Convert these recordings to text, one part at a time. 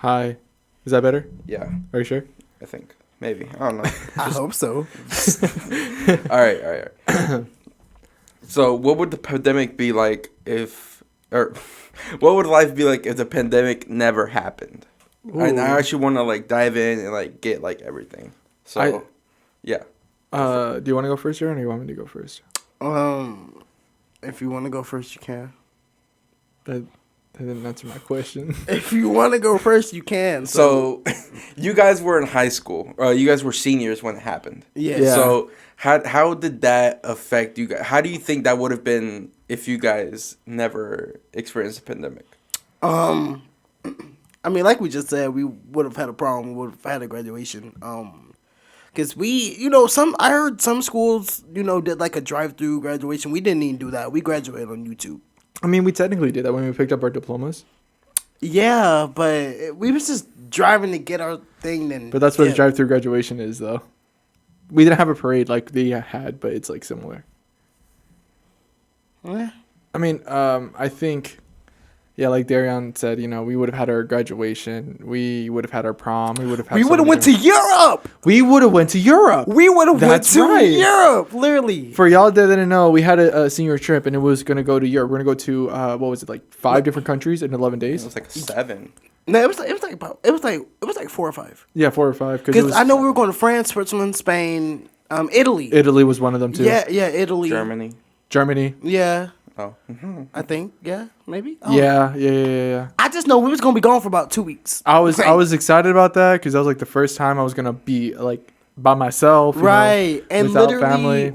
Hi. Is that better? Yeah, Are you sure? I think. Maybe. I don't know. I hope so. All right. So, what would the pandemic be like or what would life be like if the pandemic never happened? And I actually want to like dive in and like get like everything. So, yeah. Do you want to go first, Aaron, or you want me to go first? If you want to go first, you can. That didn't answer my question. If you want to go first, you can. So, you guys were in high school. You guys were seniors when it happened. Yeah. So, how did that affect you guys? How do you think that would have been if you guys never experienced a pandemic? I mean, like we just said, we would have had a problem. We would have had a graduation. Because I heard some schools, did like a drive-through graduation. We didn't even do that. We graduated on YouTube. I mean, we technically did that when we picked up our diplomas. Yeah, but we was just driving to get our thing. But that's what a drive-through graduation is, though. We didn't have a parade like they had, but it's like similar. Yeah. I mean, I think, yeah, like Daryon said, we would have had our graduation. We would have had our prom. We would have went to Europe. We would have went to Europe. We would have went to Europe, literally. For y'all that didn't know, we had a senior trip, and it was going to go to Europe. We're going to go to, what was it, like 5 different countries in 11 days? It was like 7. No, it was like 4 or 5. Yeah, 4 or 5. Because I know we were going to France, Switzerland, Spain, Italy. Italy was one of them, too. Yeah, Italy. Germany. Yeah. Oh. Mm-hmm. I think, yeah, maybe. Oh. Yeah. I just know we was gonna be gone for about 2 weeks. I was excited about that because that was like the first time I was gonna be like by myself, right? And without literally,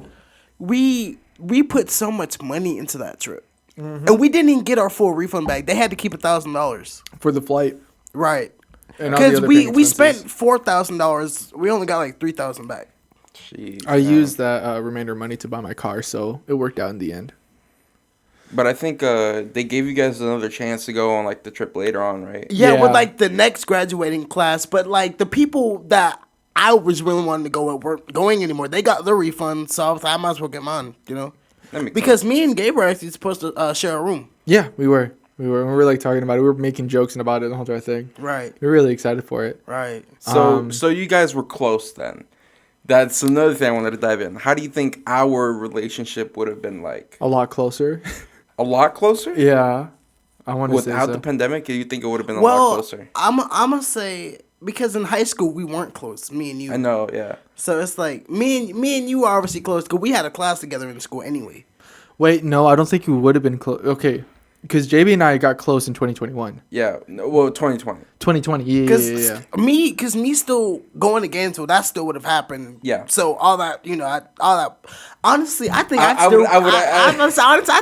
family. We put so much money into that trip, and we didn't even get our full refund back. They had to keep $1,000 for the flight, right? And because we spent $4,000, we only got like $3,000 back. Jeez, I used that remainder money to buy my car, so it worked out in the end. But I think they gave you guys another chance to go on like the trip later on, right? Yeah, with like the next graduating class. But like the people that I was really wanting to go with weren't going anymore. They got their refund, so I was like, I might as well get mine, Because me and Gabe were actually supposed to share a room. Yeah, we were. We were like talking about it. We were making jokes about it the whole entire thing. Right. We were really excited for it. Right. So you guys were close then. That's another thing I wanted to dive in. How do you think our relationship would have been like? A lot closer. A lot closer? Yeah. I want to say without the pandemic, you think it would have been a lot closer? I'm going to say, because in high school, we weren't close, me and you. I know, yeah. So it's like, me and you are obviously close, because we had a class together in school anyway. Wait, no, I don't think you would have been close. Okay. Because JB and I got close in 2021. Yeah. Well, 2020. 2020, yeah. Because me still going to Gainesville, that still would have happened. Yeah. So all that, honestly, I think I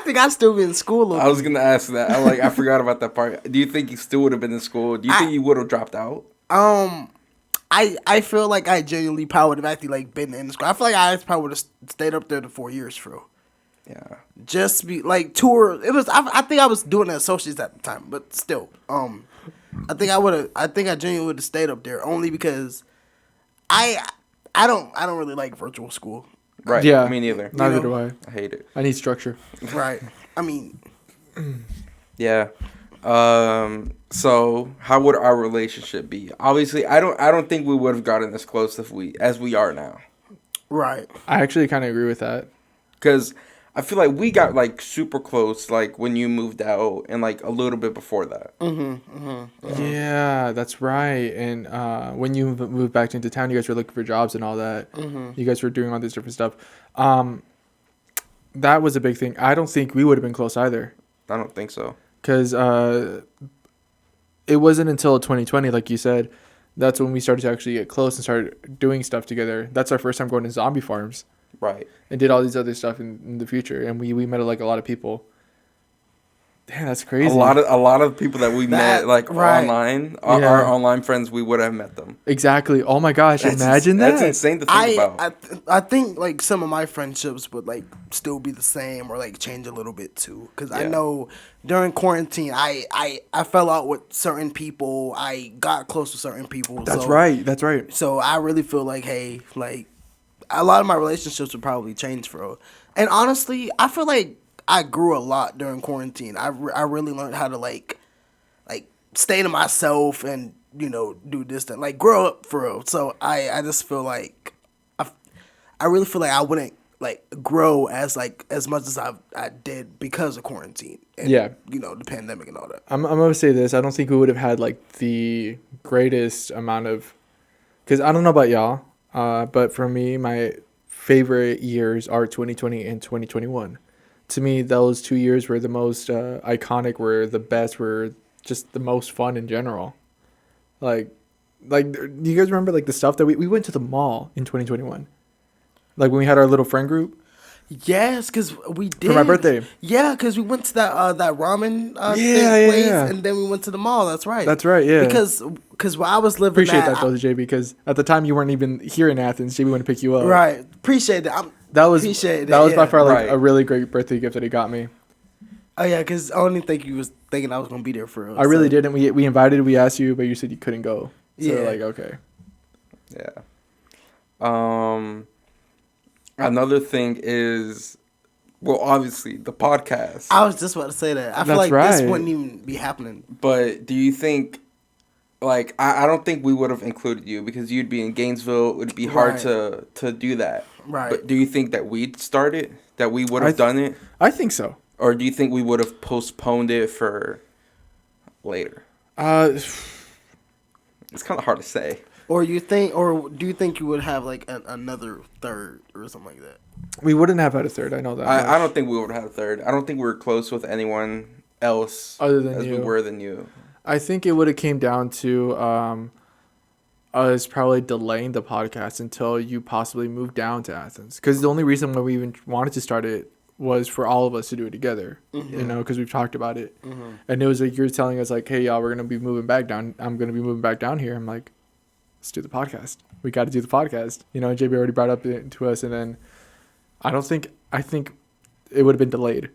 think I'd still be in school. I was going to ask that. I forgot about that part. Do you think you still would have been in school? Do you think you would have dropped out? I feel like I genuinely probably would have actually like been in school. I feel like I probably would have stayed up there the 4 years for real. Yeah. Just be like tour. It was. I think I was doing the associates at the time, but still. I think I genuinely would have stayed up there only because I don't really like virtual school. Right. Yeah. Me neither. Neither do I. I hate it. I need structure. Right. I mean. Yeah. So how would our relationship be? Obviously, I don't think we would have gotten as close as we are now. Right. I actually kind of agree with that. Because I feel like we got like super close like when you moved out and like a little bit before that. Yeah, that's right. And when you moved back into town, you guys were looking for jobs and all that. You guys were doing all this different stuff. That was a big thing. I don't think we would have been close either. I don't think so. Because it wasn't until 2020, like you said, that's when we started to actually get close and started doing stuff together. That's our first time going to zombie farms. Right. And did all these other stuff in the future. And we met like a lot of people. Damn, that's crazy. A lot of people that we met like online, our online friends, we would have met them. Exactly. Oh my gosh, imagine that. That's insane to think about. I think like some of my friendships would like still be the same or like change a little bit too. Because I know during quarantine, I fell out with certain people. I got close to certain people. That's right. That's right. So I really feel like, hey, like a lot of my relationships would probably change for real. And honestly, I feel like I grew a lot during quarantine. I really learned how to like stay to myself and do this thing, like grow up for real. So I just feel like I really feel like I wouldn't like grow as much as I did because of quarantine and Yeah. the pandemic and all that. I'm gonna say this. I don't think we would have had like the greatest amount of, because I don't know about y'all, but for me, my favorite years are 2020 and 2021. To me, those 2 years were the most iconic, were the best, were just the most fun in general. Like, do you guys remember like the stuff that we went to the mall in 2021? Like when we had our little friend group Yes, because we did. for my birthday. Yeah, because we went to that ramen Yeah, place, yeah. and then we went to the mall. That's right. That's right, yeah. Because while I was living Appreciate that though, JB, because at the time you weren't even here in Athens. JB went to pick you up. right. Appreciate that. That was Appreciate that was by yeah. far like Right. a really great birthday gift that he got me. Oh yeah, because I only think you was thinking I was gonna be there for real. I really so. didn't. We invited, we asked you, but you said you couldn't go. So Yeah. like, okay. Yeah. Another thing is, well, obviously the podcast. I was just about to say that. I feel That's like this right. wouldn't even be happening. But do you think, like, I don't think we would have included you because you'd be in Gainesville. It would be hard Right. to do that. Right. But do you think that we'd start it? That we would I have done it? I think so. Or do you think we would have postponed it for later? It's kind of hard to say. Or do you think you would have like another third or something like that? We wouldn't have had a third. I know that. I don't think we would have had a third. I don't think we were close with anyone else Other than as you. we were than you. I think it would have came down to us probably delaying the podcast until you possibly moved down to Athens. Because the only reason why we even wanted to start it was for all of us to do it together. Mm-hmm. You know, because we've talked about it. And it was like you're telling us like, hey, y'all, we're gonna be moving back down. I'm gonna be moving back down here. I'm like, let's do the podcast. We got to do the podcast. You know, JB already brought up to us, and then I think it would have been delayed.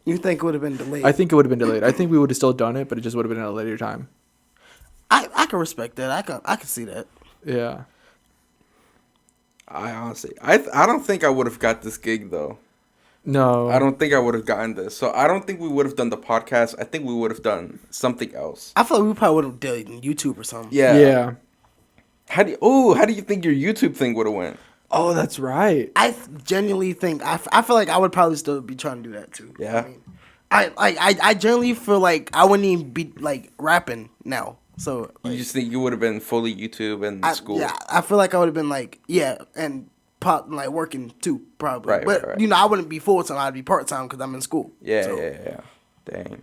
You think it would have been delayed? I think it would have been delayed. I think we would have still done it, but it just would have been at a later time. I can respect that. I can see that. Yeah. I honestly, I don't think I would have got this gig though. No. I don't think I would have gotten this. So I don't think we would have done the podcast. I think we would have done something else. I feel like we probably would have done YouTube or something. Yeah. Yeah. How do you think your YouTube thing would have went? Oh, that's right. I genuinely think I feel like I would probably still be trying to do that too. Yeah. I genuinely feel like I wouldn't even be like rapping now. So You like, just think you would have been fully YouTube and school? Yeah, I feel like I would have been like and pop like working too probably. Right, but right, right. I wouldn't be full time. I'd be part time because I'm in school. Yeah, So, yeah. Dang.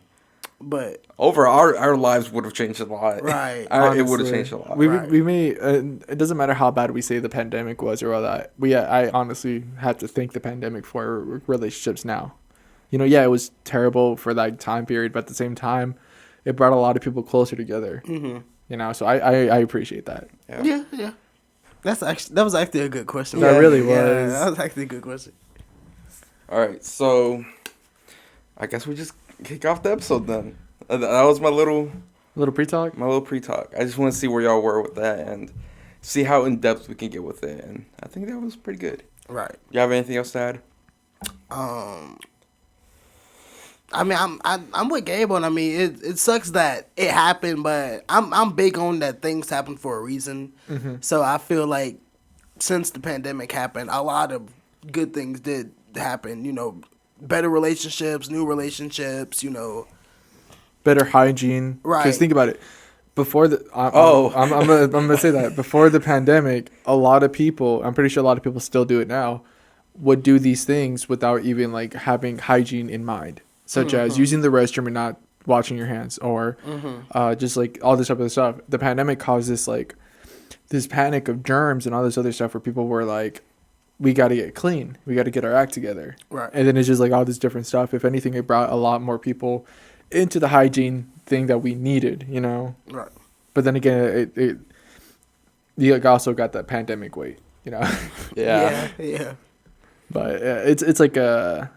But Over our lives would have changed a lot. Right. It would have Honestly. changed a lot. Right. We may. It doesn't matter how bad we say the pandemic was or all that. I honestly have to thank the pandemic for our relationships now. You know, yeah, it was terrible for that time period, but at the same time, it brought a lot of people closer together. mm-hmm. You know, so I appreciate that. yeah. That was actually a good question. That really Yeah, was. that was actually a good question. All right, so I guess we just kick off the episode then. That was my little Pre-talk. pre-talk. I just want to see where y'all were with that and see how in depth we can get with it. And I think that was pretty good. Right. You have anything else to add? I mean, I'm with Gabe on. I mean, it sucks that it happened, but I'm big on that things happen for a reason. Mm-hmm. So I feel like since the pandemic happened, a lot of good things did happen. You know, better relationships, new relationships. You know, Better hygiene. Right. Because think about it. Before the I'm gonna say that before the pandemic, a lot of people, I'm pretty sure a lot of people still do it now, would do these things without even like having hygiene in mind, such as using the restroom and not washing your hands, or just like all this other stuff. The pandemic caused this panic of germs and all this other stuff where people were like, we got to get clean, we got to get our act together, Right. And then it's just like all this different stuff. If anything, it brought a lot more people into the hygiene thing that we needed, you know. right. But then again, you also got that pandemic weight, you know. Yeah. But it's like a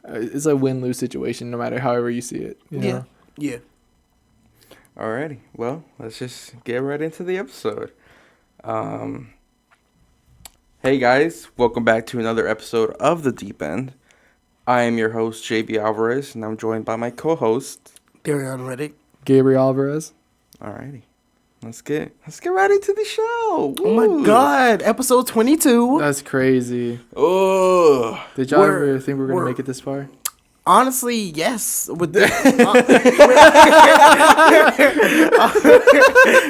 win-lose situation, no matter however you see it. You know? Yeah. Alrighty. Well, let's just get right into the episode. Hey guys, welcome back to another episode of The Deep End. I am your host, JB Alvarez, and I'm joined by my co-host. DARYON Reddick. Gabriel Alvarez. Alrighty. Let's get right into the show. Oh my God, episode 22. That's crazy. Oh, Did y'all ever think we were gonna make it this far? Honestly, yes. With this,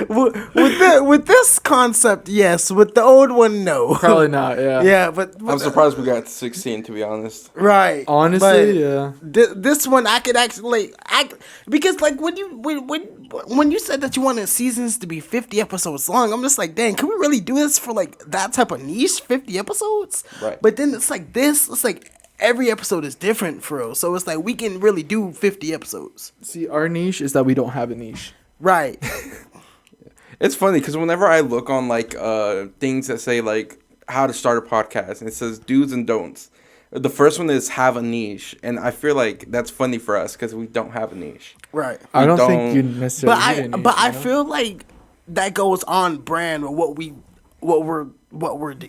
with this concept, yes. With the old one, no. Probably not. Yeah. Yeah, but I'm surprised we got to 16. To be honest. right. Honestly, yeah. This one I could actually because like when you said that you wanted seasons to be 50 episodes long, I'm just like, dang, can we really do this for like that type of niche, 50 episodes? Right. But then it's like this, it's like every episode is different for real. So it's like we can really do 50 episodes. See, our niche is that we don't have a niche. Right. It's funny because whenever I look on like things that say like how to start a podcast and it says do's and don'ts, the first one is have a niche, and I feel like that's funny for us because we don't have a niche. Right. I don't think don't- you necessarily. need a niche, I you know? feel like that goes on brand with what we're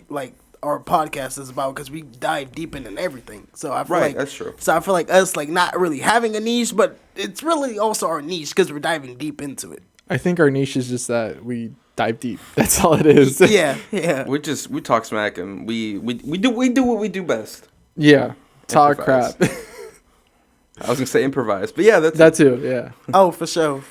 like our podcast is about, because we dive deep into everything. So I feel Right, like that's true. So I feel like us like not really having a niche, but it's really also our niche because we're diving deep into it. I think our niche is just that we dive deep. That's all it is. Yeah, yeah. We talk smack and we do what we do best. Yeah. Talk Improvise. crap. I was gonna say improvise, but yeah, that's That too. Yeah. Oh, for sure.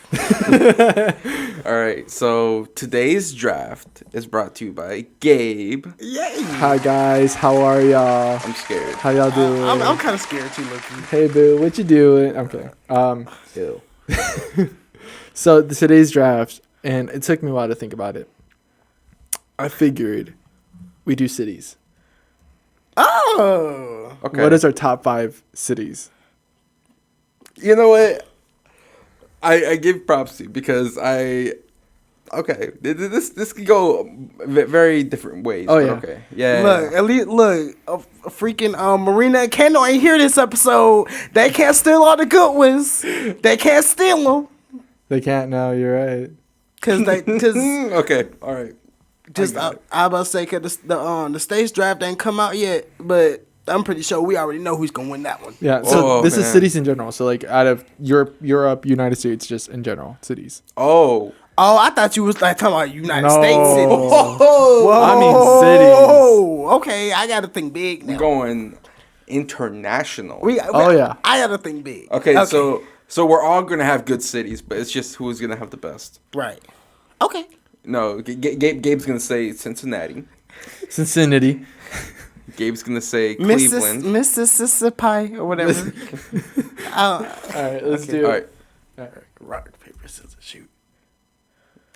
all right. So today's draft is brought to you by Gabe. Yay. Hi guys. How are y'all? I'm scared. How y'all doing? I'm kind of scared too, Loki. Hey boo, what you doing? I'm kidding. Ew. So today's draft, and it took me a while to think about it. I figured we do cities. Oh. Okay. What is our top 5 cities? You know what? I give props to you because this could go very different ways. Oh, but yeah. Okay. Yeah. Look, at least a freaking Marina and Kendall ain't hear this episode. They can't steal all the good ones. They can't steal them. They can't now. You're right. Cause Okay. All right. I about to say, cause the stage draft ain't come out yet, but I'm pretty sure we already know who's gonna win that one. Yeah. So Oh, this is man. cities in general. So like out of Europe, United States, just in general cities. Oh. Oh, I thought you was like talking about United No. States cities. Oh. I mean cities. Okay, I gotta think big now. We're going international. Yeah. I gotta think big. Okay. So we're all gonna have good cities, but it's just who's gonna have the best. Right. Okay. No, Gabe's gonna say Cincinnati. Cincinnati. Gabe's gonna say Cleveland. Mississippi or whatever. All right. Let's do it. All right. All right. Rock, paper, scissors, shoot.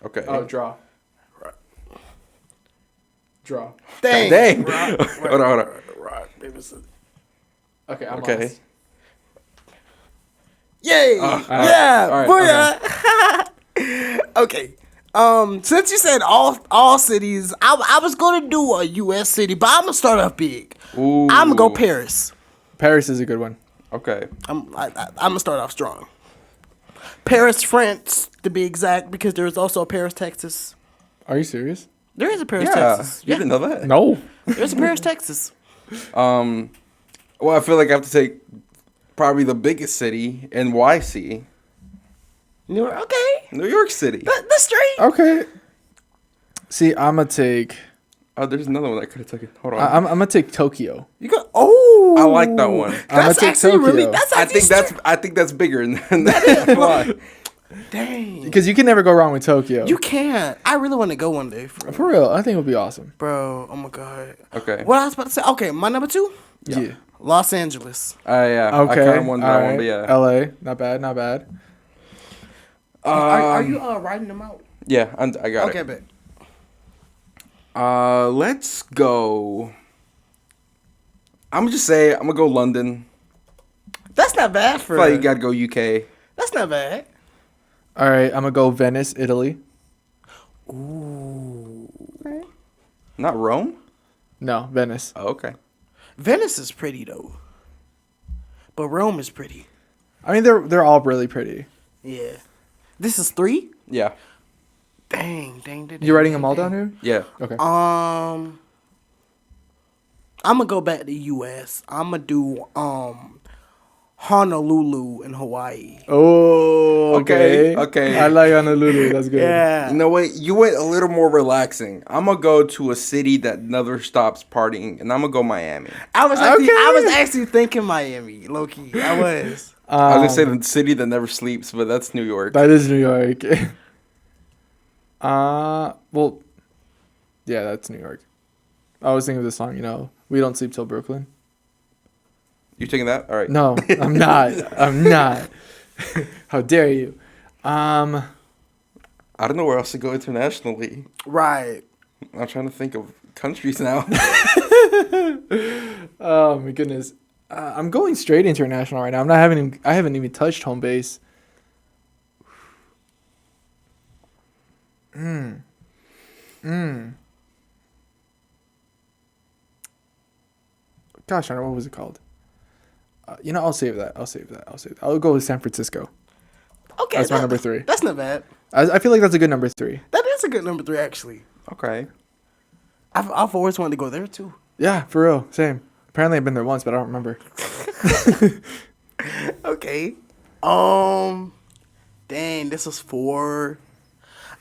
Okay. Oh, draw. Draw. Dang. Hold on. Rock, paper, scissors. Okay. I'm Okay. lost. Yay! Yeah! All right, Booyah! Okay. Since you said all cities, I was gonna do a U.S. city, but I'm gonna start off big. Ooh. I'm gonna go Paris. Paris is a good one. Okay. I'm gonna start off strong. Paris, France, to be exact, because there is also a Paris, Texas. Are you serious? There is a Paris, Yeah. Texas. You didn't know that? No. There's a Paris, Texas. Well, I feel like I have to take probably the biggest city, NYC. New York, okay. New York City. That's straight. Okay. See, I'm gonna take. Oh, there's another one I could have taken. Hold on. I'm gonna take Tokyo. You go. Oh, I like that one. That's take actually Tokyo. really. That's actually I think that's bigger than that. Why? Dang. Because you can never go wrong with Tokyo. You can't. I really want to go one day, For real, I think it would be awesome. bro. Oh my god. Okay. What I was about to say. Okay, my number 2, Yeah. Los Angeles. Yeah. I Okay. kind of wanted that all one, right. but yeah. LA, not bad, not bad. Are you writing them out? Yeah, I got Okay, it. bet. Let's go. I'm gonna just say I'm gonna go London. That's not bad I for. feel like you gotta go UK. That's not bad. All right, I'm gonna go Venice, Italy. Ooh. Not Rome. No, Venice. Oh, okay. Venice is pretty though, but Rome is pretty. I mean, they're all really pretty. Yeah. This is 3. Yeah. Dang. You writing them all down here? Yeah. Okay. I'm gonna go back to U.S. I'm gonna do Honolulu in Hawaii. Oh, okay. Okay. I like Honolulu. That's good. Yeah. You know what? You went a little more relaxing. I'm gonna go to a city that never stops partying, and I'm gonna go Miami. I was actually thinking Miami, low key. I was. I was gonna say the city that never sleeps, but that's New York. That is New York. Well, yeah, that's New York. I was thinking of the song, We Don't Sleep Till Brooklyn. You taking that? All right. No, I'm not. I'm not. How dare you? I don't know where else to go internationally. Right. I'm trying to think of countries now. Oh my goodness. I'm going straight international right now. I haven't even touched home base. Gosh, I don't know, what was it called? I'll save that. I'll go with San Francisco. Okay. That's my number 3. That's not bad. I feel like that's a good number 3. That is a good number 3, actually. Okay. I've always wanted to go there, too. Yeah, for real. Same. Apparently I've been there once, but I don't remember. Okay. Dang, this is 4.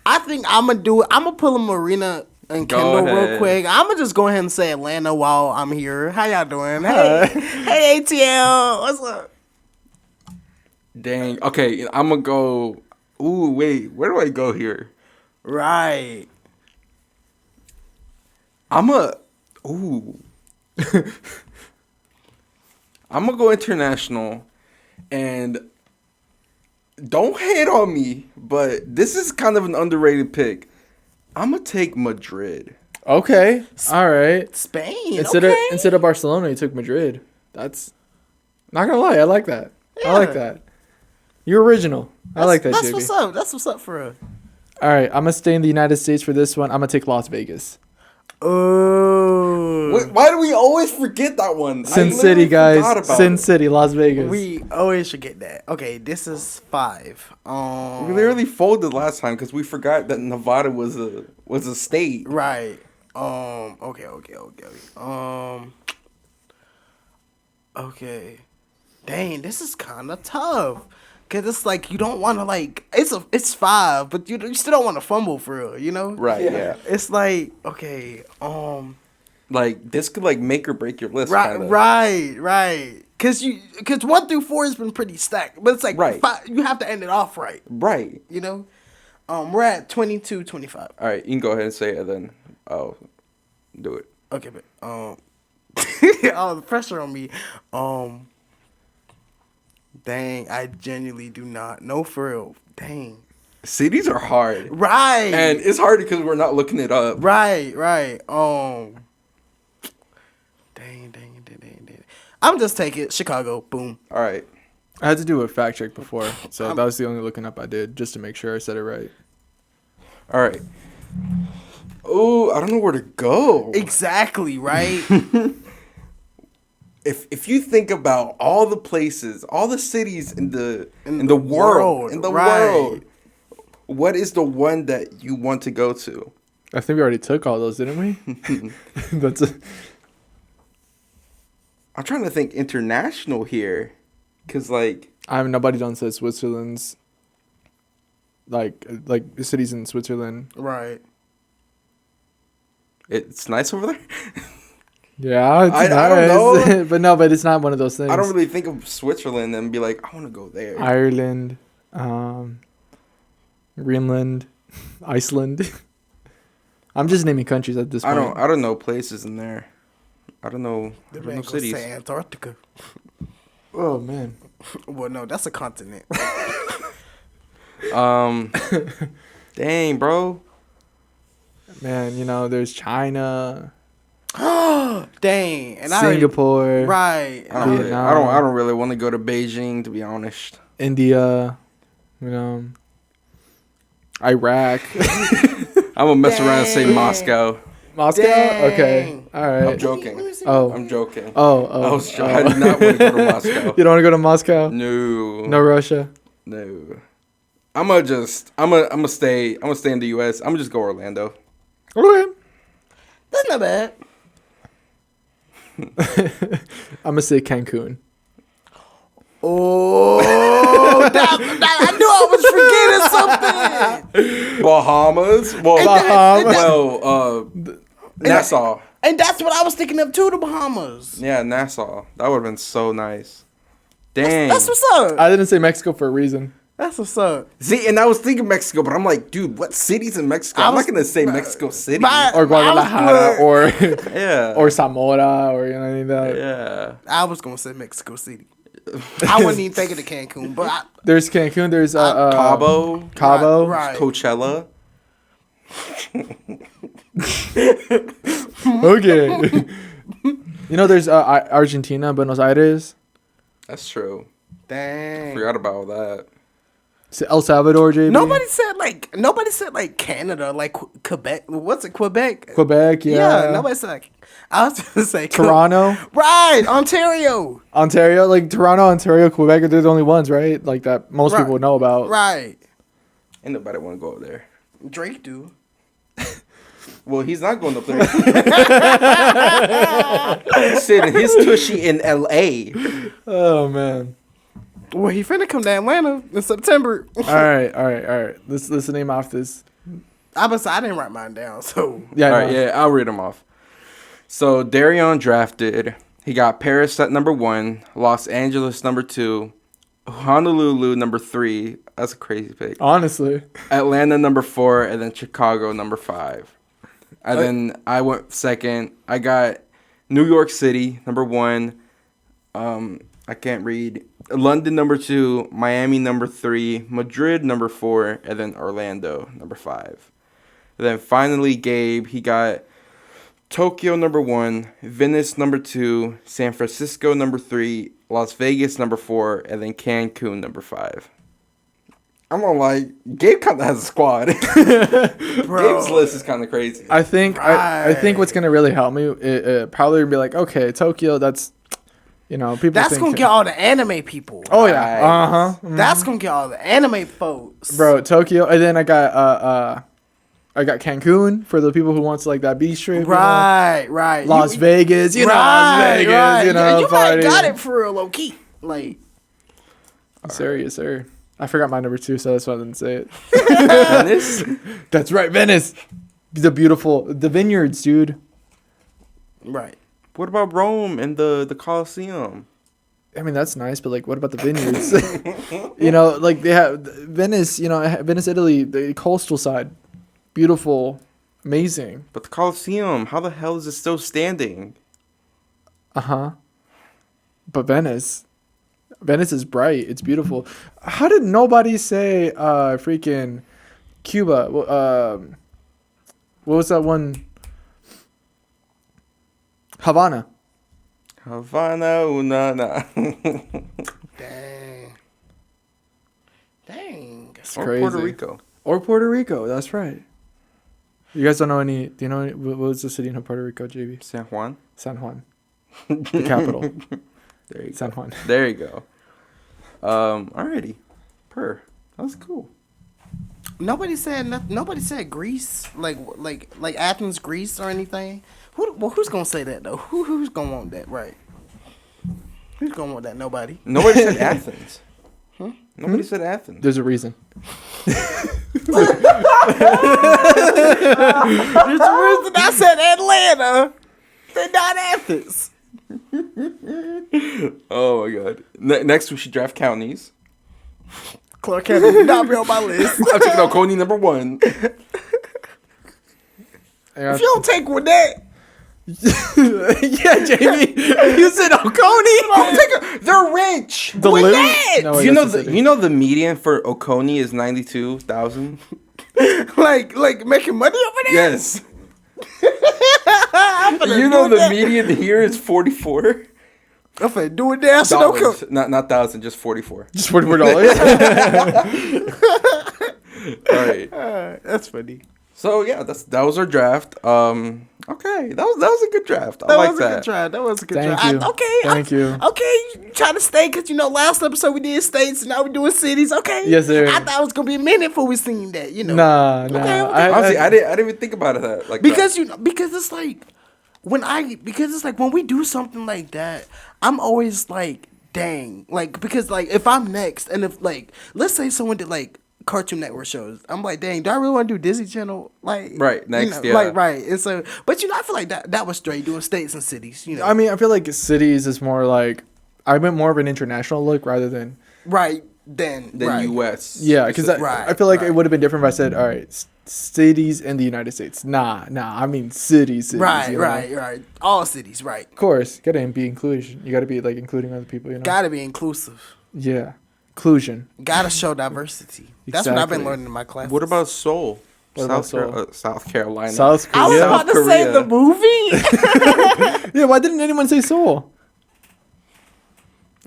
I think I'm gonna pull a Marina and Go Kendall real ahead. quick. I'm gonna just go ahead and say Atlanta while I'm here. How y'all doing? Hey, hey ATL, what's up? Dang. Okay, I'm gonna go. Ooh, wait. Where do I go here? Right. Ooh. I'm gonna go international, and don't hate on me, but this is kind of an underrated pick. I'm gonna take Madrid. Okay. All right. Spain. Instead of Barcelona, you took Madrid. That's not gonna lie. I like that. I like Yeah. that. You're original. I like that. That's JB. what's up. That's what's up for us. All right. I'm gonna stay in the United States for this one. I'm gonna take Las Vegas. Oh. Wait, why do we always forget that one? Sin I City, literally guys. forgot about Sin it. City, Las Vegas. We always forget that. Okay, this is 5. We literally folded last time because we forgot that Nevada was a state. Right. Okay. Okay. Dang, this is kind of tough. Cause it's like you don't want to like it's 5, but you still don't want to fumble for real, you know? Right. Yeah. It's like okay, Like this could like make or break your list. right, kinda. right. Cause 1 through 4 has been pretty stacked, but it's like Right. 5, you have to end it off right, Right. you know? We're at 22, 25. All right. You can go ahead and say it then. Oh, do it. Okay, but oh, the pressure on me. Dang, I genuinely do not know for real. Dang. Cities are hard. Right. And it's hard because we're not looking it up. Right. Dang. I'm just taking Chicago. Boom. All right. I had to do a fact check before, so that was the only looking up I did just to make sure I said it right. All right. Oh, I don't know where to go. Exactly, right? If you think about all the places, all the cities in the world, right. what is the one that you want to go to? I think we already took all those, didn't we? I'm trying to think international here, cause like nobody done said Switzerland's like the cities in Switzerland. Right. it's nice over there. Yeah, it's I nice. don't know. but it's not one of those things. I don't really think of Switzerland and be like, I want to go there. Ireland, Greenland, Iceland. I'm just naming countries at this point. I don't know places in there. I don't know cities. Say Antarctica. Oh man. Well, no, that's a continent. Dang, bro. Man, there's China, Dang, and Singapore, right. I don't Vietnam. really want to go to Beijing, to be honest. India, Iraq. I'm gonna mess around and say Moscow. Moscow? Dang. Okay. All right. I'm joking. Oh. I'm joking. Oh. I did not want to go to Moscow. You don't want to go to Moscow? No. No Russia? No. I'm gonna stay in the US. I'm gonna just go Orlando. Okay. That's not bad. I'm going to say Cancun. Oh, I knew I was forgetting something. Bahamas. Well, Nassau. And that's what I was thinking of too, the Bahamas. Yeah, Nassau. That would have been so nice. Dang. That's what's up. I didn't say Mexico for a reason. That's what's up. See, and I was thinking Mexico, but I'm like, dude, what cities in Mexico? I'm not gonna say Mexico City. Or Guadalajara or Yeah. or Zamora or you know what I mean. Yeah. I was gonna say Mexico City. I wasn't even thinking of Cancun, but There's Cancun. There's Cabo. Right. Coachella. Okay. You know, there's Argentina, Buenos Aires, That's true. Dang. Forgot about all that. El Salvador, JB. Nobody said like Canada, like Quebec. What's it? Quebec. Quebec, yeah. Nobody said like. I was gonna say Toronto, Right, Ontario. Ontario, like Toronto, Ontario, Quebec. They're the only ones, right? Like that most people know about. Right. Ain't nobody want to go over there. Drake do. Well, he's not going up there. He's sitting his tushy in L.A. Oh man. Well, he finna come to Atlanta in September. All right. Let's name off this. I didn't write mine down, so Yeah. All I right, know. yeah, I'll read them off. So, DARYON drafted. He got Paris at number 1, Los Angeles number 2, Honolulu number 3. That's a crazy pick. Honestly. Atlanta number 4, and then Chicago number 5. And then I went second. I got New York City number 1. I can't read. London number 2, Miami number 3, Madrid number 4, and then Orlando number 5. And then finally, Gabe, he got Tokyo number 1, Venice number 2, San Francisco number 3, Las Vegas number 4, and then Cancun number 5. I'm gonna lie, Gabe kind of has a squad. Gabe's list is kind of crazy. I think I think what's gonna really help me it probably be like, okay, Tokyo. That's people. that's gonna get all the anime people. Oh yeah. That's gonna get all the anime folks. Bro, Tokyo, and then I got Cancun for the people who wants like that beach trip. Right. Las Vegas, Las Vegas, right. you might party. got it for real, low key. Like, Yes, sir. I forgot my number 2, so that's why I didn't say it. Venice? That's right, Venice. The vineyards, dude. right. What about Rome and the Colosseum? I mean, that's nice, but like, what about the vineyards? Like they have Venice. Venice, Italy, the coastal side, beautiful, amazing. But the Colosseum, how the hell is it still standing? But Venice is bright. It's beautiful. How did nobody say freaking Cuba? What was that one? Havana. Havana, una. Dang. It's Or crazy. Puerto Rico. Or Puerto Rico. That's right. You guys don't know any? Do you know what was the city in Puerto Rico, JB? San Juan. San Juan, the capital. There you go. San Juan. There you go. Alrighty. That was cool. Nobody said nothing. Nobody said Greece, like Athens, Greece, or anything. Who's gonna say that though? Who's gonna want that? Right? Who's gonna want that? Nobody. Nobody said Athens. Nobody said Athens. There's a reason. There's a reason I said Atlanta. They're not Athens. Oh my god. Next we should draft counties. Clark County did not be on my list. I'm taking Oconee number 1. If you don't take Gwinnett, Yeah, Jamie, you said Oconee. They're rich. The Gwinnett! No, You that's the city. know the median for Oconee is 92,000. like making money over there. Yes. You know the median here is 44 I'm finna do it there. So don't dollars. come. Not thousand, just 44. Just $44. All right. That's funny. So yeah, that was our draft. Okay, that was a good draft. I That like was that. a good try. That was a good Thank try. you. Thank you. Okay, you trying to stay because last episode we did states and now we're doing cities. Okay. Yes, sir. I thought it was gonna be a minute before we seen that. Nah. Okay. Honestly, I didn't even think about it like Because because it's like when we do something like that, I'm always like dang, like, because like if I'm next, and if like let's say someone did like Cartoon Network shows, I'm like, dang, do I really want to do Disney Channel? Like, Right, next, you know, yeah. like, right. And so, but you know, I feel like that was straight doing states and cities. You know, I mean, I feel like cities is more like I meant more of an international look rather than right then right. U.S. yeah, because Right, I feel like it right. would have been different if I said, all right, cities in the United States. Nah, I mean cities. Right, you know? right. All cities, right. Of course, gotta be inclusion. You gotta be like including other people. You know. Gotta be inclusive. Yeah, inclusion. Gotta show diversity. That's what I've been Exactly. learning in my class. What about Seoul? What about Seoul? South Carolina. South I was Korea. about to South say Korea. the movie. Yeah, why didn't anyone say Seoul?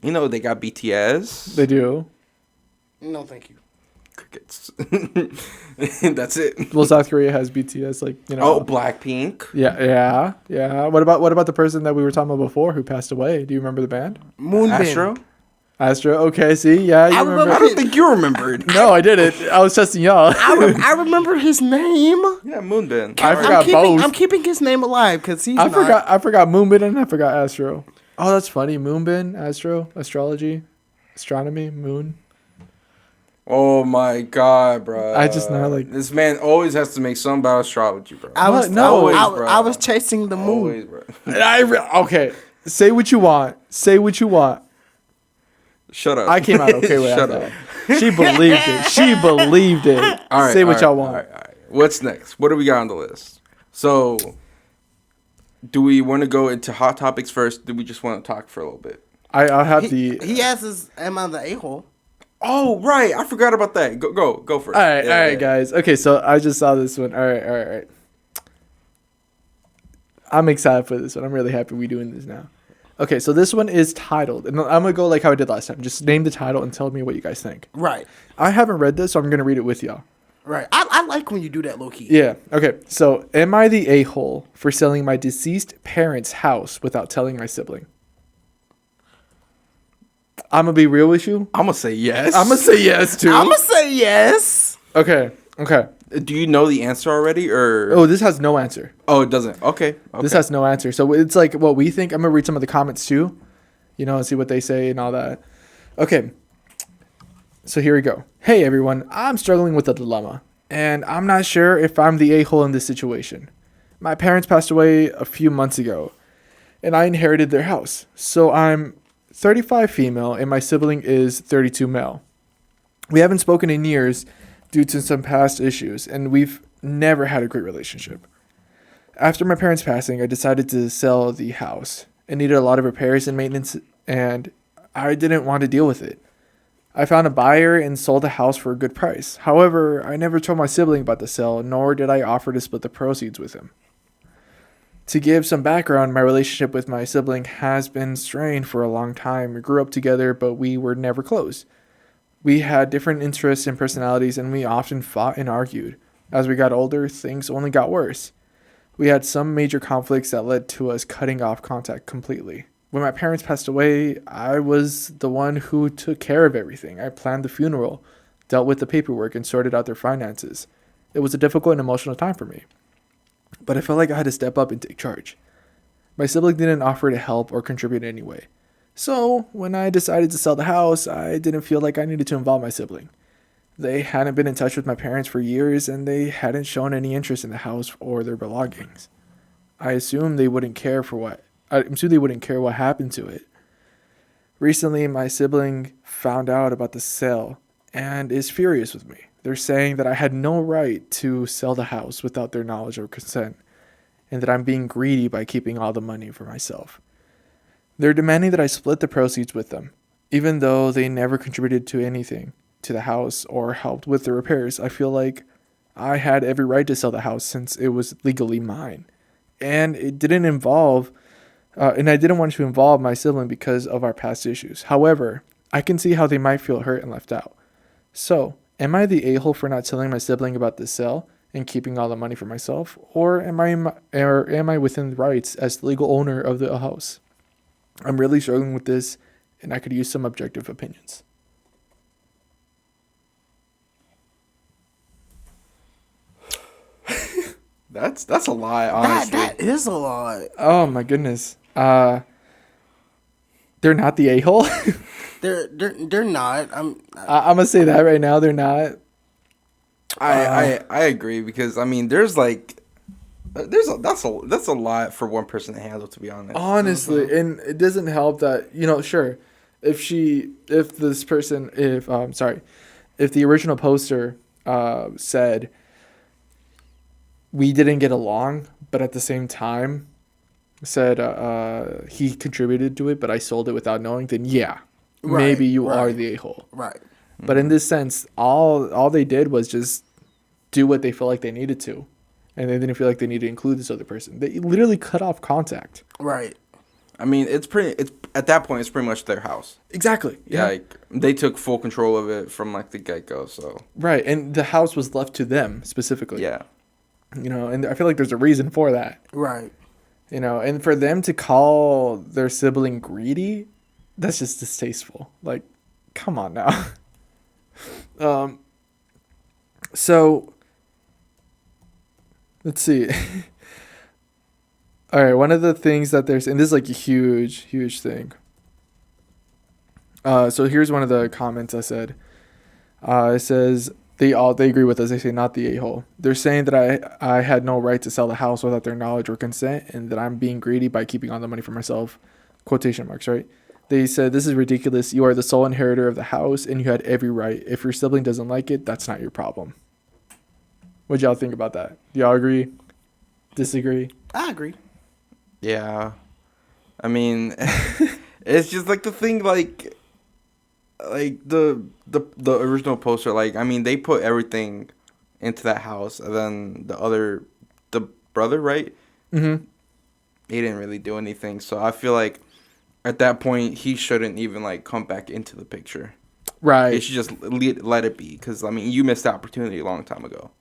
You know they got BTS. They do. No, thank you. Crickets. That's it. Well, South Korea has BTS, like you know. Oh, Blackpink. Yeah. What about the person that we were talking about before who passed away? Do you remember the band? Moonbin. Astro. Astro. Okay, see, yeah, you I remember. remember I don't think you remembered. No, I didn't. I was testing y'all. I remember his name. Yeah, Moonbin. I forgot both. I'm keeping his name alive because he's. I forgot Moonbin and I forgot Astro. Oh, that's funny. Moonbin, Astro, astrology, astronomy, moon. Oh my god, bro. I just know, like- this man always has to make something about astrology, bro. I was What? No. always, Always, I bro. was chasing the moon. Always, bro. Okay, say what you want. Say what you want. Shut up. I came out okay with Shut that. up. She believed it. She believed it. All right. Say what y'all all want. right, all right. What's next? What do we got on the list? So, do we want to go into hot topics first? Do we just want to talk for a little bit? I'll have He asks us, "Am I the a-hole?" Oh, right. I forgot about that. Go first. All right, Yeah. guys. Okay, so I just saw this one. All right. I'm excited for this one. I'm really happy we're doing this now. Okay, so this one is titled, and I'm gonna go like how I did last time. Just name the title and tell me what you guys think. Right, I haven't read this, so I'm gonna read it with y'all. right. I like when you do that, low key. Yeah. Okay. So, am I the a-hole for selling my deceased parents' house without telling my sibling? I'm gonna be real with you. I'm going to say yes. I'm gonna say yes too. I'm gonna say yes. Okay. Do you know the answer already, or? Oh, this has no answer. Oh, it doesn't. Okay. This has no answer. So it's like what we think. I'm gonna read some of the comments too, and see what they say and all that. Okay. So here we go. Hey everyone, I'm struggling with a dilemma, and I'm not sure if I'm the a-hole in this situation. My parents passed away a few months ago, and I inherited their house. So I'm 35 female, and my sibling is 32 male. We haven't spoken in years due to some past issues, and we've never had a great relationship. After my parents' passing, I decided to sell the house. It needed a lot of repairs and maintenance, and I didn't want to deal with it. I found a buyer and sold the house for a good price. However, I never told my sibling about the sale, nor did I offer to split the proceeds with him. To give some background, my relationship with my sibling has been strained for a long time. We grew up together, but we were never close. We had different interests and personalities, and we often fought and argued. As we got older, things only got worse. We had some major conflicts that led to us cutting off contact completely. When my parents passed away, I was the one who took care of everything. I planned the funeral, dealt with the paperwork, and sorted out their finances. It was a difficult and emotional time for me, but I felt like I had to step up and take charge. My sibling didn't offer to help or contribute in any way. So, when I decided to sell the house, I didn't feel like I needed to involve my sibling. They hadn't been in touch with my parents for years, and they hadn't shown any interest in the house or their belongings. I assumed they wouldn't care what happened to it. Recently, my sibling found out about the sale and is furious with me. They're saying that I had no right to sell the house without their knowledge or consent, and that I'm being greedy by keeping all the money for myself. They're demanding that I split the proceeds with them, even though they never contributed to anything to the house or helped with the repairs. I feel like I had every right to sell the house since it was legally mine, and it didn't involve. And I didn't want to involve my sibling because of our past issues. However, I can see how they might feel hurt and left out. So, am I the a-hole for not telling my sibling about the sale and keeping all the money for myself, or am I within the rights as the legal owner of the house? I'm really struggling with this, and I could use some objective opinions. That's a lie, honestly. That is a lot. Oh my goodness. There's they're not the a-hole. They're not. I'm gonna say that right now. They're not. I agree because I mean there's that's a lot for one person to handle, to be honest. Honestly, and it doesn't help that sure, if the original poster said we didn't get along, but at the same time said he contributed to it, but I sold it without knowing, then yeah, maybe you are the a-hole. Right. But in this sense, all they did was just do what they felt like they needed to, and they didn't feel like they needed to include this other person. They literally cut off contact. Right. I mean, it's at that point, it's pretty much their house. Exactly. Yeah. Like they took full control of it from like the get-go. So right, and the house was left to them specifically. Yeah. And I feel like there's a reason for that. Right. And for them to call their sibling greedy, that's just distasteful. Like, come on now. So let's see. All right, one of the things that there's, and this is like a huge, huge thing. So here's one of the comments I said. It says they agree with us. They say not the a-hole. They're saying that I had no right to sell the house without their knowledge or consent, and that I'm being greedy by keeping all the money for myself. Quotation marks, right? They said, this is ridiculous. You are the sole inheritor of the house, and you had every right. If your sibling doesn't like it, that's not your problem. What y'all think about that? Do y'all agree? Disagree? I agree. Yeah. I mean, it's just like the thing, like the original poster, like, I mean, they put everything into that house, and then the brother, right? Mm-hmm. He didn't really do anything, so I feel like at that point, he shouldn't even, like, come back into the picture. Right. He should just let it be, because, I mean, you missed the opportunity a long time ago.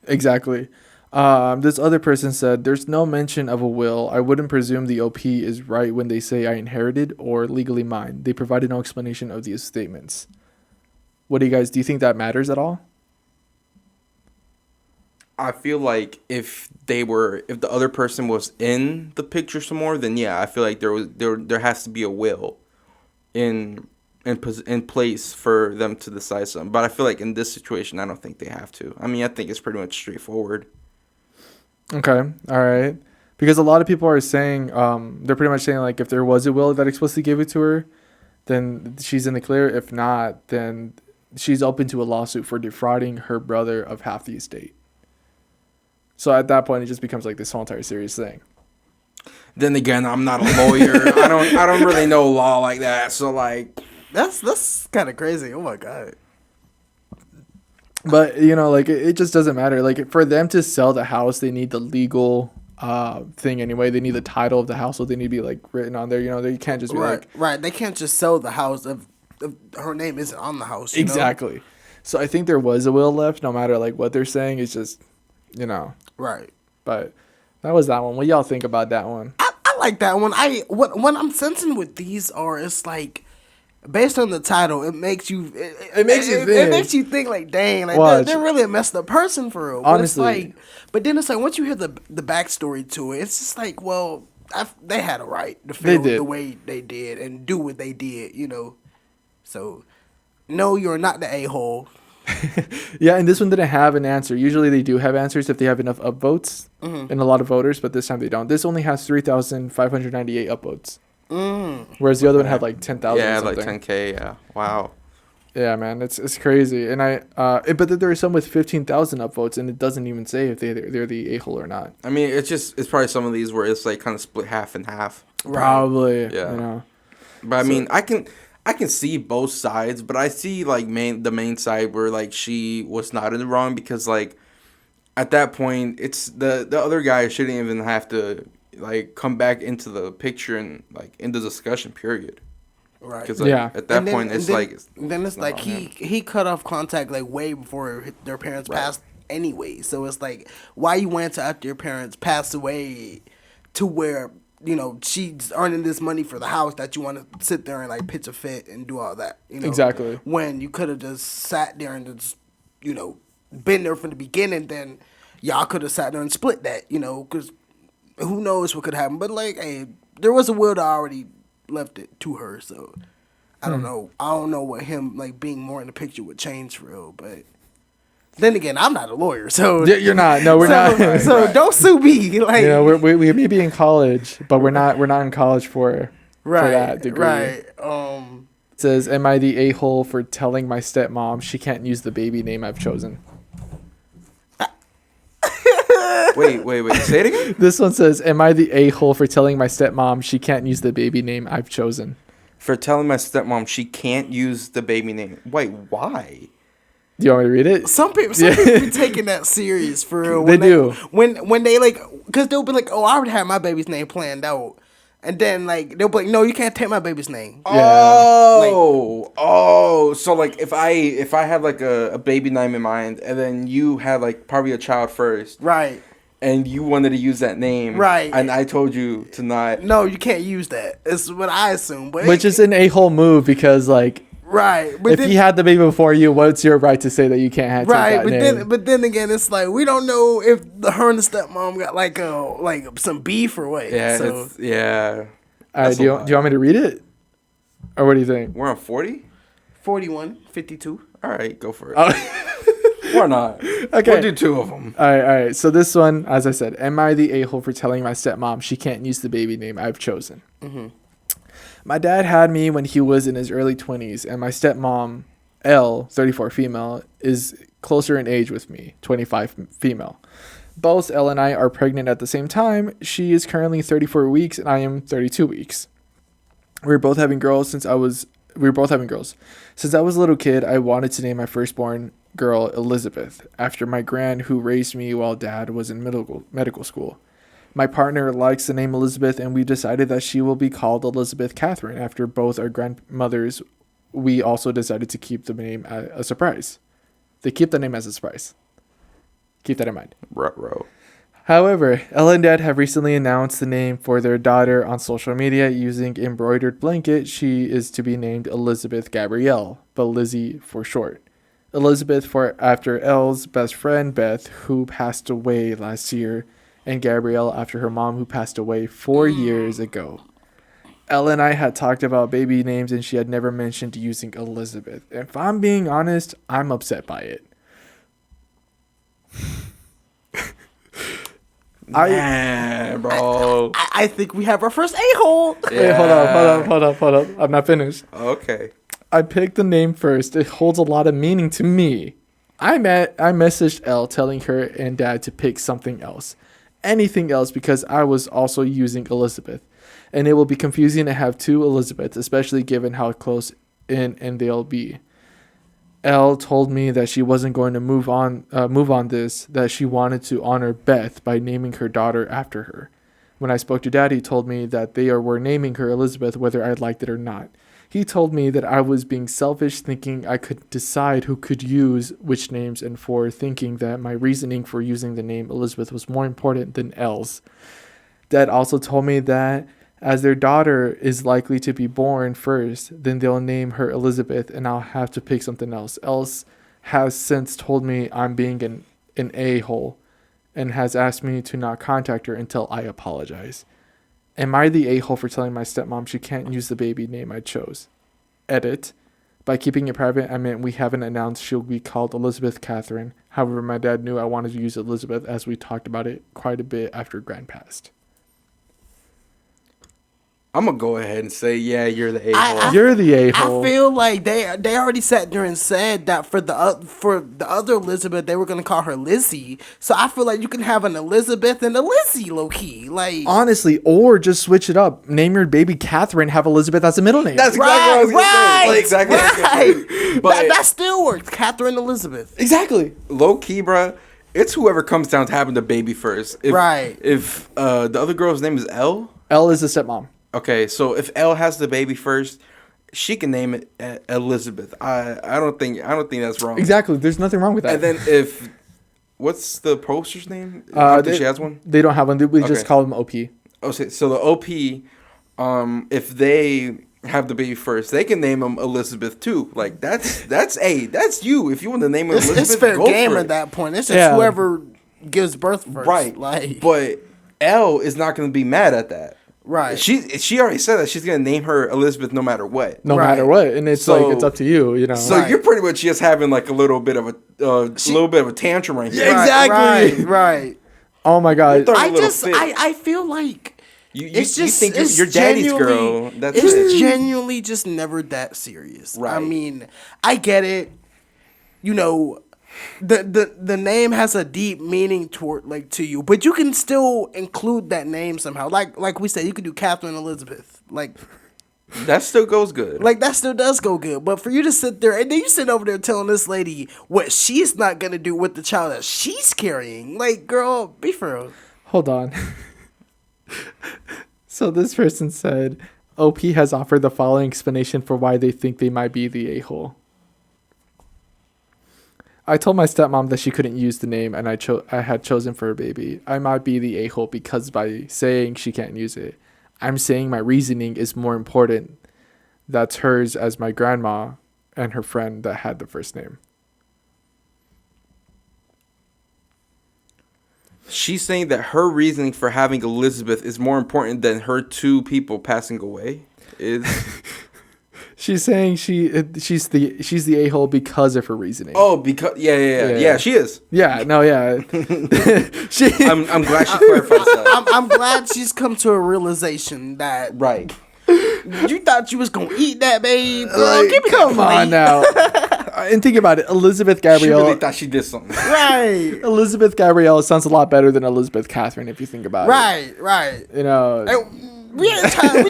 Exactly. This other person said, there's no mention of a will. I wouldn't presume the OP is right when they say I inherited or legally mine. They provided no explanation of these statements. What do you think that matters at all? I feel like if the other person was in the picture some more, then yeah, I feel like there has to be a will in place for them to decide something. But I feel like in this situation, I don't think they have to. I mean, I think it's pretty much straightforward. Okay, all right. Because a lot of people are saying, they're pretty much saying, like, if there was a will that explicitly gave it to her, then she's in the clear. If not, then she's open to a lawsuit for defrauding her brother of half the estate. So at that point, it just becomes like this whole entire serious thing. Then again, I'm not a lawyer. I don't really know law like that. So like, that's kind of crazy. Oh my god. But like it just doesn't matter. Like for them to sell the house, they need the legal thing anyway. They need the title of the house, so they need to be like written on there. They can't just be right. They can't just sell the house if her name isn't on the house. Exactly. So I think there was a will left, no matter like what they're saying. It's just right. But that was that one. What y'all think about that one? I like that one. What I'm sensing with these it's like, based on the title, it makes you it makes you think. It makes you think like, dang, like they're really a messed up person for real. Honestly, but then it's like once you hear the backstory to it, it's just like, well, they had a right to feel the way they did and do what they did, So, no, you're not the a-hole. Yeah, and this one didn't have an answer. Usually they do have answers if they have enough upvotes and a lot of voters, but this time they don't. This only has 3,598 upvotes. Whereas the other one had like 10,000. Yeah, like 10K. Yeah, wow. Yeah, man, it's crazy. And but then there are some with 15,000 upvotes, and it doesn't even say if they're the a-hole or not. I mean, it's probably some of these where it's like kind of split half and half. Probably. Yeah. But I mean, I can see both sides, but I see like the main side where like she was not in the wrong, because like at that point it's the other guy shouldn't even have to like come back into the picture and like in the discussion period. Right. Because at that point it's like he cut off contact like way before their parents passed anyway. So it's like, why you wait until after your parents passed away to where she's earning this money for the house that you want to sit there and like pitch a fit and do all that. Exactly. When you could have just sat there and just been there from the beginning, then y'all could have sat there and split that. Because who knows what could happen. But like, hey, there was a will to already left it to her. So I don't know. I don't know what him like being more in the picture would change for real. But then again, I'm not a lawyer, so You're not. No, we're not. So don't sue me. Like, You know, we may be in college, but we're not in college for that degree. Right. It says, "Am I the a-hole for telling my stepmom she can't use the baby name I've chosen?" Wait. Say it again. This one says, "Am I the a-hole for telling my stepmom she can't use the baby name I've chosen?" For telling my stepmom she can't use the baby name. Wait, why? Do you want me to read it? Some people be taking that serious for real. They do. When they like, because they'll be like, oh, I already have my baby's name planned out. And then, like, they'll be like, no, you can't take my baby's name. Oh, so like if I have like a baby name in mind, and then you had like probably a child first, Right. and you wanted to use that name, Right. and I told you to not. No, you can't use that. It's what I assume. But Which is an a-hole move because, like, right. But if he had the baby before you, what's your right to say that you can't have right, take that name? but then again, it's like we don't know if her and the stepmom got like some beef or what. Yeah, So yeah. All right, do you want me to read it? Or what do you think? We're on 40? 41, 52. All right, go for it. Oh. Or not. Okay. We'll do two of them. All right. So this one, as I said, am I the a-hole for telling my stepmom she can't use the baby name I've chosen? Mm-hmm. My dad had me when he was in his early 20s, and my stepmom, L, 34 female, is closer in age with me, 25 female. Both L and I are pregnant at the same time. She is currently 34 weeks, and I am 32 weeks. We were both having girls. Since I was a little kid, I wanted to name my firstborn girl Elizabeth, after my gran who raised me while dad was in medical school. My partner likes the name Elizabeth, and we decided that she will be called Elizabeth Catherine after both our grandmothers. We also decided to keep the name a surprise. They keep the name as a surprise. Keep that in mind. Ruh-roh. However, Ella and Dad have recently announced the name for their daughter on social media using embroidered blanket. She is to be named Elizabeth Gabrielle, but Lizzie for short. Elizabeth for after Elle's best friend Beth, who passed away last year, and Gabrielle after her mom, who passed away 4 years ago. Ella and I had talked about baby names, and she had never mentioned using Elizabeth. If I'm being honest, I'm upset by it. Bro. I think we have our first a-hole. Hey, hold up. I'm not finished. Okay. I picked the name first. It holds a lot of meaning to me. I messaged Elle telling her and Dad to pick something else. Anything else, because I was also using Elizabeth. And it will be confusing to have two Elizabeths, especially given how close in and they'll be. Elle told me that she wasn't going to move on this, that she wanted to honor Beth by naming her daughter after her. When I spoke to Dad, he told me that they were naming her Elizabeth whether I liked it or not. He told me that I was being selfish, thinking I could decide who could use which names, and for thinking that my reasoning for using the name Elizabeth was more important than Elle's. Dad also told me that as their daughter is likely to be born first, then they'll name her Elizabeth, and I'll have to pick something else. Else has since told me I'm being an a-hole, and has asked me to not contact her until I apologize. Am I the a-hole for telling my stepmom she can't use the baby name I chose? Edit. By keeping it private, I meant we haven't announced she'll be called Elizabeth Catherine. However, my dad knew I wanted to use Elizabeth, as we talked about it quite a bit after Gran passed. I'm going to go ahead and say, yeah, you're the a-hole. You're the a-hole. I feel like they already sat there and said that for the other Elizabeth, they were going to call her Lizzie. So I feel like you can have an Elizabeth and a Lizzie, low-key. Like, honestly, or just switch it up. Name your baby Catherine, have Elizabeth as a middle name. That's exactly what I was going to say. Like, exactly what I was gonna say. But that still works. Catherine Elizabeth. Exactly. Low-key, bruh, it's whoever comes down to having the baby first. If the other girl's name is Elle. Elle is the stepmom. Okay, so if Elle has the baby first, she can name it Elizabeth. I don't think that's wrong. Exactly. There's nothing wrong with that. And then what's the poster's name? I don't think she has one. They don't have one. We just call them OP. Okay, so the OP, if they have the baby first, they can name them Elizabeth too. Like that's you. If you want to name her Elizabeth, it's fair go game for it. at that point. It's just whoever gives birth first. Right. Like, but Elle is not going to be mad at that. Right. She already said that she's gonna name her Elizabeth no matter what. No Right. matter what, and it's So- like it's up to you, you know. So Right. you're pretty much just having like a little bit of a tantrum right here. Yeah, exactly. Right. Oh my god. Throw a I little just fit. I feel like You it's just think it's you're daddy's genuinely- girl. That's it's it. genuinely just never that serious. I Right. mean, I get it. You know, the name has a deep meaning to you, but you can still include that name somehow. Like we said, you could do Catherine Elizabeth. That still goes good. Like that still does go good. But for you to sit there and then you sit over there telling this lady what she's not gonna do with the child that she's carrying, like, girl, be for real. Hold on. So this person said, OP has offered the following explanation for why they think they might be the a-hole. I told my stepmom that she couldn't use the name and I had chosen for her baby. I might be the a-hole because by saying she can't use it, I'm saying my reasoning is more important. That's hers as my grandma and her friend that had the first name. She's saying that her reasoning for having Elizabeth is more important than her two people passing away. She's saying she's the a-hole because of her reasoning. Oh, because yeah, she is. Yeah, no, yeah. I'm glad she clarified that. I'm glad she's come to a realization that Right. you thought you was gonna eat that, babe. Girl, Like, give me come that on plate. now. And think about it, Elizabeth She Gabrielle. really thought she did something. Right, Elizabeth Gabrielle sounds a lot better than Elizabeth Catherine if you think about it. right. You know, And we're not trying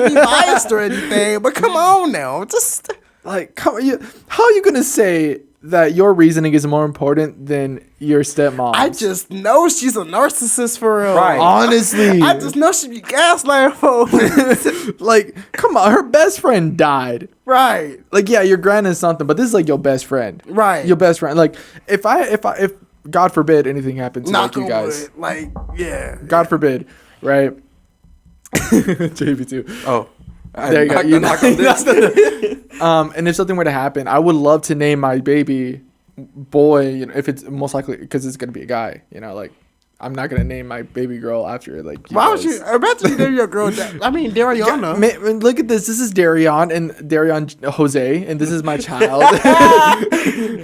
to be biased or anything, but come on now, just like, how are you gonna say that your reasoning is more important than your stepmom's? I just know she's a narcissist for real. Right. honestly, I just know she be gaslighting folks. like, come on, her best friend died. Right. Like, yeah, your grand is something, but this is like your best friend. Right. Your best friend. Like, if God forbid anything happened to like Knock you on guys, wood. Like, yeah. God forbid, right? JB too. Oh. There you go. You knock on this. And if something were to happen, I would love to name my baby boy. You know, if it's most likely because it's gonna be a guy. You know, like I'm not gonna name my baby girl after like. Why would guys. you? Imagine you name your girl. Daryona. Man, look at this. This is Daryon and Daryon Jose, and this is my child.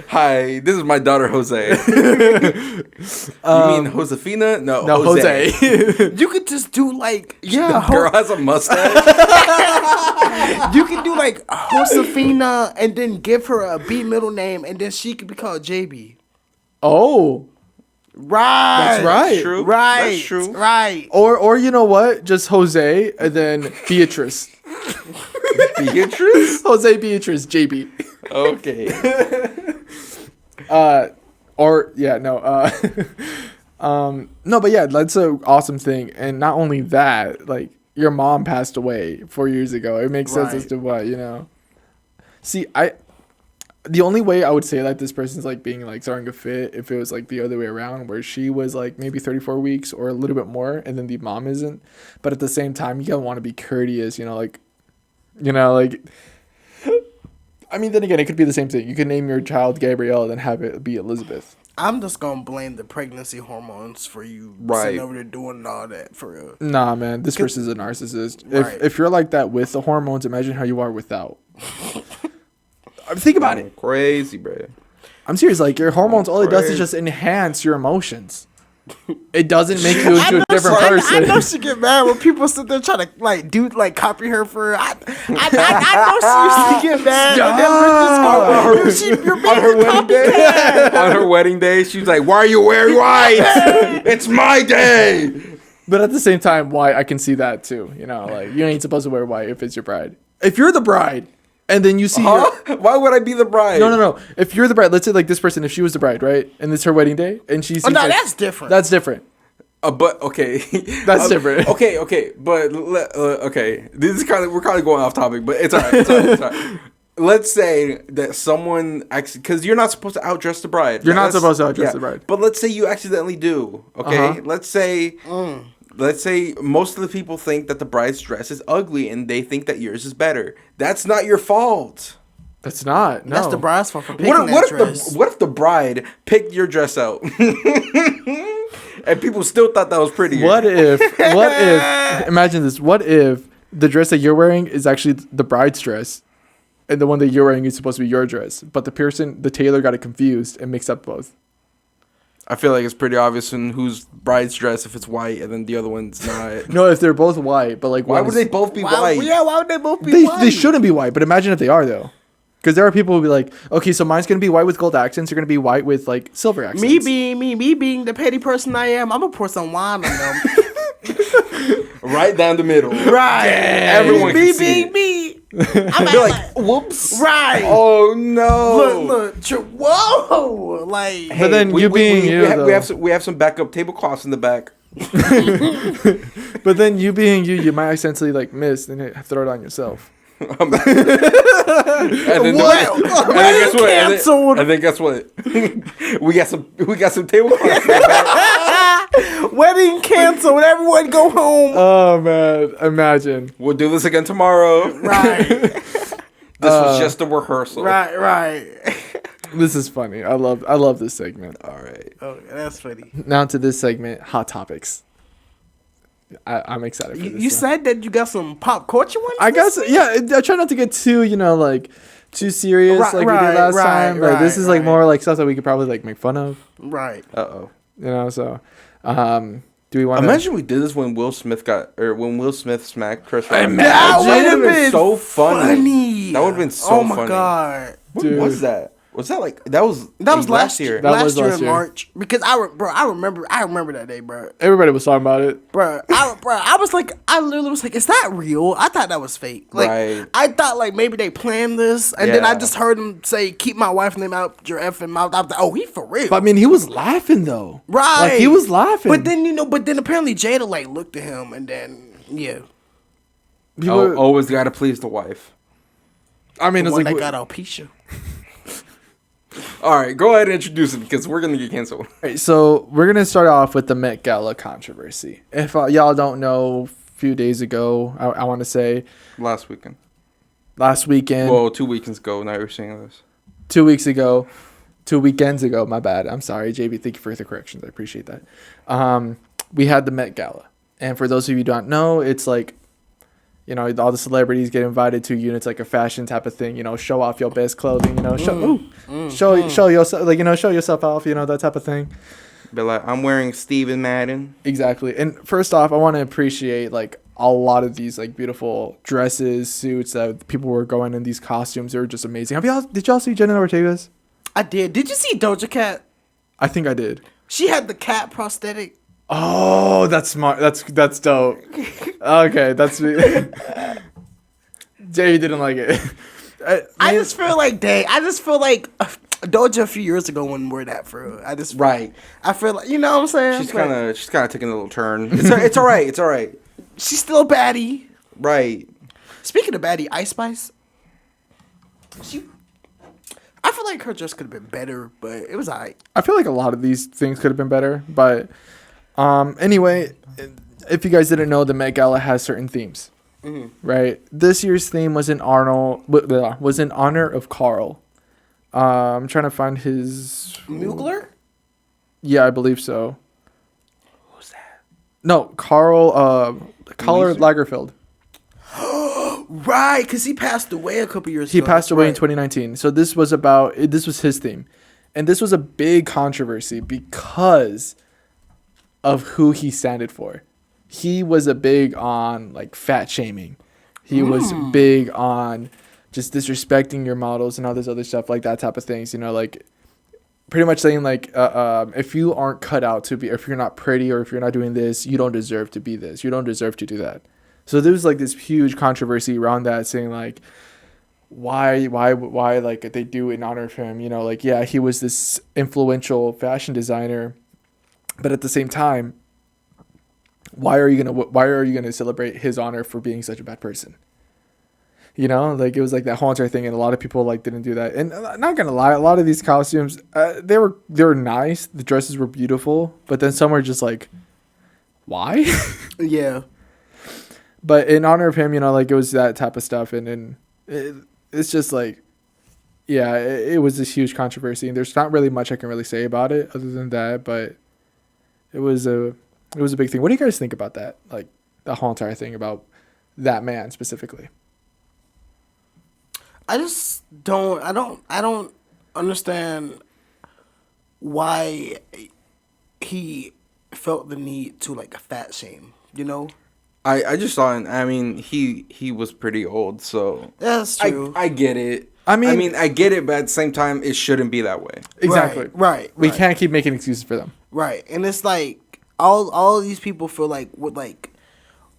Hi, this is my daughter Jose. You mean Josefina? No, Jose. Jose. You could just do like The girl has a mustache. you could do like Josefina and then give her a B middle name and then she could be called JB. Oh, Right. that's right. True. Right. That's true. Right. Or you know what? Just Jose and then Beatrice. Beatrice? Jose Beatrice JB. Okay. No, but yeah, that's an awesome thing. And not only that, like your mom passed away 4 years ago. It makes sense as Right. to what, you know. See, the only way I would say that this person's like being like throwing a fit if it was like the other way around where she was like maybe 34 weeks or a little bit more and then the mom isn't. But at the same time, you gotta want to be courteous, like I mean, then again, it could be the same thing. You could name your child Gabrielle and then have it be Elizabeth. I'm just gonna blame the pregnancy hormones for you sitting over there doing all that for real. Nah, man, this person's a narcissist. Right. If you're like that with the hormones, imagine how you are without. Think about it. Crazy, bro. I'm serious. Like your hormones, all it does is Crazy. just enhance your emotions. It doesn't make you into a different I person. know she get mad when people sit there trying to copy her for. I know she used to get mad. On her wedding day, on her wedding day, she was like, "Why are you wearing white? It's my day." But at the same time, why I can see that too. Like you ain't supposed to wear white if it's your bride. If you're the bride, and then you see Why would I be the bride? No. If you're the bride, let's say like this person, if she was the bride, right, and it's her wedding day, and she sees that's different. That's different. But okay, That's different. Okay, but okay, this is we're kind of going off topic, but it's alright. It's all right. Let's say that someone actually, because you're not supposed to outdress the bride. You're not supposed to outdress the bride. But let's say you accidentally do. Okay, Uh-huh. let's say most of the people think that the bride's dress is ugly and they think that yours is better. That's not your fault. That's not. No. That's the bride's fault for picking What that dress. if the bride picked your dress out And people still thought that was pretty. What if, imagine this, what if the dress that you're wearing is actually the bride's dress and the one that you're wearing is supposed to be your dress, but the tailor got it confused and mixed up both? I feel like it's pretty obvious in whose bride's dress if it's white and then the other one's not. No, if they're both white, but like Why would they both be white? Yeah, why would they both be white? They shouldn't be white, but imagine if they are though. Because there are people who be like, okay, so mine's gonna be white with gold accents. You're gonna be white with like silver accents. Me being the petty person I am, I'm gonna pour some wine on them. Right down the middle. Right. Everyone can see being it. me. I'm Be like, whoops. right. Oh no. Look. Whoa. Like. But then you being you, we have some backup tablecloths in the back. But then you being you might accidentally like miss and throw it on yourself. And then guess what? Canceled. And then guess what? we got some tablecloths in the back. Wedding canceled. Everyone go home. Oh man, imagine. We'll do this again tomorrow. Right. This was just a rehearsal. Right. This is funny. I love this segment. All right. Oh, that's funny. Now to this segment, hot topics. I'm excited for this. You said that you got some pop culture ones? I guess, yeah. I try not to get too, too serious like we did last time. But this is like more like stuff that we could probably like make fun of. Right. Uh-oh. So, do we want to... Imagine we did this when Will Smith smacked Chris Rock. That would have been so funny. That would have been so funny. Oh my God. When was that? Was that like that was last year? Last year in March. Because I remember that day, bro. Everybody was talking about it. I was like, I literally was like, is that real? I thought that was fake. Like, right. I thought like maybe they planned this, and then I just heard him say, "Keep my wife's name out your effing mouth." I was like, oh, he for real. But I mean, he was laughing though. Right. Like he was laughing. But then apparently Jada like looked at him, and then Always gotta please the wife. I mean, the it's one like that got alopecia. All right, go ahead and introduce it because we're gonna get canceled. All right, so we're gonna start off with the Met Gala controversy. If y'all don't know, a few days ago, I want to say Last weekend. Well, 2 weekends ago. Now you're saying this. 2 weeks ago, 2 weekends ago. My bad. I'm sorry, JB. Thank you for the corrections. I appreciate that. We had the Met Gala, and for those of you who don't know, it's like, all the celebrities get invited to units like a fashion type of thing. Show off your best clothing. Show yourself, show yourself off. That type of thing. Be like, I'm wearing Steven Madden. Exactly. And first off, I want to appreciate like a lot of these like beautiful dresses, suits that people were going in. These costumes, they were just amazing. Did y'all see Jenna Ortega's? I did. Did you see Doja Cat? I think I did. She had the cat prosthetic. Oh, that's smart. That's dope. Okay, that's me. Jay didn't like it. I just feel like Doja a few years ago wouldn't wear that for real. Right. I feel like, you know what I'm saying? She's kind of taking a little turn. It's all right. It's all right. She's still a baddie. Right. Speaking of baddie, Ice Spice. I feel like her dress could have been better, but it was alright. I feel like a lot of these things could have been better, but anyway, if you guys didn't know, the Met Gala has certain themes, right? This year's theme was in honor of Carl. I'm trying to find his Mugler? Yeah, I believe so. Who's that? No, Karl Lagerfeld. Right, because he passed away a couple years ago. He passed away in 2019. So this was his theme. And this was a big controversy because of who he standed for. He was big on like fat shaming. He was big on just disrespecting your models and all this other stuff, like that type of things. Like pretty much saying like, if you aren't cut out to be, if you're not pretty or if you're not doing this, you don't deserve to be this. You don't deserve to do that. So there was like this huge controversy around that, saying like, why like they do in honor of him, like, yeah, he was this influential fashion designer, but at the same time, why are you gonna celebrate his honor for being such a bad person? Like it was like that whole entire thing, and a lot of people like didn't do that. And I'm not gonna lie, a lot of these costumes, they were nice, the dresses were beautiful, but then some were just like, why? Yeah. But in honor of him, like it was that type of stuff, and it's just like, yeah, it was this huge controversy, and there's not really much I can really say about it other than that. But it was a big thing. What do you guys think about that? Like the whole entire thing about that man specifically. I just don't. I don't understand why he felt the need to like fat shame. You know. I just saw it. I mean, he was pretty old, so That's true. I get it. I mean, I get it, but at the same time, it shouldn't be that way. Exactly. Right. We can't keep making excuses for them. Right, and it's like all these people feel like with like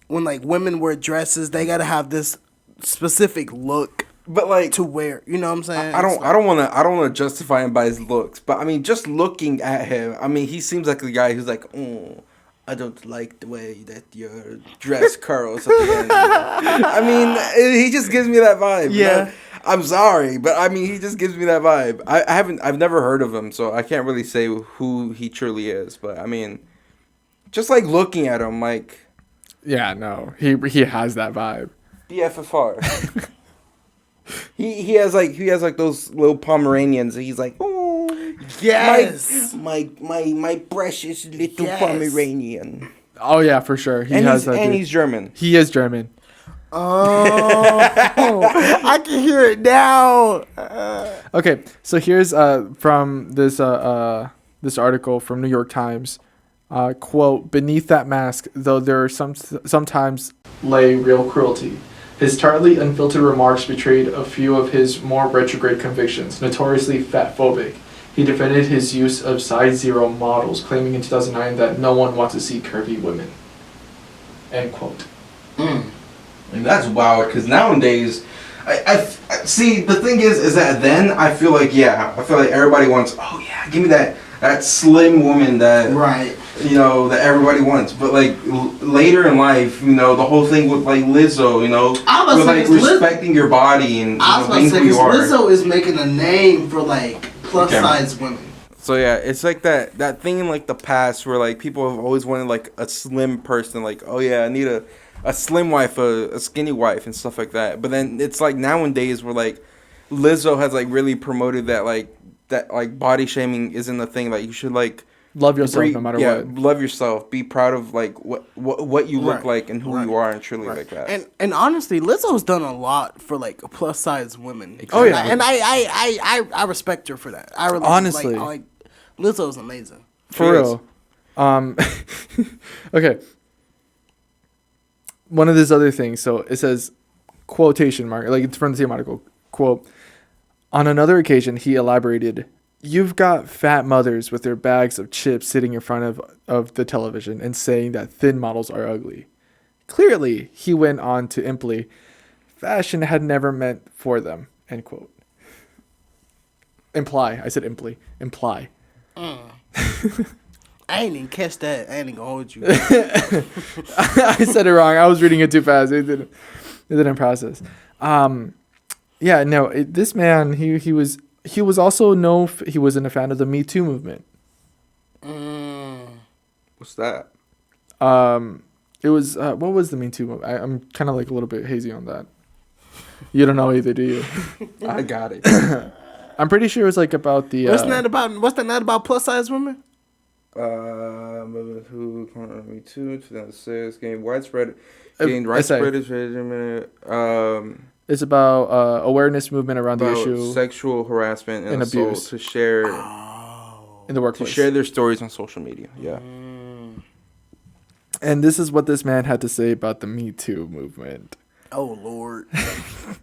when like women wear dresses, they gotta have this specific look. But like to wear, you know what I'm saying? I don't want to justify him by his looks, but I mean, just looking at him, I mean, he seems like the guy who's like, oh, I don't like the way that your dress curls at the end. I mean, he just gives me that vibe. Yeah. You know? I'm sorry, but I mean, he just gives me that vibe. I've never heard of him, so I can't really say who he truly is. But I mean, just like looking at him, like, yeah, no, he has that vibe. BFFR. He has like those little Pomeranians. And he's like, oh, yes, my precious little Pomeranian. Oh yeah, for sure. He's German. He is German. Oh, I can hear it now. Okay, so here's from this article from New York Times. Quote, beneath that mask, though there are sometimes lay real cruelty. His tartly, unfiltered remarks betrayed a few of his more retrograde convictions, notoriously fat-phobic. He defended his use of size zero models, claiming in 2009 that no one wants to see curvy women. End quote. And that's wild, because nowadays, I see, the thing is that then I feel like everybody wants, oh yeah, give me that slim woman that, right, you know, that everybody wants. But like later in life, you know, the whole thing with like Lizzo, you know, with like respecting your body and being who you are. Lizzo is making a name for like plus size women. So yeah, it's like that thing in like the past where like people have always wanted like a slim person, like, oh yeah, I need a slim wife, a skinny wife, and stuff like that. But then it's like nowadays where like Lizzo has like really promoted that body shaming isn't a thing. Like you should like love yourself no matter what. Love yourself. Be proud of like what you look like and who you are, and truly like that. And honestly, Lizzo's done a lot for like plus size women. Exactly. Oh yeah, and I respect her for that. I really honestly like Lizzo's amazing. For real. Okay. One of these other things, so it says, quotation mark, like it's from the same article, quote, on another occasion, he elaborated, you've got fat mothers with their bags of chips sitting in front of the television and saying that thin models are ugly. Clearly, he went on to imply, fashion had never meant for them, end quote. Imply. I said imply. I ain't even catch that. I ain't even gonna hold you. I said it wrong. I was reading it too fast. It didn't process. Yeah, no. This man, he was also he wasn't a fan of the Me Too movement. What's that? It was what was the Me Too movement? I'm kind of like a little bit hazy on that. You don't know either, do you? I got it. I'm pretty sure it was like about the. What's that about plus size women? Who Me Too 2006 gained widespread It's about awareness movement around the issue, sexual harassment and abuse to share in the workplace, to share their stories on social media. Yeah. And this is what this man had to say about the Me Too movement. Oh Lord.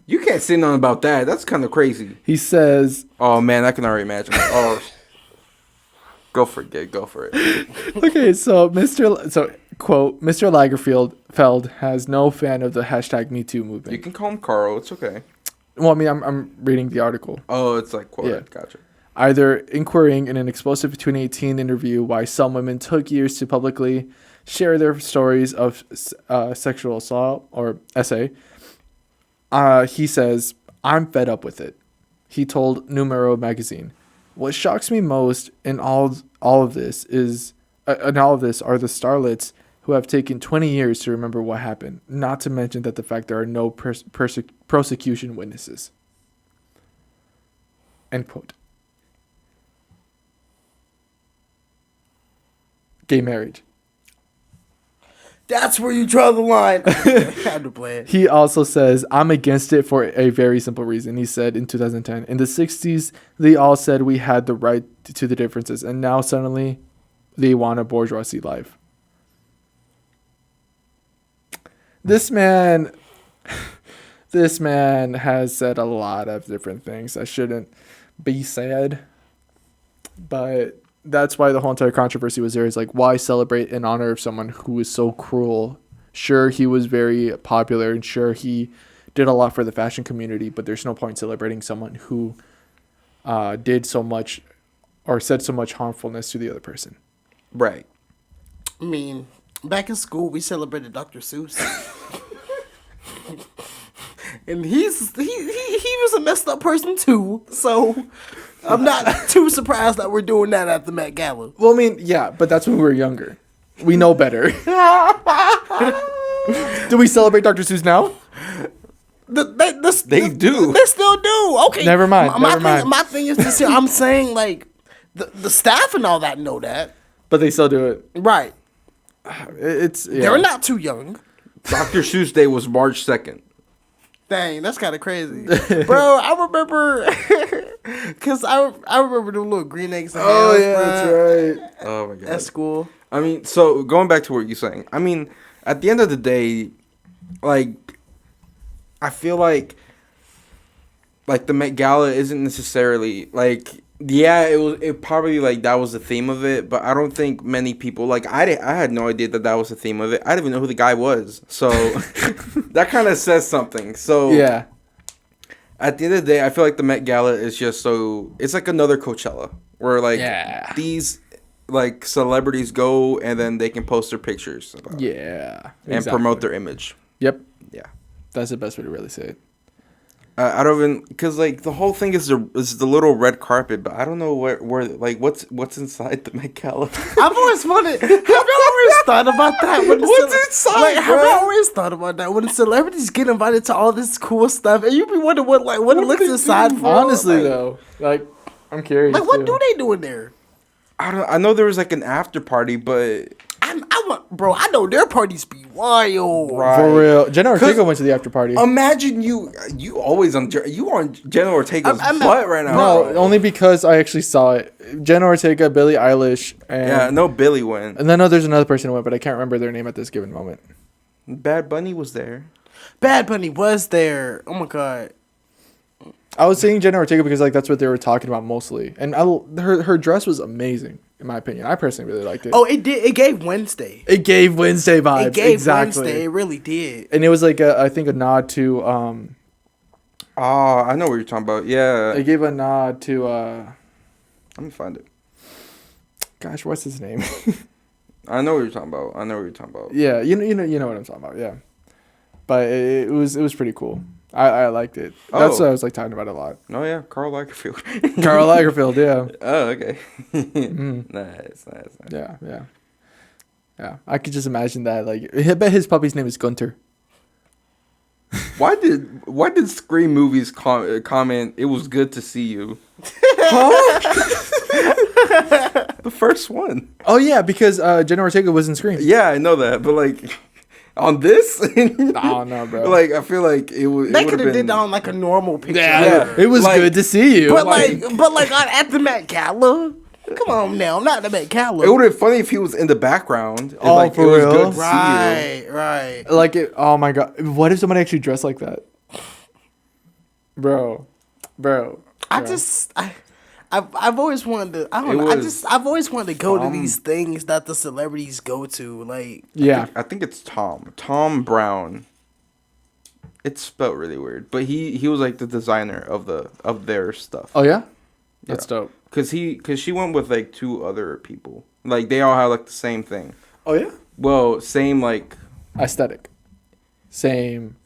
You can't say nothing about that. That's kind of crazy. He says, "Oh man, I can already imagine." Oh. Go for it. Okay, so quote, Mr. Lagerfeld has no fan of the hashtag Me Too movement. You can call him Carl. It's okay. Well, I mean, I'm reading the article. Oh, it's like quote. Yeah. Gotcha. Either inquiring in an explosive 2018 interview why some women took years to publicly share their stories of sexual assault or essay. He says, I'm fed up with it. He told Numero magazine. What shocks me most in all of this are the starlets who have taken 20 years to remember what happened, not to mention that the fact there are no prosecution witnesses. End quote. gay marriage. That's where you draw the line. I had to play it. He also says, I'm against it for a very simple reason. He said in 2010, in the 60s, they all said we had the right to the differences. And now suddenly they want a bourgeoisie life. This man has said a lot of different things that shouldn't be said. But that's why the whole entire controversy was there. Is like, why celebrate in honor of someone who is so cruel? Sure, he was very popular, and sure, he did a lot for the fashion community, but there's no point celebrating someone who did so much or said so much harmfulness to the other person. Right. I mean, back in school, we celebrated Dr. Seuss. And he was a messed up person too, so I'm not too surprised that we're doing that at the Met Gala. Well, I mean, yeah, but that's when we were younger. We know better. Do we celebrate Dr. Seuss now? They do. They still do. Okay. Never mind. My thing is this here. I'm saying, like, the staff and all that know that. But they still do it. Right. It's yeah. They're not too young. Dr. Seuss Day was March 2nd. Dang, that's kind of crazy. Bro, I remember, because I remember the little green eggs and Oh, hams, yeah, bruh, that's right. Oh, my God. at school. I mean, so going back to what you're saying, I mean, at the end of the day, like, I feel like the Met Gala isn't necessarily, like, yeah, it probably, like, that was the theme of it, but I don't think many people, like, I had no idea that was the theme of it. I didn't even know who the guy was, so that kind of says something. So, Yeah. at the end of the day, I feel like the Met Gala is just so, it's like another Coachella, where, like, Yeah. these, like, celebrities go, and then they can post their pictures. About it Yeah. and promote their image. Yep. Yeah. That's the best way to really say it. I don't even, because, like, the whole thing is the little red carpet, but I don't know where like, what's inside the Met Gala. I've always wondered, have y'all always thought about that? What's inside, Like, have bro? y'all always thought about that? When celebrities get invited to all this cool stuff, and you be wondering what it looks inside for? Honestly, like, though, like, I'm curious. Like, what too. do they do in there? I know there was, like, an after party, but Bro, I know their parties be wild. Right. For real. Jenna Ortega went to the after party. imagine you always on Jenna Ortega's I'm butt right now. No, only because I actually saw it. Jenna Ortega, Billie Eilish, and Yeah, no, Billy went. and then there's another person who went, but I can't remember their name at this given moment. Bad Bunny was there. Bad Bunny was there. Oh my god. I was saying Jenna Ortega because like that's what they were talking about mostly, and her dress was amazing in my opinion. I personally really liked it. Oh, it did. It gave Wednesday. It gave Wednesday vibes. It gave exactly. Wednesday. It really did. And it was like I think a nod to Oh, I know what you're talking about. Yeah. It gave a nod to Let me find it. gosh, what's his name? I know what you're talking about. Yeah, you know what I'm talking about. Yeah, but it was pretty cool. I liked it. That's Oh. what I was like talking about a lot. Oh, yeah, Karl Lagerfeld. Karl Lagerfeld, yeah. Oh, okay. Mhm. Nice. Yeah. I could just imagine that. Like, I bet his puppy's name is Gunter. Why did Scream Movies comment, "It was good to see you"? The first one. Oh yeah, because Jenna Ortega was in Scream. Yeah, I know that, but like on this, Oh no, bro. like I feel like it would. They could have did that on like a normal picture. Yeah. It was Like- good to see you. But like at the Met Gala. Come on now, not the Met Gala. It would have been funny if he was in the background. And, Oh, like, for it was real? good to see you. Right. like it. Oh my god. What if somebody actually dressed like that, bro? I've always wanted to. I don't It know. was I've always wanted to go to Tom- these things that the celebrities go to. Like, Yeah. I think it's Tom Brown. It's spelled really weird, but he was like the designer of their stuff. Oh yeah. That's dope. Cause she went with like two other people. Like they all had like the same thing. Oh yeah. Well, same like Aesthetic. Same.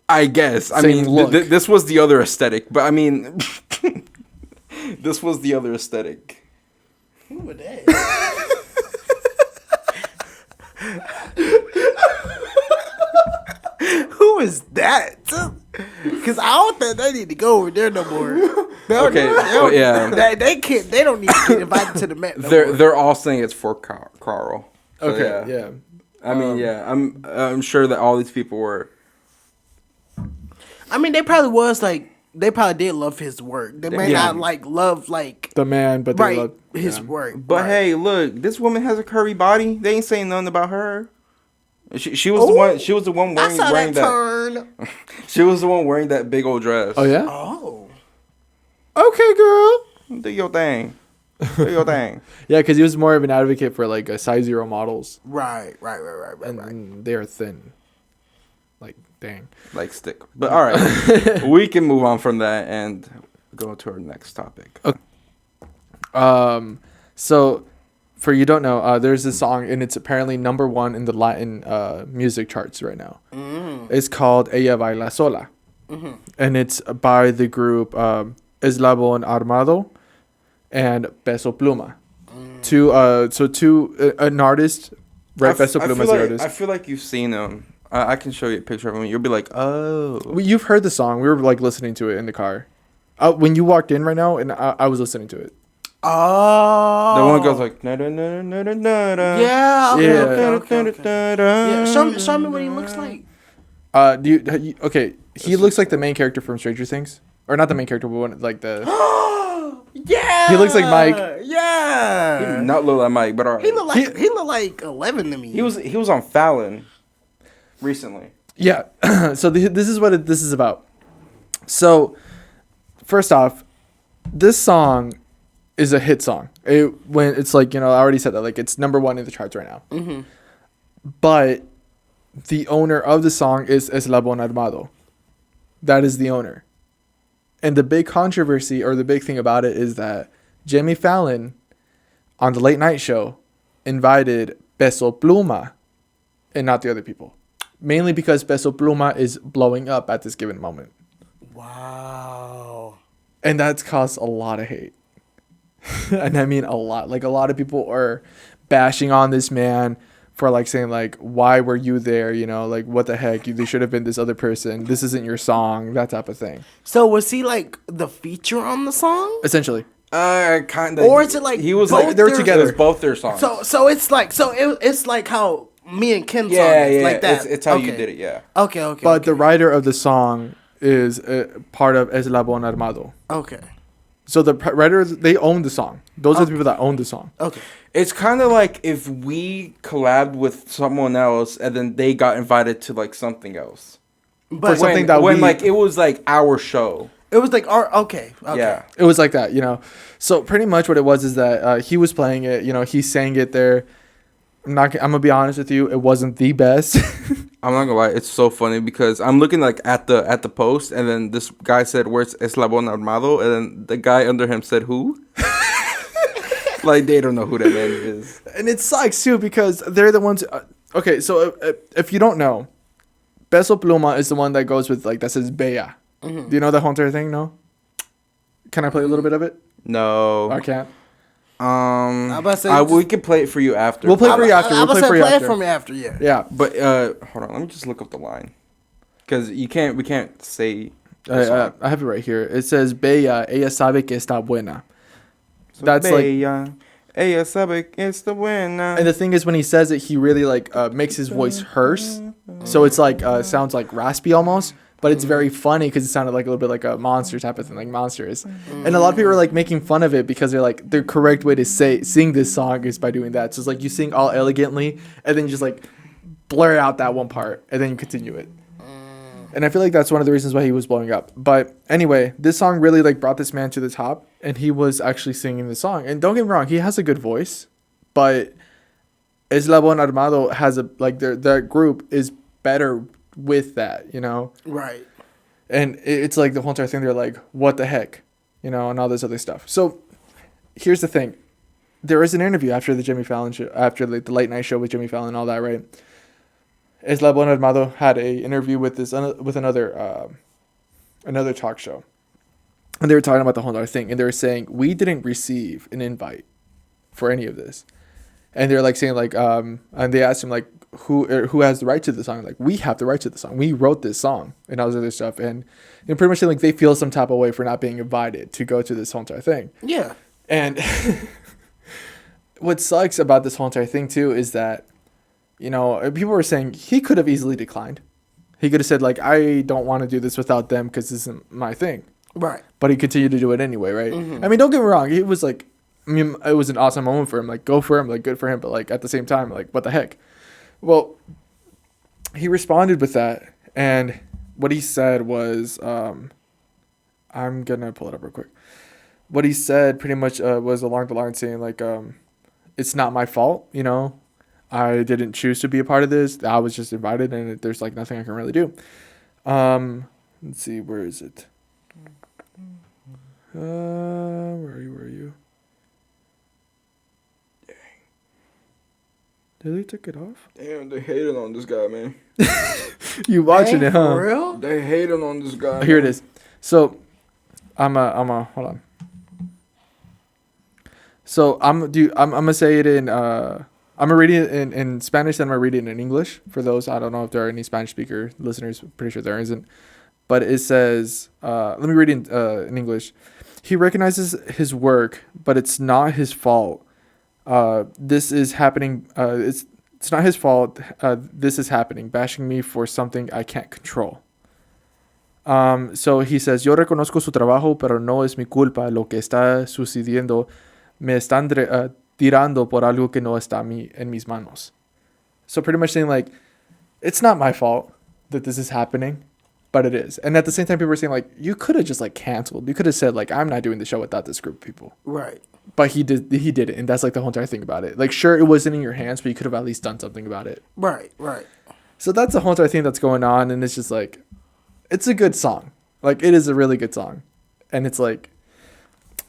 I guess. I Same mean, look. this was the other aesthetic, but I mean, this was the other aesthetic. who were they? Who is that? Because I don't think they need to go over there no more. Okay, but yeah. They can't. They don't need to get invited to the Met. No more. They're all saying it's for Carl. So, Okay, yeah. I mean, yeah, I'm sure that all these people were. I mean, they probably was like they probably did love his work. They may not like love like The man, but they love his work. But hey, look, this woman has a curvy body. They ain't saying nothing about her. She was the one. She was the one wearing that. Turn. She was the one wearing that big old dress. Oh yeah. Oh. Okay, girl. Do your thing. Do your thing. Yeah, because he was more of an advocate for like a size 0 models. Right. And they're thin. Like, dang. Like stick. But all right, we can move on from that and go to our next topic. Okay. So, for you don't know, there's this song and it's apparently #1 in the Latin music charts right now. It's called Ella Baila Sola, and it's by the group Eslabon Armado and PESO Pluma. An artist, right? PESO Pluma is the artist. I feel like you've seen them. I can show you a picture of him. You'll be like, oh. Well, you've heard the song. We were like listening to it in the car. When you walked in right now, and I was listening to it. Oh. The one goes like, na na na na na na. Yeah. Okay. Okay. Yeah. Show me what he looks like. Okay, he looks like the main character from Stranger Things, or not the main character, but one like the. Yeah. He looks like Mike. Yeah. He did not look like Mike, but all right. He looked like 11 to me. He was on Fallon recently. Yeah. So this is what this is about. So, first off, this song is a hit song. When it's like, I already said that, like it's #1 in the charts right now. Mm-hmm. But the owner of the song is Eslabon Armado. That is the owner. And the big controversy or the big thing about it is that Jimmy Fallon on the late night show invited PESO Pluma and not the other people. Mainly because PESO Pluma is blowing up at this given moment. Wow. And that's caused a lot of hate. And I mean a lot. Like a lot of people are bashing on this man for like saying like, why were you there? Like what the heck? They should have been this other person. This isn't your song. That type of thing. So was he like the feature on the song? Essentially. Kind of. Or is it like he was both like they were together? It's their- both their songs. So it's like it's like how me and Kim's song is yeah, like that. It's how you did it. Yeah. Okay. But the writer of the song is part of Eslabon Armado. Okay. So the writers, they own the song. Those are the people that own the song. Okay. It's kind of like if we collabed with someone else and then they got invited to like something else. But something when like it was like our show. it was like okay. Yeah. It was like that, So pretty much what it was is that he was playing it, he sang it there. I'm gonna be honest with you, it wasn't the best. I'm not gonna lie, it's so funny because I'm looking like at the post and then this guy said, "Where's Eslabon Armado?" And then the guy under him said, "Who?" Like they don't know who that man is. And it sucks too because they're the ones. Okay, so if you don't know, PESO Pluma is the one that goes with like that says Bella. Mm-hmm. Do you know the whole entire thing? No. Can I play a little bit of it? No. I can't. about to say, we can play it for you after. We'll play it for you after. I We'll was play for you play it after. for me after. Yeah. Yeah. But hold on, let me just look up the line, because we can't say. I have it right here. It says Bella, ella sabe que está buena. So That's like. Ella sabe que está buena. And the thing is, when he says it, he really like makes his voice hearse, so it's like sounds like raspy almost, but it's very funny because it sounded like a little bit like a monster type of thing, like Monsters. And a lot of people are like making fun of it because they're like the correct way to sing this song is by doing that. So it's like you sing all elegantly, and then you just like blur out that one part, and then you continue it. And I feel like that's one of the reasons why he was blowing up. But anyway, this song really like brought this man to the top, and he was actually singing the song. And don't get me wrong, he has a good voice, but Eslabon Armado has a like their group is better with that, Right. And it's like the whole entire thing. They're like, what the heck, and all this other stuff. So here's the thing: there is an interview after the Jimmy Fallon show, after like the late night show with Jimmy Fallon and all that, right? Eslabon Armado had a interview with another talk show, and they were talking about the whole other thing, and they were saying we didn't receive an invite for any of this, and they're like saying like and they asked him like who has the right to the song? Like, we have the right to the song. We wrote this song and all this other stuff. And pretty much like they feel some type of way for not being invited to go to this whole entire thing. Yeah. And what sucks about this whole entire thing too is that, you know, people were saying he could have easily declined. He could have said like, I don't want to do this without them because this isn't my thing. Right. But he continued to do it anyway, right? Mm-hmm. I mean, don't get me wrong. He was like, I mean, it was an awesome moment for him. Like, go for him. Like, good for him. But like at the same time, like, what the heck? Well, he responded with that, and what he said was, I'm gonna pull it up real quick. What he said pretty much was along the line saying like, it's not my fault, you know. I didn't choose to be a part of this. I was just invited, and there's like nothing I can really do. Let's see, where is it? Where are you? Did they took it off? Damn, they hated on this guy, man. You watching it, huh? For real? They hated on this guy. Here it is. So, I'm hold on. So I'm gonna say it in I'm gonna read it in Spanish, then I'm gonna read it in English. For those, I don't know if there are any Spanish speaker listeners. Pretty sure there isn't. But it says, let me read it in English. He recognizes his work, but it's not his fault. This is happening. It's not his fault. This is happening. Bashing me for something I can't control. So he says, yo reconozco su trabajo, pero no es mi culpa lo que está sucediendo. Me están tirando por algo que no está en mis manos. So pretty much saying like, it's not my fault that this is happening, but it is. And at the same time, people are saying like, you could have just like canceled. You could have said like, I'm not doing the show without this group of people. Right. But he did it, and that's like the whole entire thing about it. Like, sure, it wasn't in your hands, but you could have at least done something about it. Right. Right. So that's the whole entire thing that's going on, and it's just like, it's a good song. Like, it is a really good song, and it's like,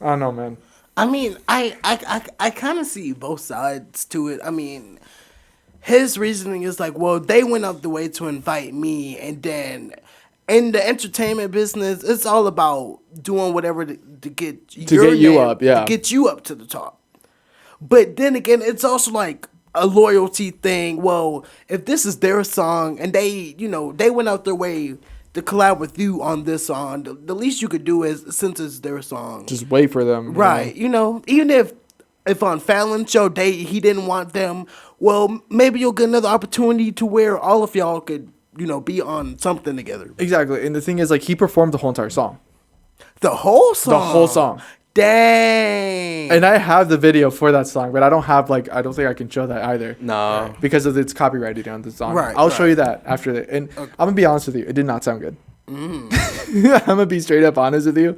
I don't know, man. I mean, I kind of see both sides to it. I mean, his reasoning is like, well, they went up the way to invite me, and then in the entertainment business, it's all about doing whatever to get you up, yeah, to get you up to the top. But then again, it's also like a loyalty thing. Well, if this is their song and they, you know, they went out their way to collab with you on this song, the least you could do is, since it's their song, just wait for them, right? You know, even if on Fallon's show he didn't want them, well, maybe you'll get another opportunity to where all of y'all could, you know, be on something together. Exactly. And the thing is, like, he performed the whole entire song. The whole song? The whole song. Dang. And I have the video for that song, but I don't think I can show that either. No. Because of it's copyrighted on the song. Right. I'll show you that after that. And okay. I'm going to be honest with you. It did not sound good. I'm going to be straight up honest with you.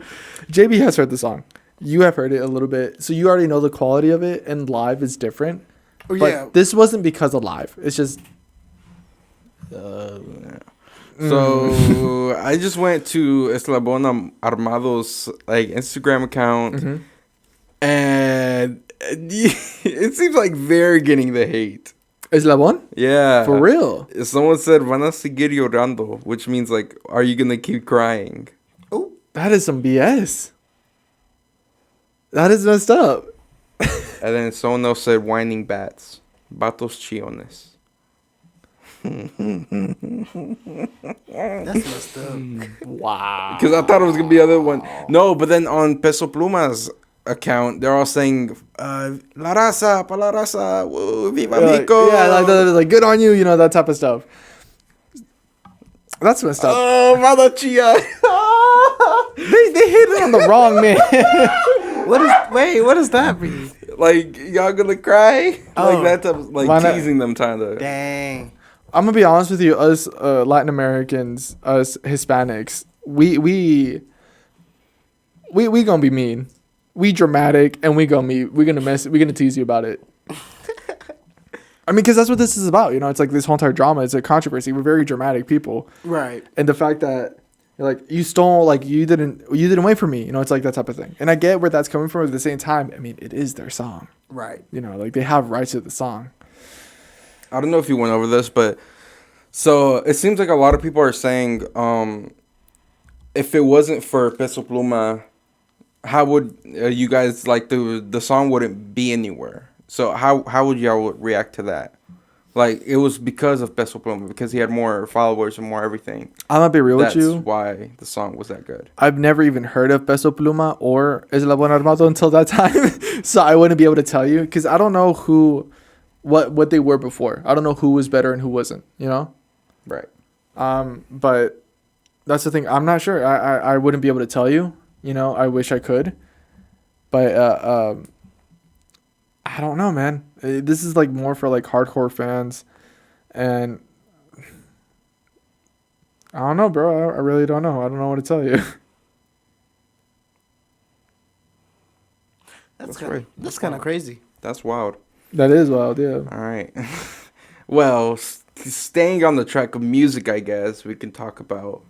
JB has heard the song. You have heard it a little bit. So you already know the quality of it, and live is different. But yeah. This wasn't because of live. It's just... So I just went to Eslabon Armado's like Instagram account, and it seems like they're getting the hate. Eslabon? Yeah, for real. Someone said "Van a seguir llorando," which means like, "Are you gonna keep crying?" Oh, that is some BS. That is messed up. And then someone else said "Whining bats, vatos chiones." That's messed up. Wow. Because I thought it was gonna be the other one. No, but then on PESO Pluma's account, they're all saying "La raza, pa la raza, woo, viva Mexico." Yeah, like good on you, you know, that type of stuff. That's messed up. Oh, mother chia. they hit it on the wrong man. What does that mean? Like, y'all gonna cry? Oh. Like that type of, like teasing them kind of. Dang. I'm gonna be honest with you, us Latin Americans, us Hispanics, we gonna be mean. We dramatic, and we're gonna tease you about it. I mean, because that's what this is about, you know. It's like this whole entire drama. It's a controversy. We're very dramatic people, right? And the fact that you're like, you stole, like you didn't wait for me, you know. It's like that type of thing. And I get where that's coming from. At the same time, I mean, it is their song, right? You know, like they have rights to the song. I don't know if you went over this, but so it seems like a lot of people are saying, if it wasn't for PESO Pluma, how would you guys like the song wouldn't be anywhere? So how would y'all react to that? Like, it was because of PESO PLUMA, because he had more followers and more everything. I'm gonna be real with That's you. why the song was that good. I've never even heard of Peso Pluma or Es La Buena Armado until that time, so I wouldn't be able to tell you because I don't know what they were before. I don't know who was better and who wasn't. You know. Right. But that's the thing. I'm not sure. I wouldn't be able to tell you. You know. I wish I could, but I don't know, man. This is like more for like hardcore fans, and I don't know, bro. I really don't know. I don't know what to tell you. That's That's kind of crazy. That's wild. That is wild, yeah. All right. Well, staying on the track of music, I guess we can talk about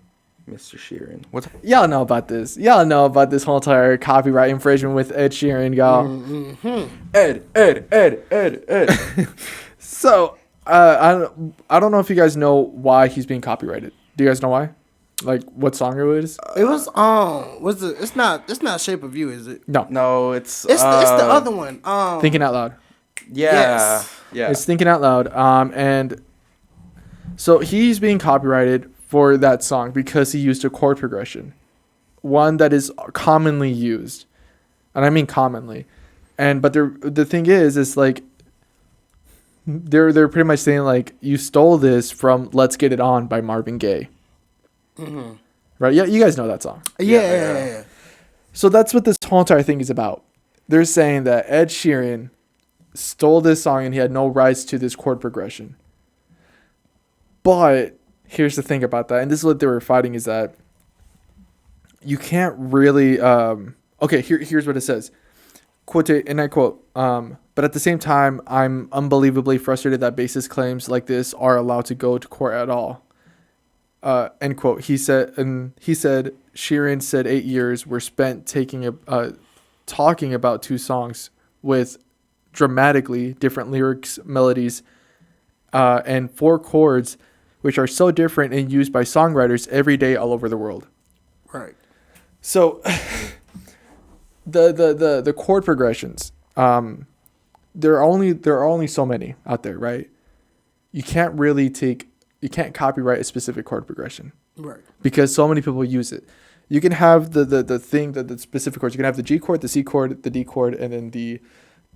Mr. Sheeran. What's Y'all know about this. Y'all know about this whole entire copyright infringement with Ed Sheeran, y'all. Ed? So, I don't know if you guys know why he's being copyrighted. Do you guys know why? Like what song it was? It was it's not Shape of You, is it? No. No, it's It's the other one. Thinking Out Loud. Yeah, Yes. yeah. It's Thinking Out Loud. And so he's being copyrighted for that song because he used a chord progression, one that is commonly used, and I mean commonly. But the thing is like they're pretty much saying like you stole this from "Let's Get It On" by Marvin Gaye. Mm-hmm. Right? Yeah, you guys know that song. Yeah. So that's what this whole entire thing is about. They're saying that Ed Sheeran stole this song and he had no rights to this chord progression. But here's the thing about that, and this is what they were fighting, is that you can't really okay, here's what it says. Quote, and I quote, but at the same time, I'm unbelievably frustrated that baseless claims like this are allowed to go to court at all. End quote. He said Sheeran said 8 years were spent talking about two songs with dramatically different lyrics, melodies, and 4 chords, which are so different and used by songwriters every day all over the world. Right. So the chord progressions, there are only so many out there, right? You can't copyright a specific chord progression, Right. because so many people use it. You can have the specific chords. You can have the G chord, the C chord, the D chord, and then the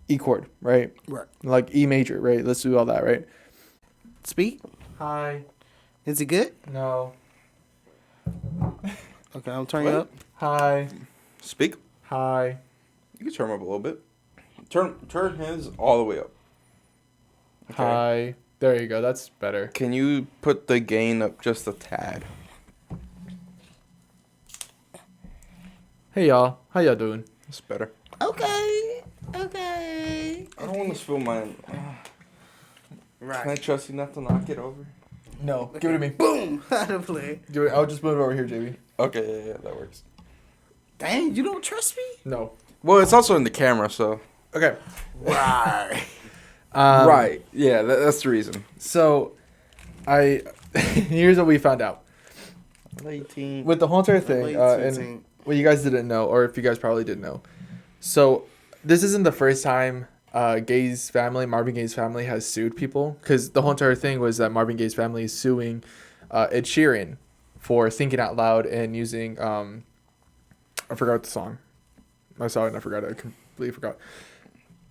E chord, right? Right. Like E major, right? Let's do all that, right? Speak. Hi. Is he good? No. Okay, I'm turning What? up. Hi. Speak. Hi. You can turn him up a little bit. Turn his all the way up. Okay. Hi. There you go. That's better. Can you put the gain up just a tad? Hey y'all. How y'all doing? That's better. Okay. I don't want to spill mine. Right. Can I trust you not to knock it over? No. Give it to me. Boom. Out of play. I'll just move it over here, JB. Okay, yeah, that works. Dang, you don't trust me? No. Well, it's also in the camera, so. Okay. Right. Right. Yeah, that's the reason. So, here's what we found out. Late teen. With the whole entire thing, Late and 16. what you guys didn't know, or if you guys probably didn't know. So, this isn't the first time Marvin Gaye's family has sued people, because the whole entire thing was that Marvin Gaye's family is suing Ed Sheeran for Thinking Out Loud and using I forgot the song. I saw it and I forgot it. I completely forgot.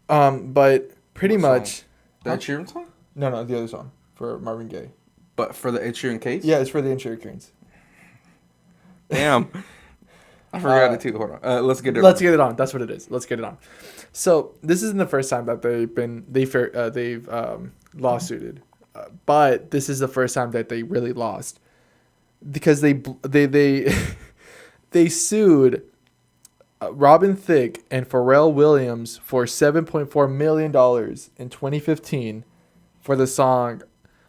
But pretty What song? much The Ed Sheeran song? no, the other song for Marvin Gaye. But for the Ed Sheeran case? Yeah, it's for the insurance. Damn. I forgot it too. Hold on. Let's get it. Let's get it on. That's what it is. Let's get it on. So this isn't the first time that they've lawsuited, but this is the first time that they really lost, because they they sued Robin Thicke and Pharrell Williams for $7.4 million in 2015 for the song,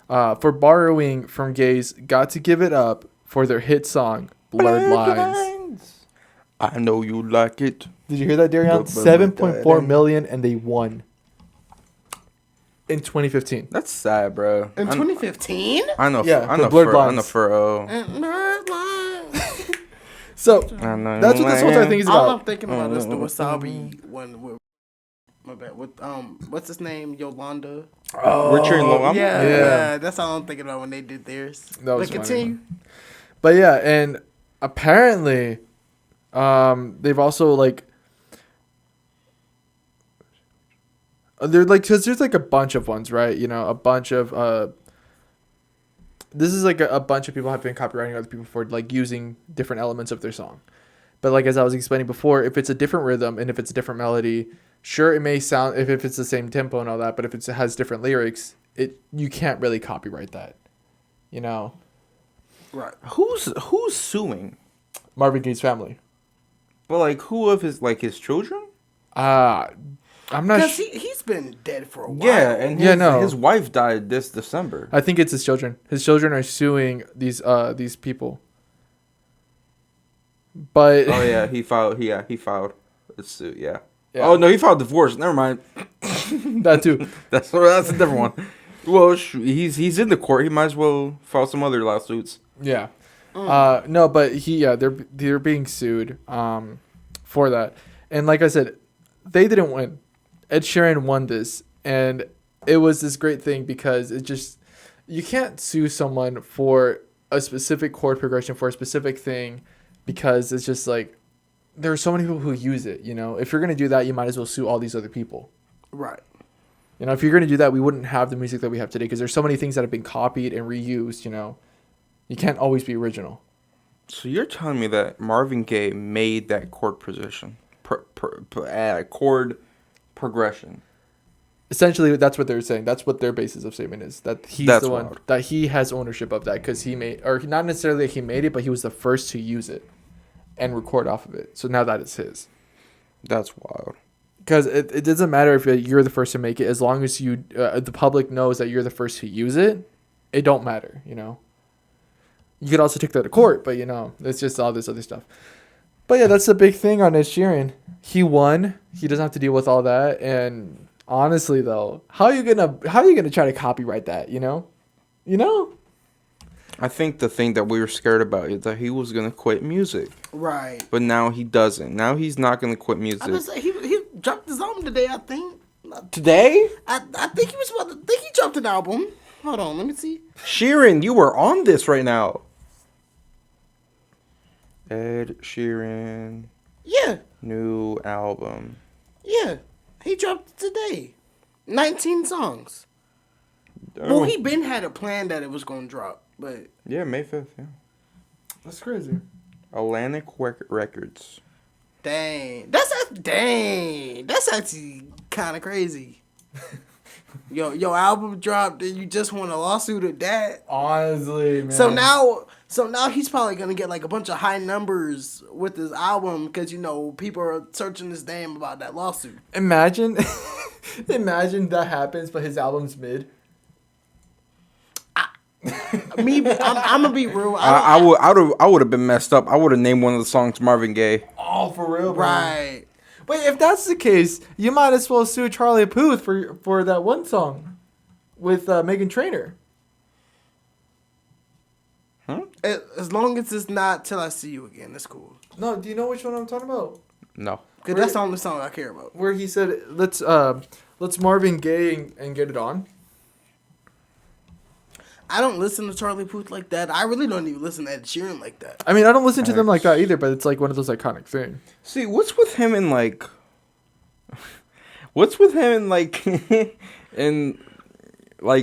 for borrowing from Gaye's "Got to Give It Up" for their hit song "Blurred Lines." I know you like it. Did you hear that, Daryon? $7.4 million, and they won in 2015. That's sad, bro. In 2015? I know. Yeah, I the know. Blurred I know Lines. Furrow. So I know that's what this whole entire thing is All about. I'm thinking about is the wasabi one with My bad. With what's his name? Yolanda. We're cheering low. Yeah, that's all I'm thinking about when they did theirs. That was But funny. continue. But yeah, and apparently, they've also like. They're like, cause there's like a bunch of ones, right? You know, a bunch of this is like a bunch of people have been copywriting other people for like using different elements of their song. But like as I was explaining before, if it's a different rhythm and if it's a different melody, sure it may sound if it's the same tempo and all that, but if it has different lyrics, you can't really copyright that. You know, Right. Who's suing? Marvin Gaye's family. But like, who of his children? I'm not Because sure. he's been dead for a while. Yeah, and his wife died this December. I think it's his children. His children are suing these people. But Oh yeah, he filed a suit. Yeah. Yeah. Oh no, he filed divorce. Never mind. that too. That's a different one. Well, he's in the court. He might as well file some other lawsuits. Yeah. No, but they're being sued for that. And like I said, they didn't win. Ed Sheeran won this, and it was this great thing because it just you can't sue someone for a specific chord progression for a specific thing because it's just like there are so many people who use it, you know. If you're going to do that, you might as well sue all these other people. Right. You know, if you're going to do that, we wouldn't have the music that we have today because there's so many things that have been copied and reused, you know. You can't always be original. So you're telling me that Marvin Gaye made that chord position, chord progression? Essentially, that's what they're saying. That's what their basis of statement is. That he's That's the one wild. that he has ownership of that because he made, or not necessarily that he made it, but he was the first to use it and record off of it. So now that it's his. That's wild. Because it doesn't matter if you're the first to make it, as long as you the public knows that you're the first to use it. It don't matter, you know. You could also take that to court, but you know, it's just all this other stuff. But yeah, that's the big thing on Ed Sheeran. He won. He doesn't have to deal with all that. And honestly, though, how are you gonna try to copyright that? You know. I think the thing that we were scared about is that he was gonna quit music, Right. but now he doesn't. Now he's not gonna quit music. I just say he dropped his album today. I think. Today, I think he was about to. I think he dropped an album. Hold on, let me see. Sheeran, you were on this right now. Ed Sheeran, Yeah, new album. yeah, he dropped it today. 19 songs. Oh, Well, he been had a plan that it was gonna drop, but yeah, May 5th. Yeah, That's crazy. Atlantic Records. dang, that's actually kind of crazy. Your album dropped and you just won a lawsuit at that. Honestly, man. So now he's probably gonna get like a bunch of high numbers with his album because you know people are searching his name about that lawsuit. Imagine that happens, but his album's mid. I'm gonna be real. I would have been messed up. I would have named one of the songs Marvin Gaye. Oh, for real, bro. Right. Wait, if that's the case, you might as well sue Charlie Puth for that one song with Meghan Trainor. As long as it's not Till I See You Again, that's cool. No, do you know which one I'm talking about? No. Cause that's the only song I care about. Where he said, "Let's Marvin Gaye and get it on." I don't listen to Charlie Puth like that. I really don't even listen to Ed Sheeran like that. I mean, I don't listen to them like that either, but it's like one of those iconic things. See, what's with him and like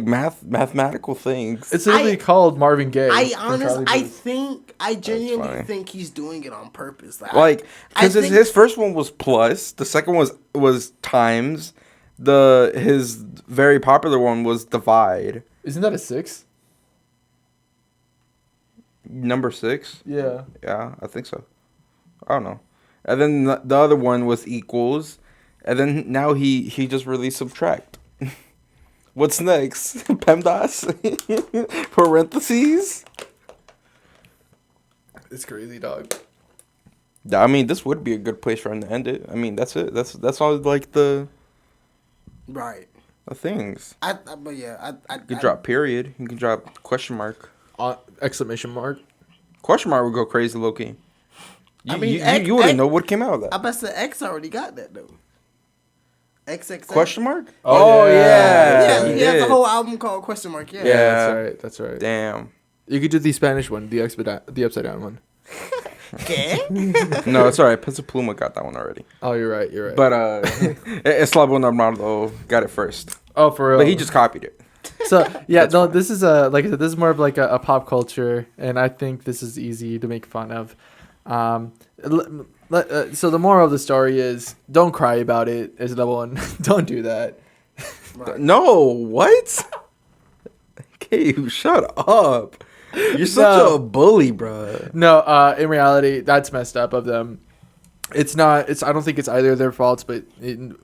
mathematical things? It's literally called Marvin Gaye. I genuinely funny. think he's doing it on purpose. Because his first one was plus, the second was times, his very popular one was divide. Isn't that a 6? Number 6? Yeah. Yeah, I think so. I don't know. And then the other one was equals, and then now he just released subtract. What's next? PEMDAS? Parentheses? It's crazy, dog. I mean, this would be a good place for him to end it. I mean, that's it. That's all like the Right. things. But yeah, You can drop period. You can drop question mark. Exclamation mark. Question mark would go crazy, low key. I mean, you wouldn't know what came out of that. I bet the X already got that though. XXX. Question mark? Oh, Oh, yeah. Yeah, he has a whole album called Question Mark. Yeah. Yeah, Yeah. that's right. That's right. Damn. You could do the Spanish one, the upside down one. Okay. No, it's alright. PESO PLUMA got that one already. Oh, you're right. You're right. But Eslavo Normando got it first. oh, for real. But he just copied it. So yeah, no, this is like I said, this is more of like a pop culture, and I think this is easy to make fun of. So the moral of the story is, don't cry about it. Is the one. Don't do that. Right. No, what? Gabe, shut up. You're such a bully, bro. No, in reality, that's messed up of them. It's not. I don't think it's either of their faults, but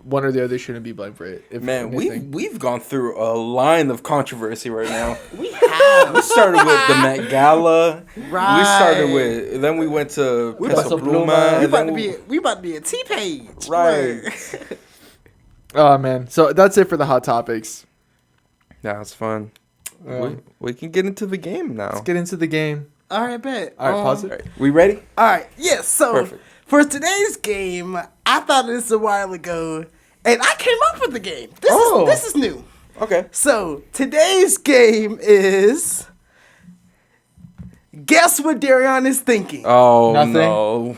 one or the other shouldn't be blamed for it. Man, anything. we've gone through a line of controversy right now. We have. We started with the Met Gala. Right. We started with. Then we went to PESO Pluma. PLUMA. We about to be a T-page. Right. Oh man, so that's it for the hot topics. Yeah, it's fun. We can get into the game now. Let's get into the game. All right, bet. All right, pause it. All right, we ready? All right. Yes. So Perfect. for today's game, I thought of this a while ago, and I came up with the game. This is new. Okay. So today's game is guess what Daryon is thinking. Oh Nothing. no.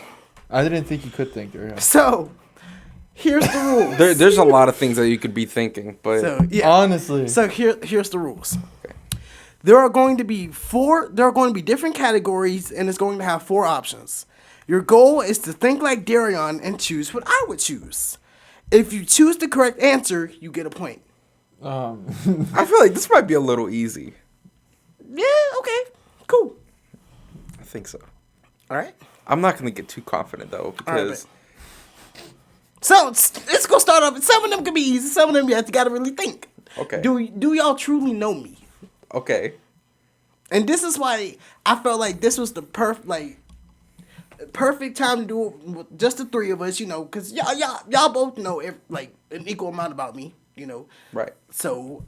I didn't think you could think there. So here's the rules. There's a lot of things that you could be thinking, but So yeah. Honestly. So here's the rules. There are going to be different categories, and it's going to have 4 options. Your goal is to think like Daryon and choose what I would choose. If you choose the correct answer, you get a point. I feel like this might be a little easy. Yeah, okay. Cool. I think so. All right. I'm not gonna get too confident though because So it's gonna start off. Some of them can be easy. Some of them you got to really think. Okay. Do y'all truly know me? okay. And this is why I felt like this was the perfect time to do it with just the 3 of us, you know, because y'all both know an equal amount about me, you know. Right. So,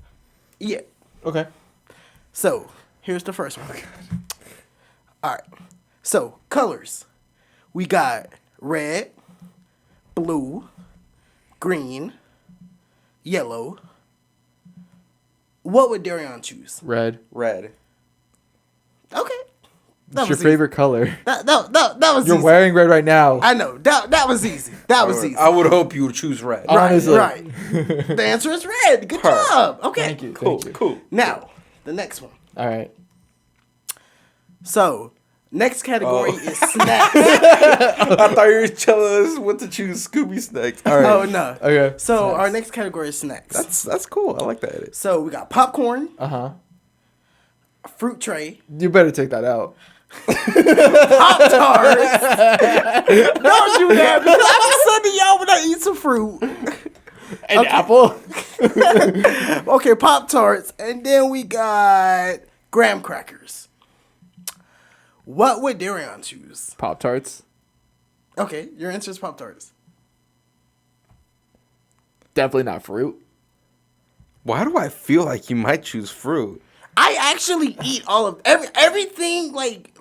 yeah. Okay. So here's the first one. All right. So colors, we got red, blue, green, yellow. What would Daryon choose? Red. Red. Okay. It's your favorite color. That was You're easy. wearing red right now. I know. That was easy. That was easy. I would hope you would choose red. Honestly. Right. The answer is red. Good Perfect. job. Okay. Thank you. Cool. Thank you. Cool. Now, the next one. All right. So, next category is snacks. I thought you were telling us what to choose. Scooby snacks. All right. Oh, no. Okay. So, Snacks. our next category is snacks. That's cool. I like that. So, we got popcorn, Uh-huh. a fruit tray, You better take that out. Pop-Tarts. Don't do that because I'm Sunday, y'all, when I eat some fruit. An apple? Okay, Pop-Tarts. And then we got graham crackers. What would Daryon choose? Pop-Tarts. Okay, your answer is Pop-Tarts. Definitely not fruit. Why do I feel like you might choose fruit? I actually eat all of everything like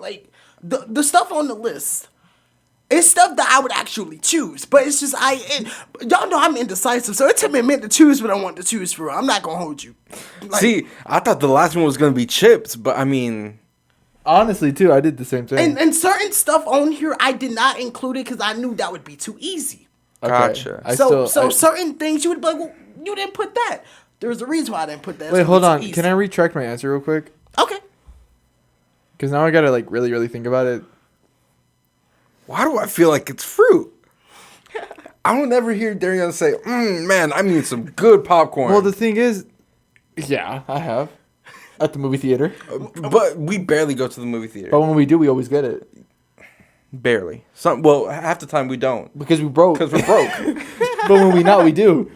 the stuff on the list. It's stuff that I would actually choose, but it's just y'all know I'm indecisive, so it took me a minute to choose what I want to choose for. I'm not gonna hold you. Like, See, I thought the last one was gonna be chips, but I mean, Honestly, too, I did the same thing. and certain stuff on here I did not include it because I knew that would be too easy. Okay. Gotcha. So certain things you would be like, well, you didn't put that. There's a reason why I didn't put that. Wait, hold on. Easy. Can I retract my answer real quick? Okay. Because now I gotta like really, really think about it. why do I feel like it's fruit? I don't ever hear Daryon say, man, I need some good popcorn. Well, the thing is, yeah, I have at the movie theater. But we barely go to the movie theater. But when we do, we always get it Barely. Half the time we don't. because we broke. Because we're broke. But when we not, we do.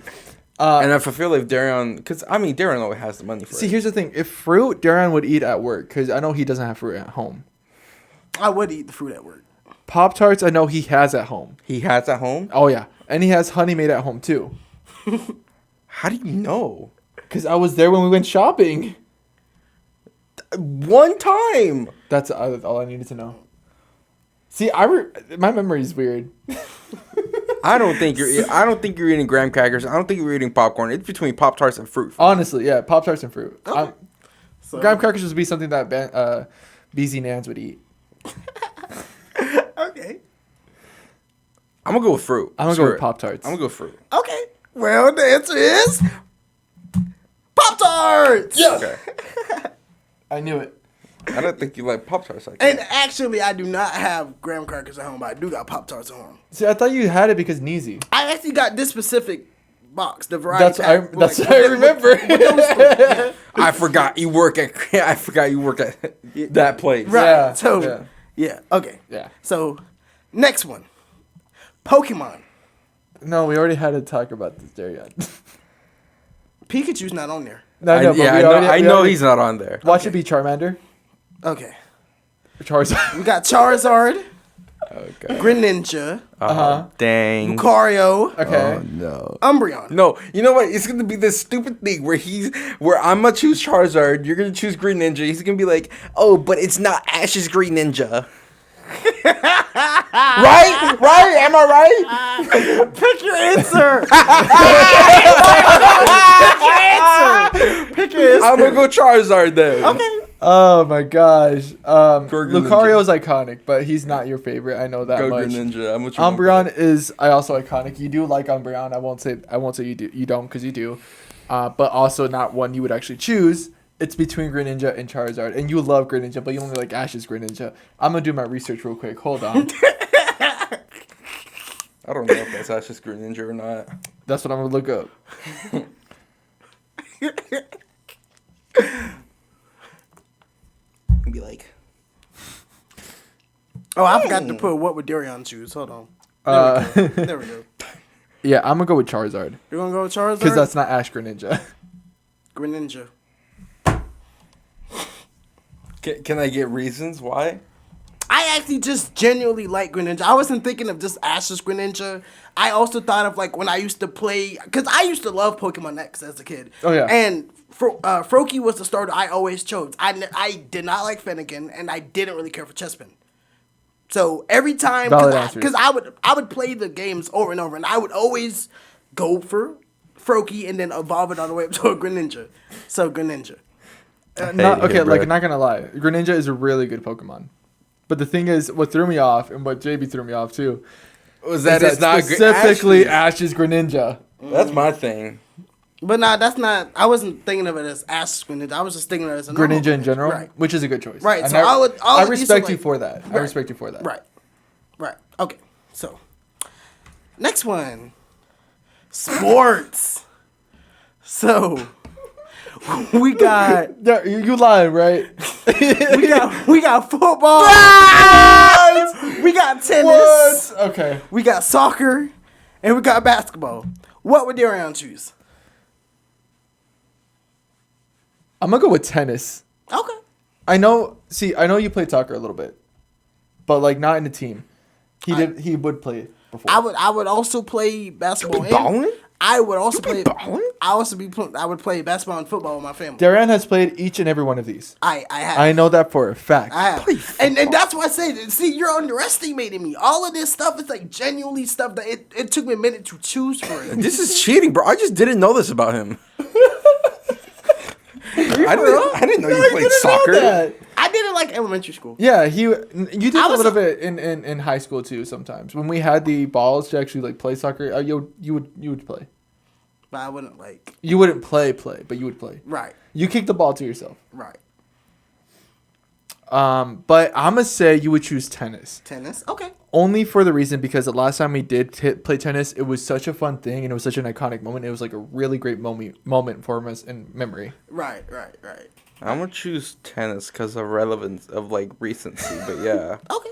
And if I feel like Daryon, because I mean, Daryon always has the money for See, it. here's the thing: if fruit, Daryon would eat at work because I know he doesn't have fruit at home. I would eat the fruit at work. Pop-Tarts, I know he has at home. He has at home? Oh yeah, and he has honey made at home too. How do you know? Because I was there when we went shopping. One time. That's all I needed to know. See, my memory is weird. I don't think you're eating graham crackers. I don't think you're eating popcorn. It's between Pop-Tarts and fruit. Honestly, yeah, Pop-Tarts and fruit. Okay. So, Graham crackers would be something that BZ Nans would eat. okay. I'm gonna go with fruit. I'm gonna go with Pop-Tarts. I'm gonna go with fruit. Okay. Well, the answer is Pop-Tarts. Yeah. Okay. I knew it. I don't think you like Pop-Tarts like that. And actually, I do not have graham crackers at home, but I do got Pop-Tarts at home. See, I thought you had it because Neezy. I actually got this specific box, the variety pack. That's what I remember. I forgot you work at that place. Right. Yeah, So, yeah. Okay. Yeah. So, next one. Pokemon. No, we already had to talk about this, Daryon. Pikachu's not on there. No, I know, but I know he's not on there. Watch it be Charmander. Okay. Or Charizard. We got Charizard, Okay. Greninja, Dang. Lucario, Okay. Oh, no. Umbreon. No, you know what? It's gonna be this stupid thing where I'm gonna choose Charizard, you're gonna choose Green Ninja. He's gonna be like, oh, but it's not Ash's Green Ninja. Right? Right? Am I right? Pick your answer. Pick your answer. I'm gonna go Charizard then. Okay. Oh my gosh. Green Lucario is iconic, but he's not your favorite. I know that Go much. Green Ninja. I'm Umbreon is also iconic. You do like Umbreon. I won't say you do. You don't because you do. But also not one you would actually choose. It's between Greninja and Charizard, and you love Greninja, but you only like Ash's Greninja. I'm gonna do my research real quick. Hold on. I don't know if that's Ash's Green Ninja or not. That's what I'm gonna look up. Be like, Oh, I forgot to put what would Daryon choose. Hold on. There we go. Yeah, I'm gonna go with Charizard You're gonna go with Charizard? because that's not Ash Greninja. Greninja. can I get reasons why? I actually just genuinely like Greninja. I wasn't thinking of just Ash's Greninja. I also thought of like when I used to play, because I used to love Pokemon X as a kid. Oh, yeah. And Froakie was the starter I always chose. I did not like Fennekin, and I didn't really care for Chespin. So every time, Valid answers. because I would play the games over and over, and I would always go for Froakie and then evolve it all the way up to a Greninja. So Greninja. Not Not gonna lie, Greninja is a really good Pokemon. But the thing is, what threw me off, and what JB threw me off too, Was that is it's not specifically Ash's Greninja. That's my thing. But nah, that's not. I wasn't thinking of it as Ash's Greninja. I was just thinking of it as a normal Greninja in general, Right. which is a good choice. Right, And so I I would respect be you for that. I Right. respect you for that. Right. Right. Okay. So, next one. Sports. So, we got Yeah, you lying, right? we got football. We got tennis. What? Okay. We got soccer, and we got basketball. What would Daryon choose? I'm gonna go with tennis. Okay. I know you played soccer a little bit, but like not in the team. He would play before. I would also play basketball. You be balling? I would also You be play. balling? I would play basketball and football with my family. Darren has played each and every one of these. I have. I know that for a fact. I have. And that's why I say, see, you're underestimating me. All of this stuff is like genuinely stuff that it took me a minute to choose for it. This is cheating, bro. I just didn't know this about him. I didn't know you played soccer. I did it like elementary school. Yeah, you did I a was little bit in high school too. Sometimes when we had the balls to actually like play soccer, you would play. But I wouldn't like. You wouldn't play, but you would play. Right. You kick the ball to yourself. Right. But I'm gonna say you would choose tennis. Tennis. Okay. Only for the reason because the last time we did play tennis, it was such a fun thing and it was such an iconic moment. It was like a really great moment for us in memory. Right. I'm gonna choose tennis because of relevance of like recency, but yeah, Okay.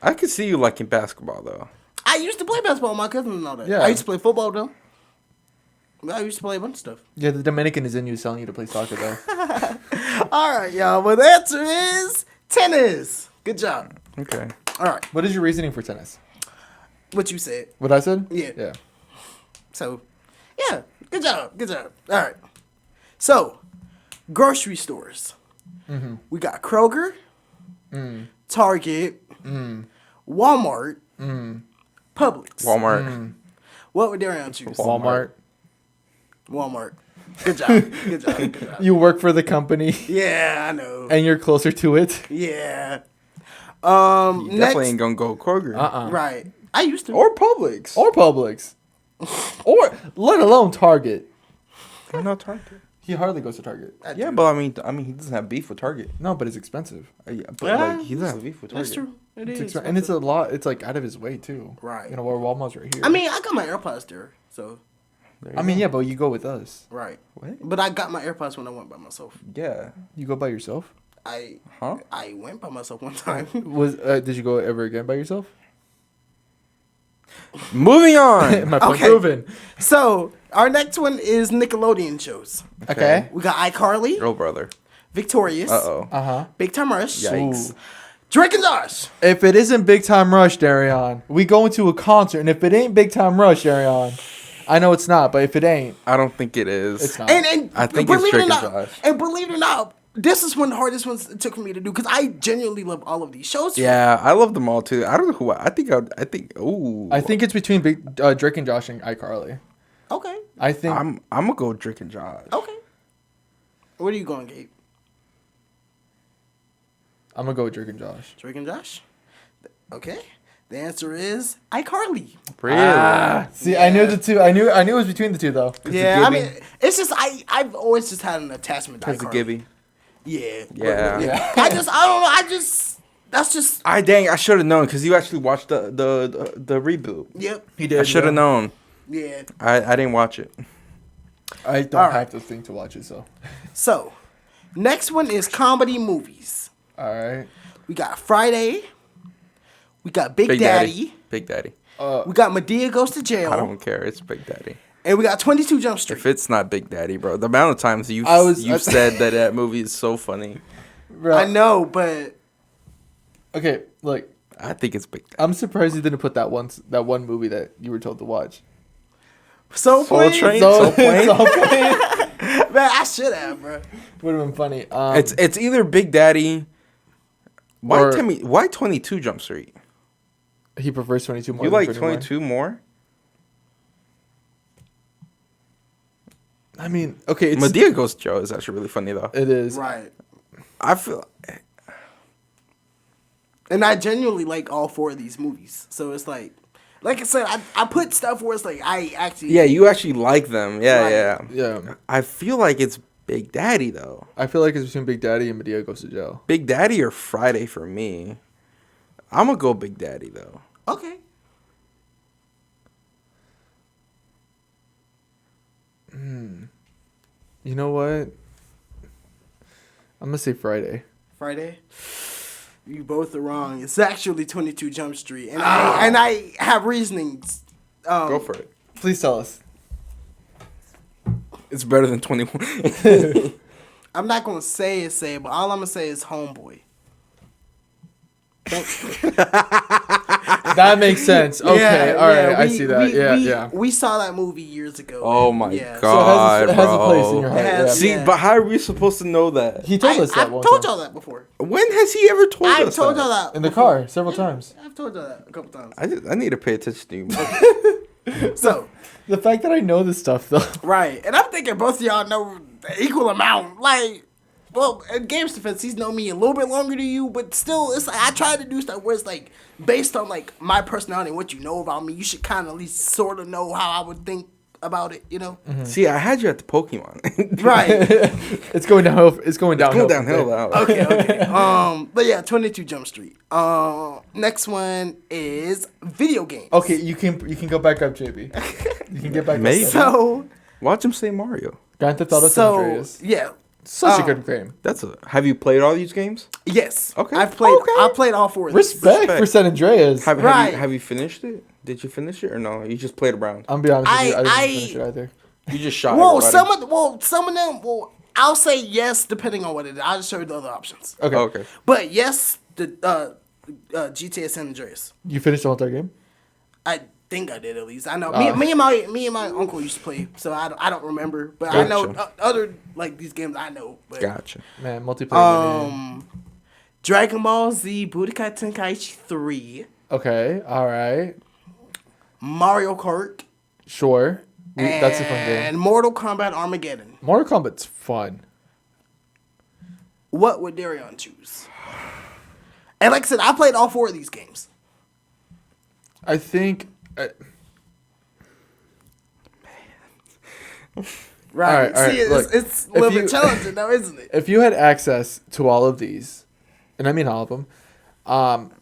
I could see you liking basketball though. I used to play basketball with my cousins and all that. Yeah. I used to play football though. I used to play a bunch of stuff. Yeah, the Dominican is in you telling you to play soccer though. All right, y'all. Well, the answer is tennis. Good job. Okay. All right. What is your reasoning for tennis? What you said. What I said? Yeah. Yeah. So, yeah. Good job. Good job. All right. So, grocery stores. Mm-hmm. We got Kroger, Target, Walmart, Publix. Walmart. What would Daryon choose? Walmart. Walmart. Good job. Good job. Good job. You work for the company. Yeah, I know. And you're closer to it. Yeah. You Next, definitely ain't gonna go Kroger. right. I used to. Or Publix. Or Publix. Or let alone Target. Or not Target. He hardly goes to Target. Yeah, but I mean, he doesn't have beef with Target. No, but it's expensive. Yeah, but like he doesn't have beef with Target. That's true. It is. And it's a lot. It's like out of his way too. Right. You know, where Walmart's right here. I mean, I got my AirPods there, so. I mean, yeah, but you go with us. Right. What? But I got my AirPods when I went by myself. Yeah. You go by yourself? I went by myself one time. Did you go ever again by yourself? Moving on. My point Okay. proven. So our next one is Nickelodeon shows. Okay. We got iCarly, Oh, brother. Victorious, Uh-oh. Big Time Rush, Yikes. Drake and Josh. If it isn't Big Time Rush, Daryon, we going to a concert, and if it ain't Big Time Rush, Daryon, I know it's not, but if it ain't, I don't think it is. it's not. And I think it's believe it or Drake and not, Josh. And believe it or not, this is one of the hardest ones it took for me to do because I genuinely love all of these shows. Yeah, I love them all too. I don't know who. I think. Ooh. I think it's between Drake and Josh and iCarly. Okay. I think I'm gonna go Drake and Josh. Okay. Where are you going, Gabe? I'm gonna go with Drake and Josh. Drake and Josh? Okay. The answer is iCarly. Really? See, I knew the two. I knew it was between the two though. Yeah, I Gibby? mean, it's just I've always just had an attachment to Because of iCarly. Gibby. Yeah. Yeah. Yeah. I don't know. That's just. I should have known because you actually watched the reboot. Yep. He did. I should have known. Yeah. I didn't watch it. I don't All right. have the thing to watch it, so. So, next one is comedy movies. All right. We got Friday. We got Big Daddy. Big Daddy. We got Madea Goes to Jail. I don't care. It's Big Daddy. And we got 22 Jump Street. If it's not Big Daddy, bro, the amount of times you've said that movie is so funny. Bro, I know, but Okay, look, I think it's Big Daddy. I'm surprised you didn't put that one movie that you were told to watch. Soul Soul Plane. Train? So, Soul Plane? Soul Plane Man, I should have, bro. would have been funny. It's either Big Daddy. Or- Why 22 Jump Street? He prefers 22 more. You than like 21. 22 more? I mean, okay, it's Madea Goes to Jail is actually really funny though. it is. Right. I feel And I genuinely like all four of these movies. So it's like I said, I put stuff where it's like I actually. yeah, you actually like them. Yeah, Right. yeah. Yeah, I feel like it's Big Daddy though. I feel like it's between Big Daddy and Madea Goes to Jail. Big Daddy or Friday for me. I'm gonna go Big Daddy though. Okay. You know what? I'm gonna say Friday. Friday. You both are wrong. It's actually 22 Jump Street, and I have reasonings. Go for it. Please tell us. It's better than 21. I'm not gonna say it, but all I'm gonna say is Homeboy. That makes sense. Okay, all right, I see that. Yeah. We saw that movie years ago. Oh my Yeah. God, So it has a bro. place in your heart. It has- Yeah. See, Yeah. but how are we supposed to know that? He told us that I've one told time. y'all that before. When has he ever told I've us told that? y'all that In the before. car several times. I've told y'all that a couple times. I need to pay attention to you. So, The fact that I know this stuff though. right. And I'm thinking both of y'all know the equal amount. Like, well, in Gabe's defense, he's known me a little bit longer than you, but still, it's like I try to do stuff where it's like based on like my personality and what you know about me, you should kind of at least sort of know how I would think about it, you know? See, I had you at the Pokemon. Right. It's going downhill. It's going downhill. Go downhill now. Okay. But yeah, 22 Jump Street. Next one is video games. Okay, you can go back up, JB. You can get back Maybe. up. So, Watch him say Mario. Grand Theft Auto San Andreas. yeah. Such a good game. Have you played all these games? Yes. Okay. I've played Okay. I played all four of these. Respect for San Andreas. Have you finished it? Did you finish it or no? You just played around. I'm be honest with you, I didn't I- finish it either. You just shot. Well, everybody. some of them. Well, I'll say yes, depending on what it is. I'll just show you the other options. Okay. Okay. But yes, the GTA San Andreas. You finished the whole entire game? I think I did at least. I know me and my uncle used to play, so I don't remember, but I know Gotcha. other like these games I know. But, Gotcha. Man, multiplayer. Dragon Ball Z Budokai Tenkaichi 3, Okay, all right. Mario Kart, Sure. That's a fun game. And Mortal Kombat Armageddon. Mortal Kombat's fun. What would Daryon choose? And like I said, I played all 4 of these games. I think. Right. All right, See, look, it's a little bit you- challenging now, isn't it? If you had access to all of these, and I mean all of them,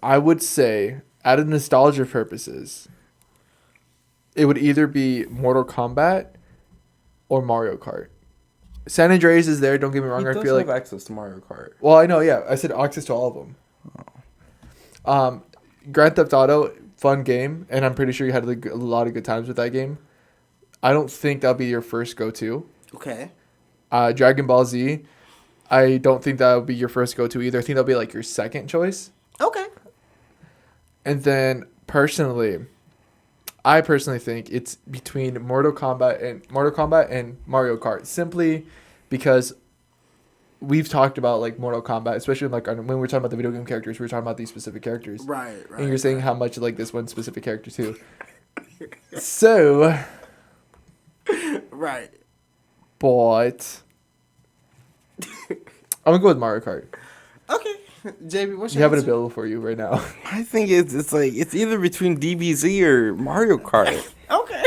I would say, out of nostalgia purposes, it would either be Mortal Kombat or Mario Kart. San Andreas is there. Don't get me wrong. He I does feel have like. access to Mario Kart. Well, I know. Yeah, I said access to all of them. Grand Theft Auto, fun game, and I'm pretty sure you had like, a lot of good times with that game. I don't think that'll be your first go-to. Okay. Dragon Ball Z, I don't think that would be your first go-to either. I think that'll be like your second choice. Okay. And then I personally think it's between Mortal Kombat and Mario Kart, simply because we've talked about like Mortal Kombat, especially like when we were talking about the video game characters, we were talking about these specific characters. Right. And you're saying how much you like this one specific character too. So, Right. but I'm gonna go with Mario Kart. Okay. JB, what's You your have it answer? available for you right now. I think it's like it's either between DBZ or Mario Kart. Okay.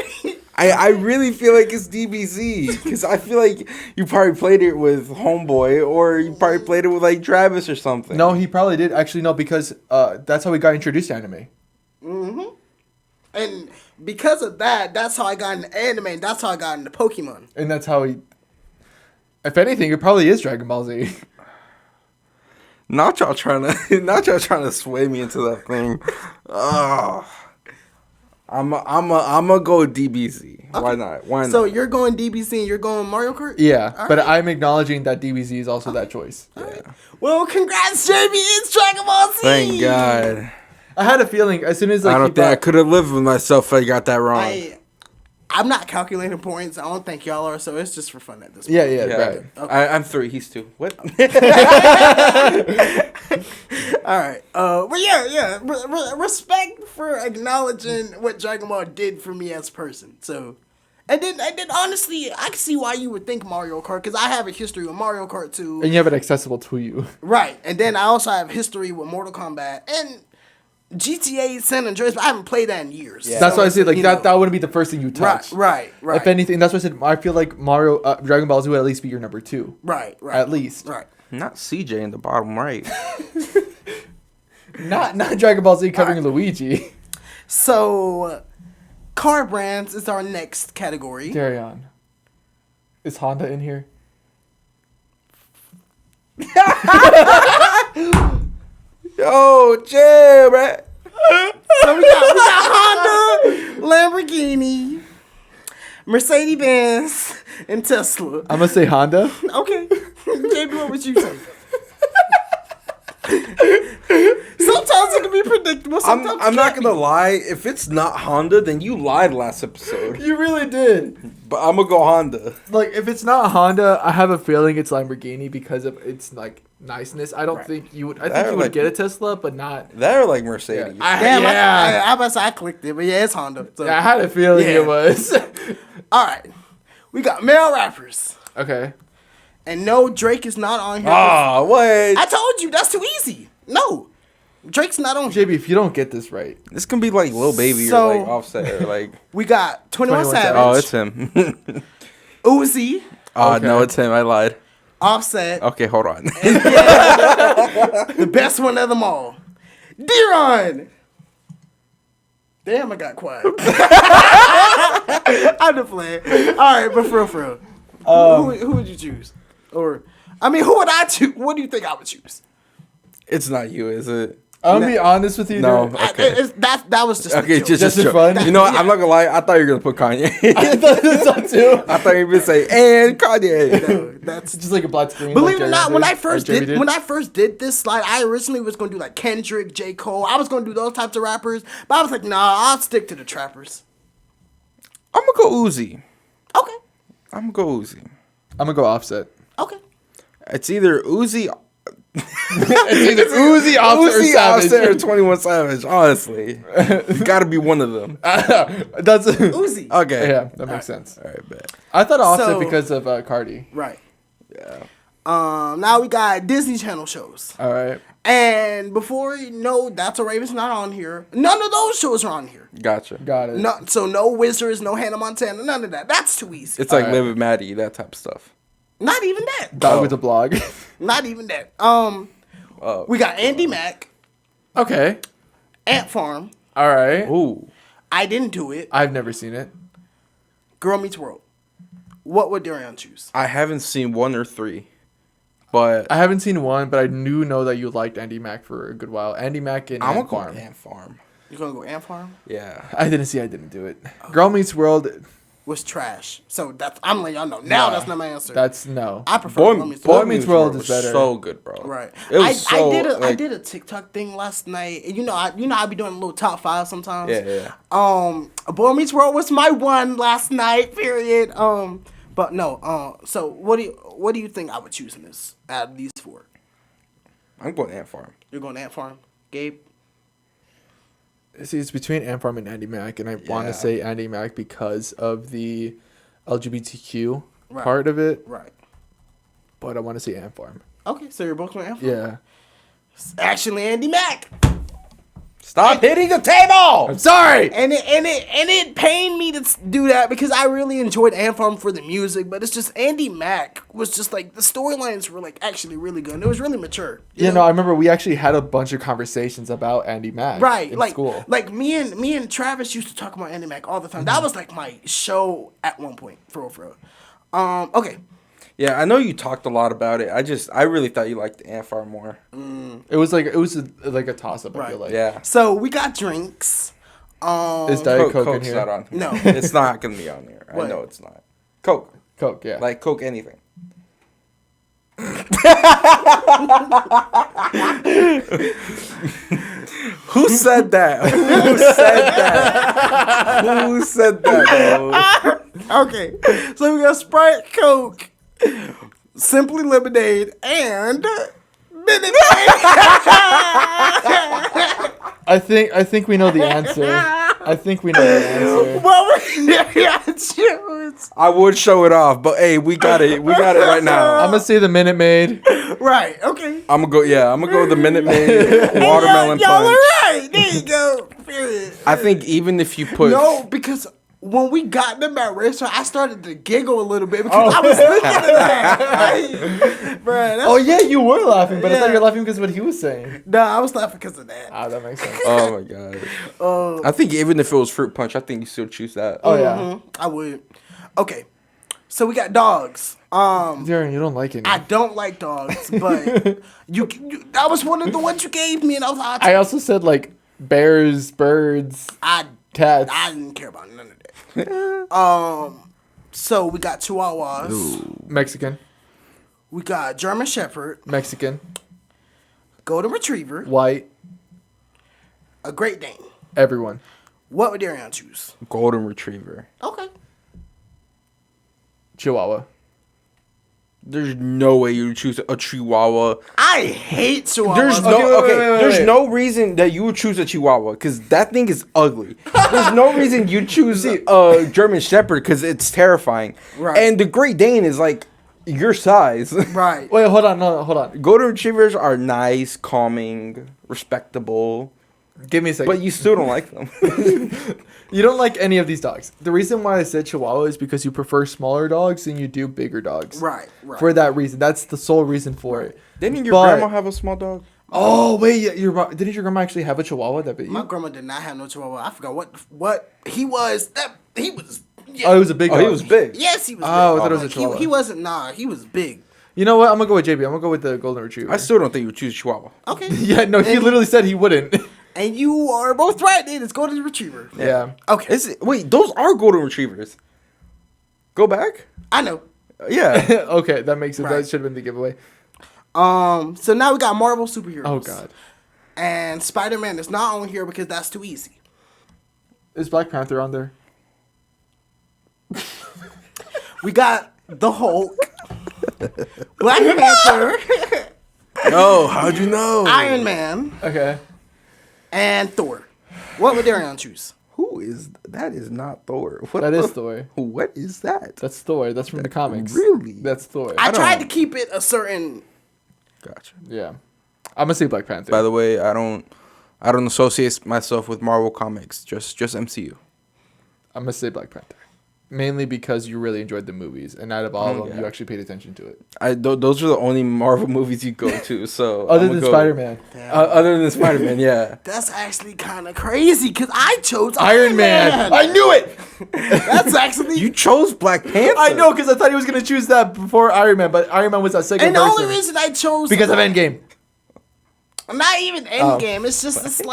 I really feel like it's DBZ because I feel like you probably played it with Homeboy or you probably played it with like Travis or something. No, he probably did. Actually, no, because that's how we got introduced to anime. Mm-hmm. And because of that, that's how I got into anime, and that's how I got into Pokemon. And that's how he... If anything, it probably is Dragon Ball Z. Not y'all trying to sway me into that thing. Oh. I'm a go DBZ. Okay. Why not? So you're going DBZ and you're going Mario Kart? Yeah, All but right. I'm acknowledging that DBZ is also that choice. All right. Well, congrats, JB. It's Dragon Ball Z. Thank God. I had a feeling as soon as like I don't he think I brought- could have lived with myself if I got that wrong. I'm not calculating points. I don't think y'all are, so it's just for fun at this point. Yeah, right. Okay. I'm 3. He's 2. What? All right. But yeah. Respect for acknowledging what Dragon Ball did for me as a person. So, and then honestly, I can see why you would think Mario Kart, because I have a history with Mario Kart too. And you have it accessible to you. Right. And then I also have history with Mortal Kombat and GTA San Andreas, but I haven't played that in years. Yeah. That's why I said like you that. know. That wouldn't be the first thing you touch. Right. If anything, that's why I said I feel like Dragon Ball Z would at least be your number 2. Right. At least. Right. Not CJ in the bottom right. Not Dragon Ball Z covering Luigi. So, car brands is our next category. Daryon. Is Honda in here? Yo, chill, man. So we got Honda, Lamborghini, Mercedes-Benz, and Tesla. I'm gonna say Honda. Okay. JB, what would you say? Sometimes it can be predictable. Sometimes I'm it not can't gonna lie. If it's not Honda, then you lied last episode. You really did. But I'm gonna go Honda. Like, if it's not Honda, I have a feeling it's Lamborghini because of its like niceness. I don't think you would. I think They're you would like- get a Tesla, but not. They're like Mercedes. Damn, I about to say I clicked it, but yeah, it's Honda. So. I had a feeling Yeah. it was. All right. We got male rappers. Okay. And no, Drake is not on here. Ah, what? I told you, that's too easy. No. Drake's not on here. JB, if you don't get this right, This can be like Lil Baby So- or like Offset or like. We got 21 21 Savage. Oh, it's him. Uzi. Oh no, Okay. it's him. I lied. Offset. Okay, hold on. The best one of them all. DARYON. Damn, I got quiet. I'm just playing. All right, but for real. Who would you choose? Or, I mean, who would I choose? What do you think I would choose? It's not you, is it? I'm gonna be honest with you. No. dude. Okay. That was just Okay, a joke. just for joke. fun? You know what? I'm not gonna lie. I thought you were gonna put Kanye. I thought so too. I thought you were gonna say and Kanye. No, that's It's just like a black screen. Believe like it or Daryon not, when did, I first or JB did when I first did this slide, I originally was gonna do like Kendrick, J. Cole. I was gonna do those types of rappers, but I was like, nah, I'll stick to the trappers. I'm gonna go Uzi. Okay, I'm gonna go Uzi. I'm gonna go Offset. okay. It's either Uzi. It's either Uzi, Offset, or Uzi, Savage. Offset, or 21 Savage. Honestly, you gotta be one of them. That's Uzi. Okay. Yeah, that makes sense. All right, bet. I thought Offset So- because of Cardi. Right. Yeah. Now we got Disney Channel shows. All right. And before you know, That's a Raven's not on here. None of those shows are on here. Gotcha. Got it. No, so no Wizards, no Hannah Montana, none of that. That's too easy. It's like Alright. Live with Maddie, that type of stuff. Not even that. Dog with a blog. Not even that. Oh. We got Andy Mack, Okay. Ant Farm. All right. Ooh. I didn't do it. I've never seen it. Girl Meets World. What would Daryon choose? I haven't seen 1 or 3, but I haven't seen one, but I do know that you liked Andy Mack for a good while. Andy Mack and I'm gonna Ant go Farm. Ant Farm. You gonna go Ant Farm? Yeah. I didn't do it. Girl Meets World. Was trash. So that's I'm letting y'all know. Now Nah, that's not my answer. That's no. I prefer Boy, Girl Meets Boy World. Meets World is was better. so good, bro. Right. It was so, I like- did a TikTok thing last night. And I be doing a little top 5 sometimes. Yeah. Boy Meets World was my one last night. Period. But no. So what do you think I would choose in this out of these 4? I'm going Ant Farm. You're going Ant Farm, Gabe. See, it's between Ant Farm and Andy Mack, and I want Yeah. to say Andy Mack because of the LGBTQ Right. part of it, Right. but I want to say Ant Farm. Okay, so you're both going Ant Farm. Yeah. It's actually Andy Mack. Stop hitting the table! I'm sorry. And it pained me to do that because I really enjoyed Ant Farm for the music, but it's just Andy Mack was just like the storylines were like actually really good. And it was really mature. Yeah, no, I remember we actually had a bunch of conversations about Andy Mack Right, in like school. like me and Travis used to talk about Andy Mack all the time. That was like my show at one point, for real. Okay, Yeah, I know you talked a lot about it. I really thought you liked Ant Farm more. It was like a toss up. I feel Right. like. Yeah. so we got drinks. Is Diet Coke in Coke's here? not on here. No. It's not going to be on here. What? I know it's not. Coke. Coke, yeah. Like Coke anything. Who said that? Who said that? Who said that, bro? Okay, so we got Sprite, Coke, Simply Lemonade, and Minute Maid. I think we know the answer. I think we know the answer. What was choose? I would show it off, but hey, we got it. We got it right now. I'm gonna say the Minute Maid. Right, okay. I'm gonna go with the Minute Maid watermelon Y'all are punch. right. There you go. Period. I think even if you put No, because when we got them at restaurant, I started to giggle a little bit because I was looking at that. Bruh, Oh yeah, you were laughing, but I thought Yeah. you were laughing because of what he was saying. no, I was laughing because of that. Ah, that makes sense. Oh my god. I think even if it was fruit punch, I think you still choose that. Oh yeah. Mhm, I would. Okay, so we got dogs. Darren, you don't like it. I don't like dogs, but you that was one of the ones you gave me, and I was like, I also said like bears, birds, cats. I didn't care about none of that. So we got Chihuahuas. Mexican, We got German Shepherd, Mexican, Golden Retriever, white, a Great Dane. everyone. What would Daryon choose? Golden Retriever. Okay. Chihuahua. There's no way you would choose a Chihuahua. I hate Chihuahuas. There's Okay, no wait, wait, there's wait. no reason that you would choose a Chihuahua because that thing is ugly. There's no reason you choose a German Shepherd because it's terrifying. Right. And the Great Dane is like your size. Right. Wait, hold on, no, hold on. Golden Retrievers are nice, calming, respectable, Give me a second. but you still don't like them. You don't like any of these dogs. The reason why I said Chihuahua is because you prefer smaller dogs than you do bigger dogs. Right. For that reason, that's the sole reason for it. Didn't your But- grandma have a small dog? Oh wait, yeah, didn't your grandma actually have a Chihuahua that bit you? My grandma did not have no Chihuahua. I forgot what he was. He was. Yeah. Oh, it was a big. Oh, dog. he was big. Yes, he was. Oh, big. I thought it was a Like, Chihuahua. He wasn't. Nah, he was big. You know what? I'm gonna go with JB. I'm gonna go with the Golden Retriever. I still don't think you would choose Chihuahua. Okay. Yeah, no, he And- literally said he wouldn't. And you are both right. Then it's Golden Retriever. Yeah. Okay. Wait, those are Golden Retrievers. Go back? I know. Yeah. Okay, that makes sense. Right. That should have been the giveaway. So now we got Marvel superheroes. Oh god. And Spider-Man is not on here because that's too easy. Is Black Panther on there? We got the Hulk, Black Panther, No, how'd you know? Iron Man Okay. and Thor. What would Daryon choose? Who is that? Is not Thor. What That the- is Thor. What is that? That's Thor. That's from the comics. Really? That's Thor. I don't- tried to keep it a certain. Gotcha. Yeah. I'm gonna say Black Panther. By the way, I don't associate myself with Marvel comics. Just MCU. I'm gonna say Black Panther. Mainly because you really enjoyed the movies, and out of all of them, yeah. you actually paid attention to it. Those are the only Marvel movies you go to. So Other I'ma than go- Spider-Man. Other than Spider-Man, yeah. That's actually kind of crazy because I chose Iron Man. I knew it. That's actually. You chose Black Panther. I know because I thought he was gonna choose that before Iron Man, but Iron Man was that second And the person. only reason I chose Because of Endgame. not even Endgame. It's just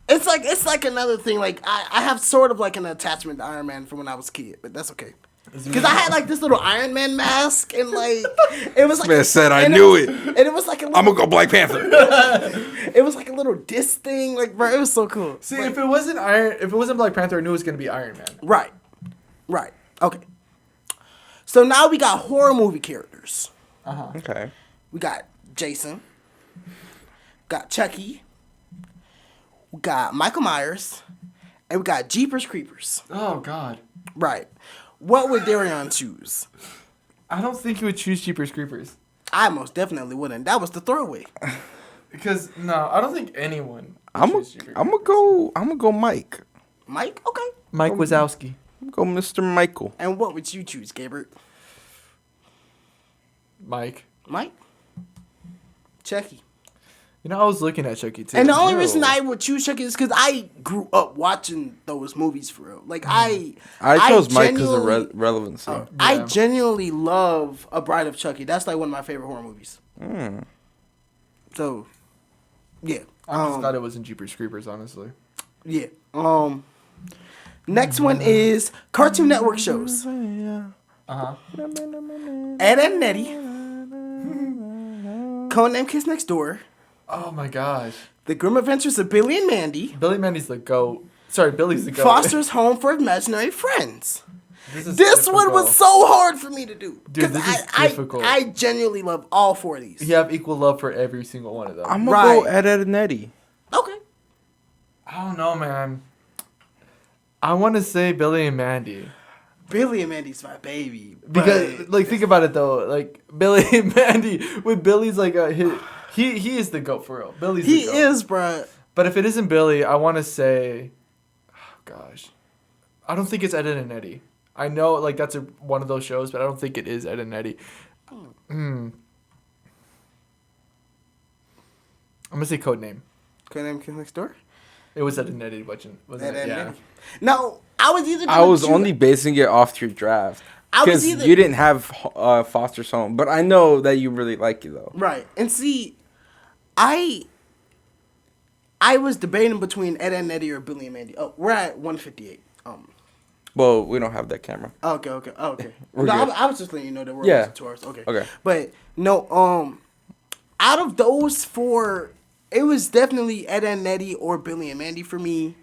it's like another thing. Like I have sort of like an attachment to Iron Man from when I was a kid, but that's okay. Because I had like this little Iron Man mask and like it was like Man said I and knew was- it. and it was like a little, I'm gonna go Black Panther. it was like a little disc thing, like bro, it was so cool. See, Like, if it wasn't Black Panther, I knew it was gonna be Iron Man. right, okay. So now we got horror movie characters. Okay. We got Jason, got Chucky, we got Michael Myers, and we got Jeepers Creepers. Oh God. Right. What would Daryon choose? I don't think you would choose Jeepers Creepers. I most definitely wouldn't. That was the throwaway. Because no, I don't think anyone. Would I'm choose Jeepers gonna Creepers. go Mike. Mike? Okay. Mike Wazowski. Go Mr. Michael. And what would you choose, Gabriel? Mike. Mike? Chucky. You know, I was looking at Chucky too. And the only Ew. reason I would choose Chucky is because I grew up watching those movies for real. Like, I chose Mike because of genuinely- relevancy. I Yeah. genuinely love A Bride of Chucky. That's like one of my favorite horror movies. So, yeah. I'm just glad it wasn't Jeepers Creepers, honestly. Yeah. Next one is Cartoon Network shows. Uh-huh. Ed and Nettie. Codename Kids Next Door. Oh my gosh. The Grim Adventures of Billy and Mandy. Billy Mandy's the GOAT. Sorry, Billy's the GOAT. Foster's Home for Imaginary Friends. is This one was difficult. so hard for me to do. Dude, 'Cause this is I difficult. I genuinely love all four of these. You have equal love for every single one of them. I'm gonna go Right. Ed, and Eddie. Okay. I don't know, man. I want to say Billy and Mandy. Billy and Mandy's my baby. Because, but- like, think about it, though. Like, Billy and Mandy, with Billy's, like, he is the GOAT for real. Billy's he the GOAT. is, bruh. But if it isn't Billy, I want to say, oh, gosh. I don't think it's Ed and Eddie. I know, like, that's one of those shows, but I don't think it is Ed and Eddie. I'm going to say Codename. Codename Kids Next Door. It was Ed and Eddie, wasn't Ed it? and Yeah. Eddie. No, I was either. I gonna was choose- only basing it off your draft. I was Because either- you didn't have Foster's Home, but I know that you really like it though. Right. And see, I was debating between Ed and Eddie or Billy and Mandy. Oh, we're at 158. Well, we don't have that camera. Okay. Okay. We're No, good. I was just letting you know that we're Yeah. almost at 2 hours. Okay. Okay. But no, out of those four, it was definitely Ed and Eddie or Billy and Mandy for me.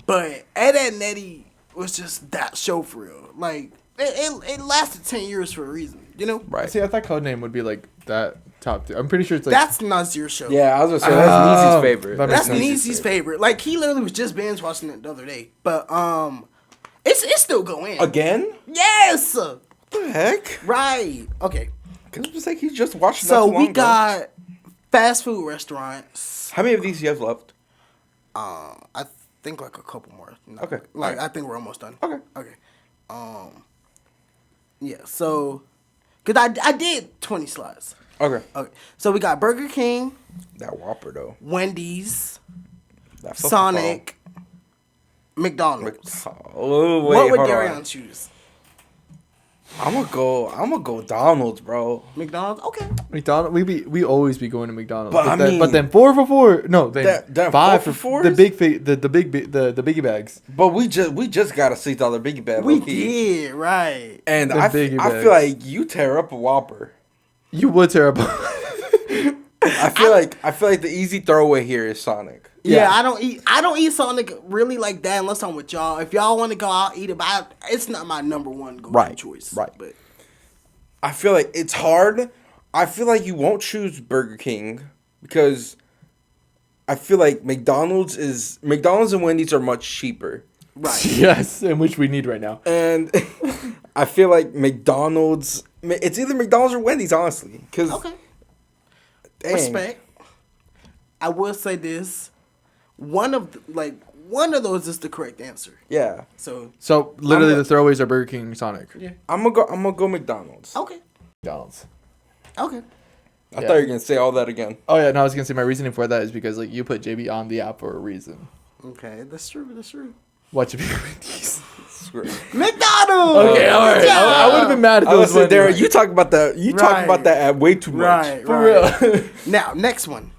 But Ed and Eddie was just that show for real. Like it lasted 10 years for a reason. You know. Right. See, I thought Codename would be, like, that top two. I'm pretty sure it's, like... That's Nazir's show. Yeah, I was gonna say that's Niecy's favorite. that That's makes sense. Niecy's favorite. Like he literally was just binge watching it the other day. But it's still going. Again? Yes. What the heck? Right. Okay. Cause it's like he's just watching. So not too long we ago. got fast food restaurants. How many of these you have left? I think like a couple more. No, Okay. Like Alright. I think we're almost done. Okay. Okay. Yeah. So, cause I did 20 slides. Okay. Okay. So we got Burger King, That Whopper though. Wendy's, That Sonic, McDonald's. Oh wait, What would hold Daryon on. choose? I'm gonna go Donald's, bro. McDonald's. Okay. McDonald's, we always be going to McDonald's. But I mean- but then 4 for 4. No, then That 5 4 for for 4. The 4s? big the biggie bags. But we just got a $6 biggie bag. We low-key. did right. And The I biggie feel bags. like you tear up a Whopper. You would terrible. I feel like the easy throwaway here is Sonic. Yeah, I don't eat Sonic really like that unless I'm with y'all. If y'all want to go out eat it, but it's not my number one go-to Right, choice. right. But I feel like it's hard. I feel like you won't choose Burger King because I feel like McDonald's and Wendy's are much cheaper. Right. Yes, and which we need right now. And I feel like it's either McDonald's or Wendy's, honestly. Cause, Okay. dang. Respect. I will say this: one of those is the correct answer. Yeah. So literally, the throwaways are Burger King, and Sonic. yeah. I'm gonna go McDonald's. Okay. McDonald's. Okay. I thought you were gonna say all that again. Oh yeah, no, I was gonna say my reasoning for that is because like you put JB on the app for a reason. Okay. That's true. That's true. What should be Wendy's? McDonald's. Okay, all right. I would have been mad if it was there. Wendy's. You talk about that. You talk Right. about that ad way too much. Right. For Right. real. Now, next one.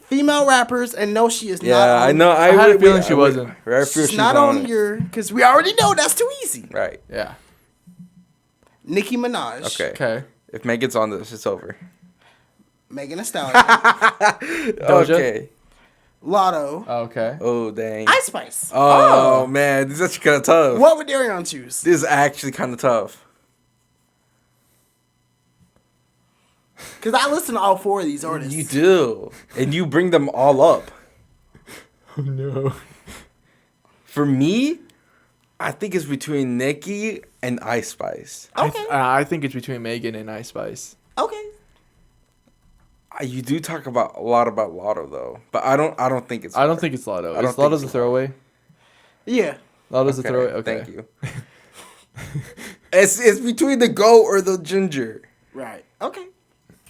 Female rappers, and no, she is not. Yeah, I know. I had a feeling she wasn't. She's not on here because we already know that's too easy. Right. Yeah. Nicki Minaj. Okay. Okay. If Megan's on this, it's over. Megan Thee Stallion. Doja? Okay. Lotto. Okay. Oh dang. Ice Spice. Oh man, this is actually kind of tough. What would Daryon choose? This is actually kind of tough. Because I listen to all four of these artists. You do, and you bring them all up. Oh no. For me, I think it's between Nicki and Ice Spice. Okay. I think it's between Megan and Ice Spice. Okay. You do talk a lot about Lotto though, but I don't think it's. I don't think it's Lotto. I don't Is Lotto's think a so. throwaway? Yeah. Lotto's Okay, a throwaway. Okay. Thank you. It's between the goat or the ginger, Right. Okay.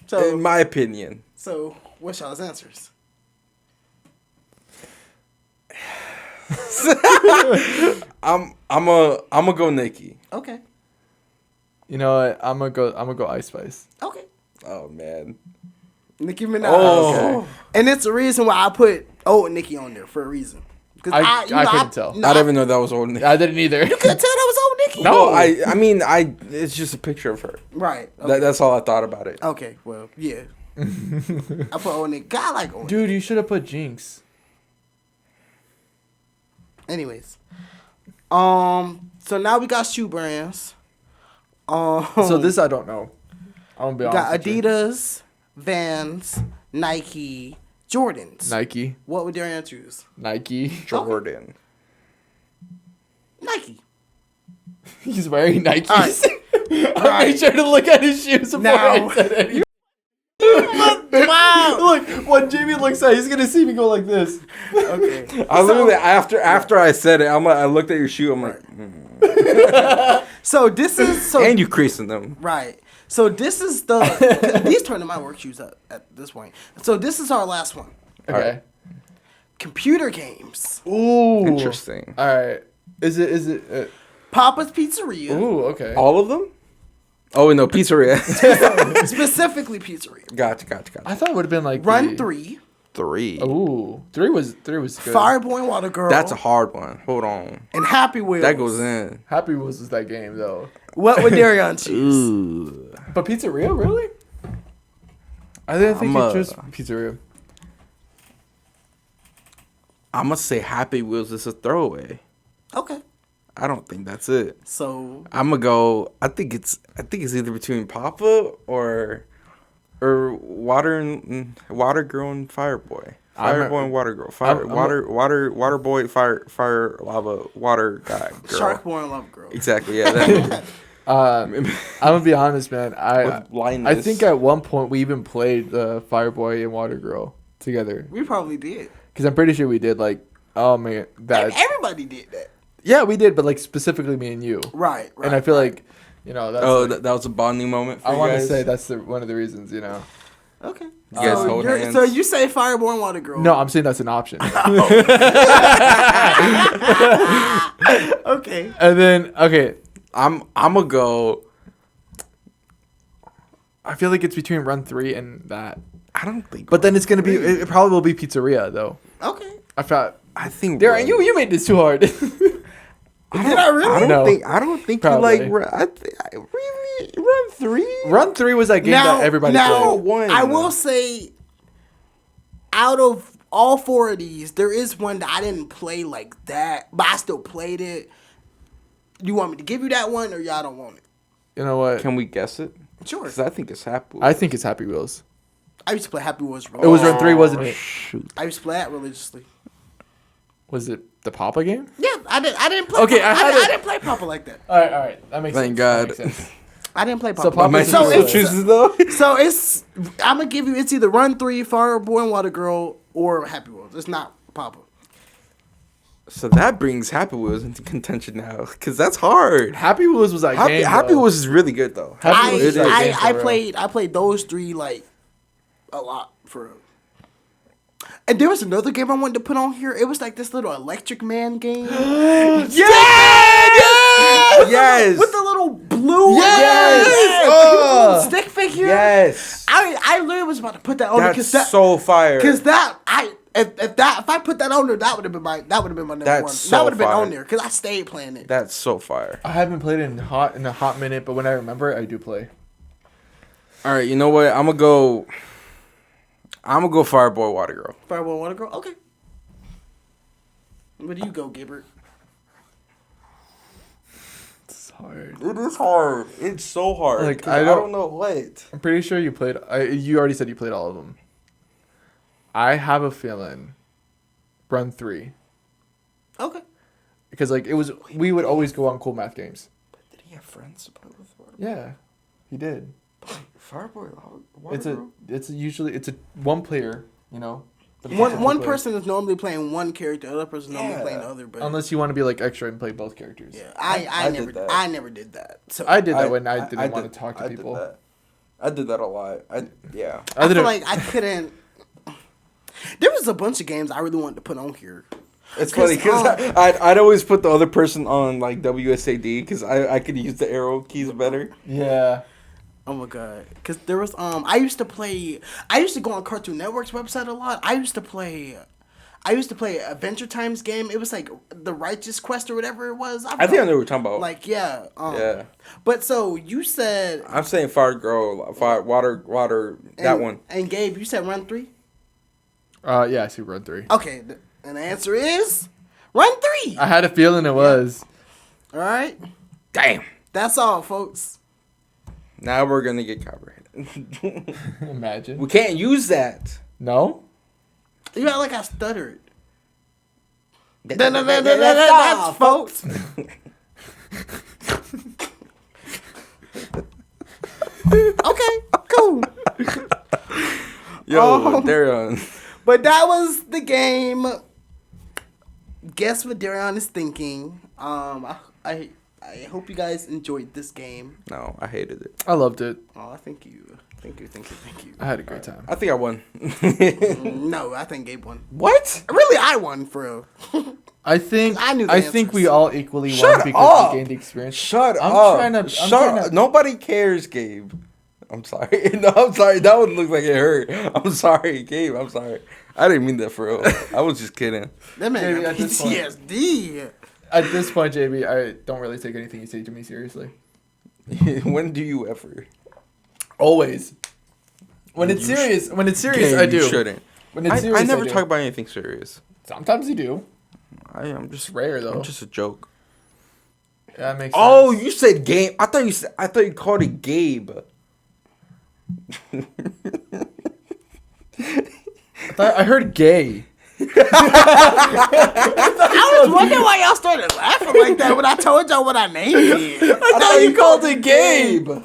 So, in my opinion. so what's y'all's answers? I'm a go Nicki. Okay. You know what? I'm gonna go Ice Spice. Okay. Oh man. Nicki Minaj. Oh. Okay. And it's the reason why I put and Nicki on there for a reason. Because I couldn't tell. I didn't even know that was old Nicki. I didn't either. You couldn't tell that was old Nicki? No. Well, I mean, it's just a picture of her. Right. Okay. That's all I thought about it. Okay. Well, yeah. I put old Nicki. God, I like old Nicki. Dude, you should have put Jinx. Anyways. So now we got shoe brands. So this I don't know. I'm gonna be we honest. got with you. Adidas, Vans, Nike, Jordans. Nike. What would Daryon choose? Nike. Jordan. Nike. He's wearing Nikes. All right. I made sure to look at his shoes before Now- I said anything. Wow. Look, when Jamie looks at it, he's gonna see me go like this. Okay. I literally after I said it, I looked at your shoe. I'm like, So this is and you creasing them. right. So this is the these turn to my work shoes up at this point. So this is our last one. Okay. Computer games. Ooh. Interesting. All right. Is it? Papa's Pizzeria. Ooh. Okay. All of them? Oh no, pizzeria. Specifically Pizzeria. Gotcha. I thought it would have been like Run the- 3. 3. Ooh. Three was good. Fireboy and Water Girl. That's a hard one. Hold on. and Happy Wheels. That goes in. Happy Wheels is that game though. What would Daryon choose? Ooh. But Pizzeria, really? I didn't think you chose Pizzeria. I'm gonna say Happy Wheels is a throwaway. Okay. I don't think that's it. So I'm gonna go. I think it's either between Papa or Water Girl and Fireboy. Fireboy and Water Girl. Water Boy, Fire Lava Water Guy. Girl. Sharkboy and Love Girl. Exactly. Yeah. That, I'm gonna be honest, man. I blindness. think at one point we even played the Fireboy and Water Girl together. We probably did. Because I'm pretty sure we did. Like, oh man, that. Everybody did that. Yeah, we did, but like specifically me and you. Right. And I feel like, you know, that's. like, that was a bonding moment for I you want to guys? say that's one of the reasons, you know. Okay. You guys hold hands? So you say Fireboy and Water Girl. No, I'm saying that's an option. Okay. And then okay, I'm gonna go. I feel like it's between Run 3 and that. I don't think. But then it's gonna be. It probably will be Pizzeria though. Okay. I think. Darren, you made this too hard. Did I really? No. I don't think Probably. you like. Really Run 3. Run 3 was that game that everybody now, played. One. I will say, out of all four of these, there is one that I didn't play like that, but I still played it. You want me to give you that one, or y'all don't want it? You know what? Can we guess it? Sure. Because I think it's Happy Wheels. I think it's Happy Wheels. I used to play Happy Wheels. It was Run 3, wasn't it? Shoot. I used to play that religiously. Was it the Papa game? Yeah, I didn't play. Okay, Papa. I had I it. didn't play Papa like that. All right. That makes Thank sense. That God. makes sense. I didn't play Papa. So Papa- My So still it's- chooses though. So it's I'm gonna give you it's either Run 3, Fire Boy and Water Girl, or Happy Wheels. It's not Papa. So that brings Happy Wheels into contention now, because that's hard. Happy Wheels was that game. Happy though. Wheels is really good though. Happy Wheels is that game for real. I played those three like a lot for real. And there was another game I wanted to put on here. It was like this little Electric Man game. Yes. With the little blue Yes. stick figure. Yes. I literally was about to put that on That's so fire. Because if I put that on there, that would have been my number one. That's That so would have been fire. on there because I stayed playing it. That's so fire. I haven't played it in a hot minute, but when I remember it, I do play. All right, you know what? I'm gonna go Fireboy Water Girl. Fireball Water Girl. Okay. Where do you go, Gibbert? It's hard. It is hard. It's so hard. Like, 'Cause I I don't- don't know what. I'm pretty sure you played. You already said you played all of them. I have a feeling. Run 3, Okay. because like it was. We would always go on cool math games. Did he have friends to play with? Yeah, he did. Fireboy Water It's a one player. You know. but it's One also one two player. person is normally playing one character, the other person is normally Yeah. playing the other. But Unless you want to be like extra and play both characters. yeah, I I did never did that. So I did that when I didn't want did- to talk to I did people. that. I did that a lot. Yeah. I did feel it- like I couldn't. There was a bunch of games I really wanted to put on here. It's funny because I'd always put the other person on like WSAD because I could use the arrow keys better. Yeah. Oh my god! Because there was I used to go on Cartoon Network's website a lot. I used to play Adventure Time's game. It was like the Righteous Quest or whatever it was. I think I know what you're talking about. Like yeah. Yeah. But so you said I'm saying Fire Girl, Water, that one. And Gabe, you said Run 3. Yeah, I see Run 3. Okay, and the answer is Run 3. I had a feeling it was. All right, Damn. that's all, folks. Now we're gonna get copyrighted. Imagine. We can't use that. No? You act like I stuttered. That's That's folks. Okay, cool. Yo, Daryon. But that was the game. Guess what Daryon is thinking. I hope you guys enjoyed this game. No, I hated it. I loved it. Oh, thank you. I had a great time. I think I won. No, I think Gabe won. What? Really, I won for real. I think I knew the think we answers. all equally Shut won because up. we gained the experience. Shut I'm up. trying to- Shut trying up. to- Nobody cares, Gabe. I'm sorry. No, I'm sorry. That one looked like it hurt. I'm sorry, Gabe. I'm sorry. I didn't mean that for real. I was just kidding. That man Maybe got at this point. PTSD. At this point, JB, I don't really take anything you say to me seriously. When do you ever? Always. When it's serious, Gabe, I do. You shouldn't. When it's serious, I never do. talk about anything serious. Sometimes you do. I'm just It's rare though. I'm just a joke. Yeah, that makes Oh, sense. you said game. I thought you called it Gabe. I heard gay. I was wondering why y'all started laughing like that when I told y'all what I named it. I thought you called it Gabe.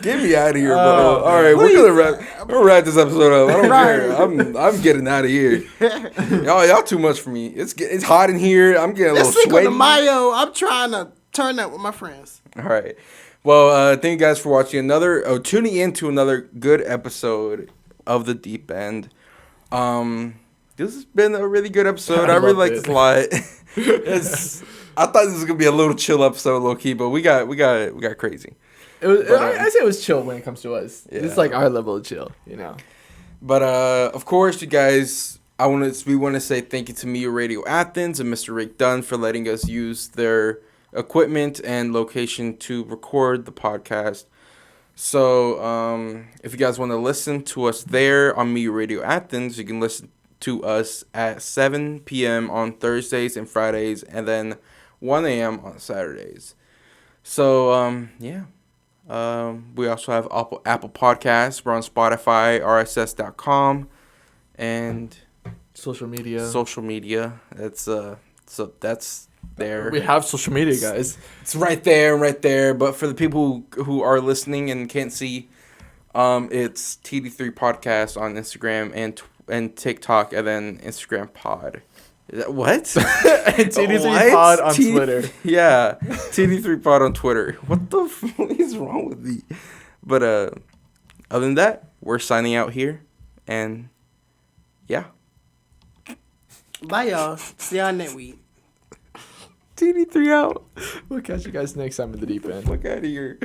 Get me out of here, bro. All right, we're gonna wrap this episode up. I don't care. I'm getting out of here. Y'all too much for me. It's hot in here. I'm getting a Let's little Cinco sweaty. de Mayo. I'm trying to turn that with my friends. All right. Well, thank you guys for watching tuning in to another good episode of The Deep End. This has been a really good episode. I really like this a lot. I thought this was gonna be a little chill episode, low key, but we got crazy. It was. I say it was chill when it comes to us. Yeah. It's like our level of chill, you know. But of course, you guys, we want to say thank you to Mia Radio Athens and Mr. Rick Dunn for letting us use their equipment and location to record the podcast. So if you guys want to listen to us there on Mia Radio Athens, you can listen to us at 7 p.m. on Thursdays and Fridays, and then 1 a.m. on Saturdays. So, yeah. We also have Apple Podcasts. We're on Spotify, RSS.com, and Social media. social media. That's there. We have social media, guys. It's right there. But for the people who are listening and can't see, it's TD3 Podcast on Instagram and TikTok, and then Instagram Pod. Is that what? TD3 Pod on Twitter. Yeah, TD3 Pod on Twitter. What the fuck is wrong with me? But other than that, we're signing out here, and yeah. Bye, y'all. See y'all next week. TD3 out. We'll catch you guys next time in the deep end. Fuck out of here.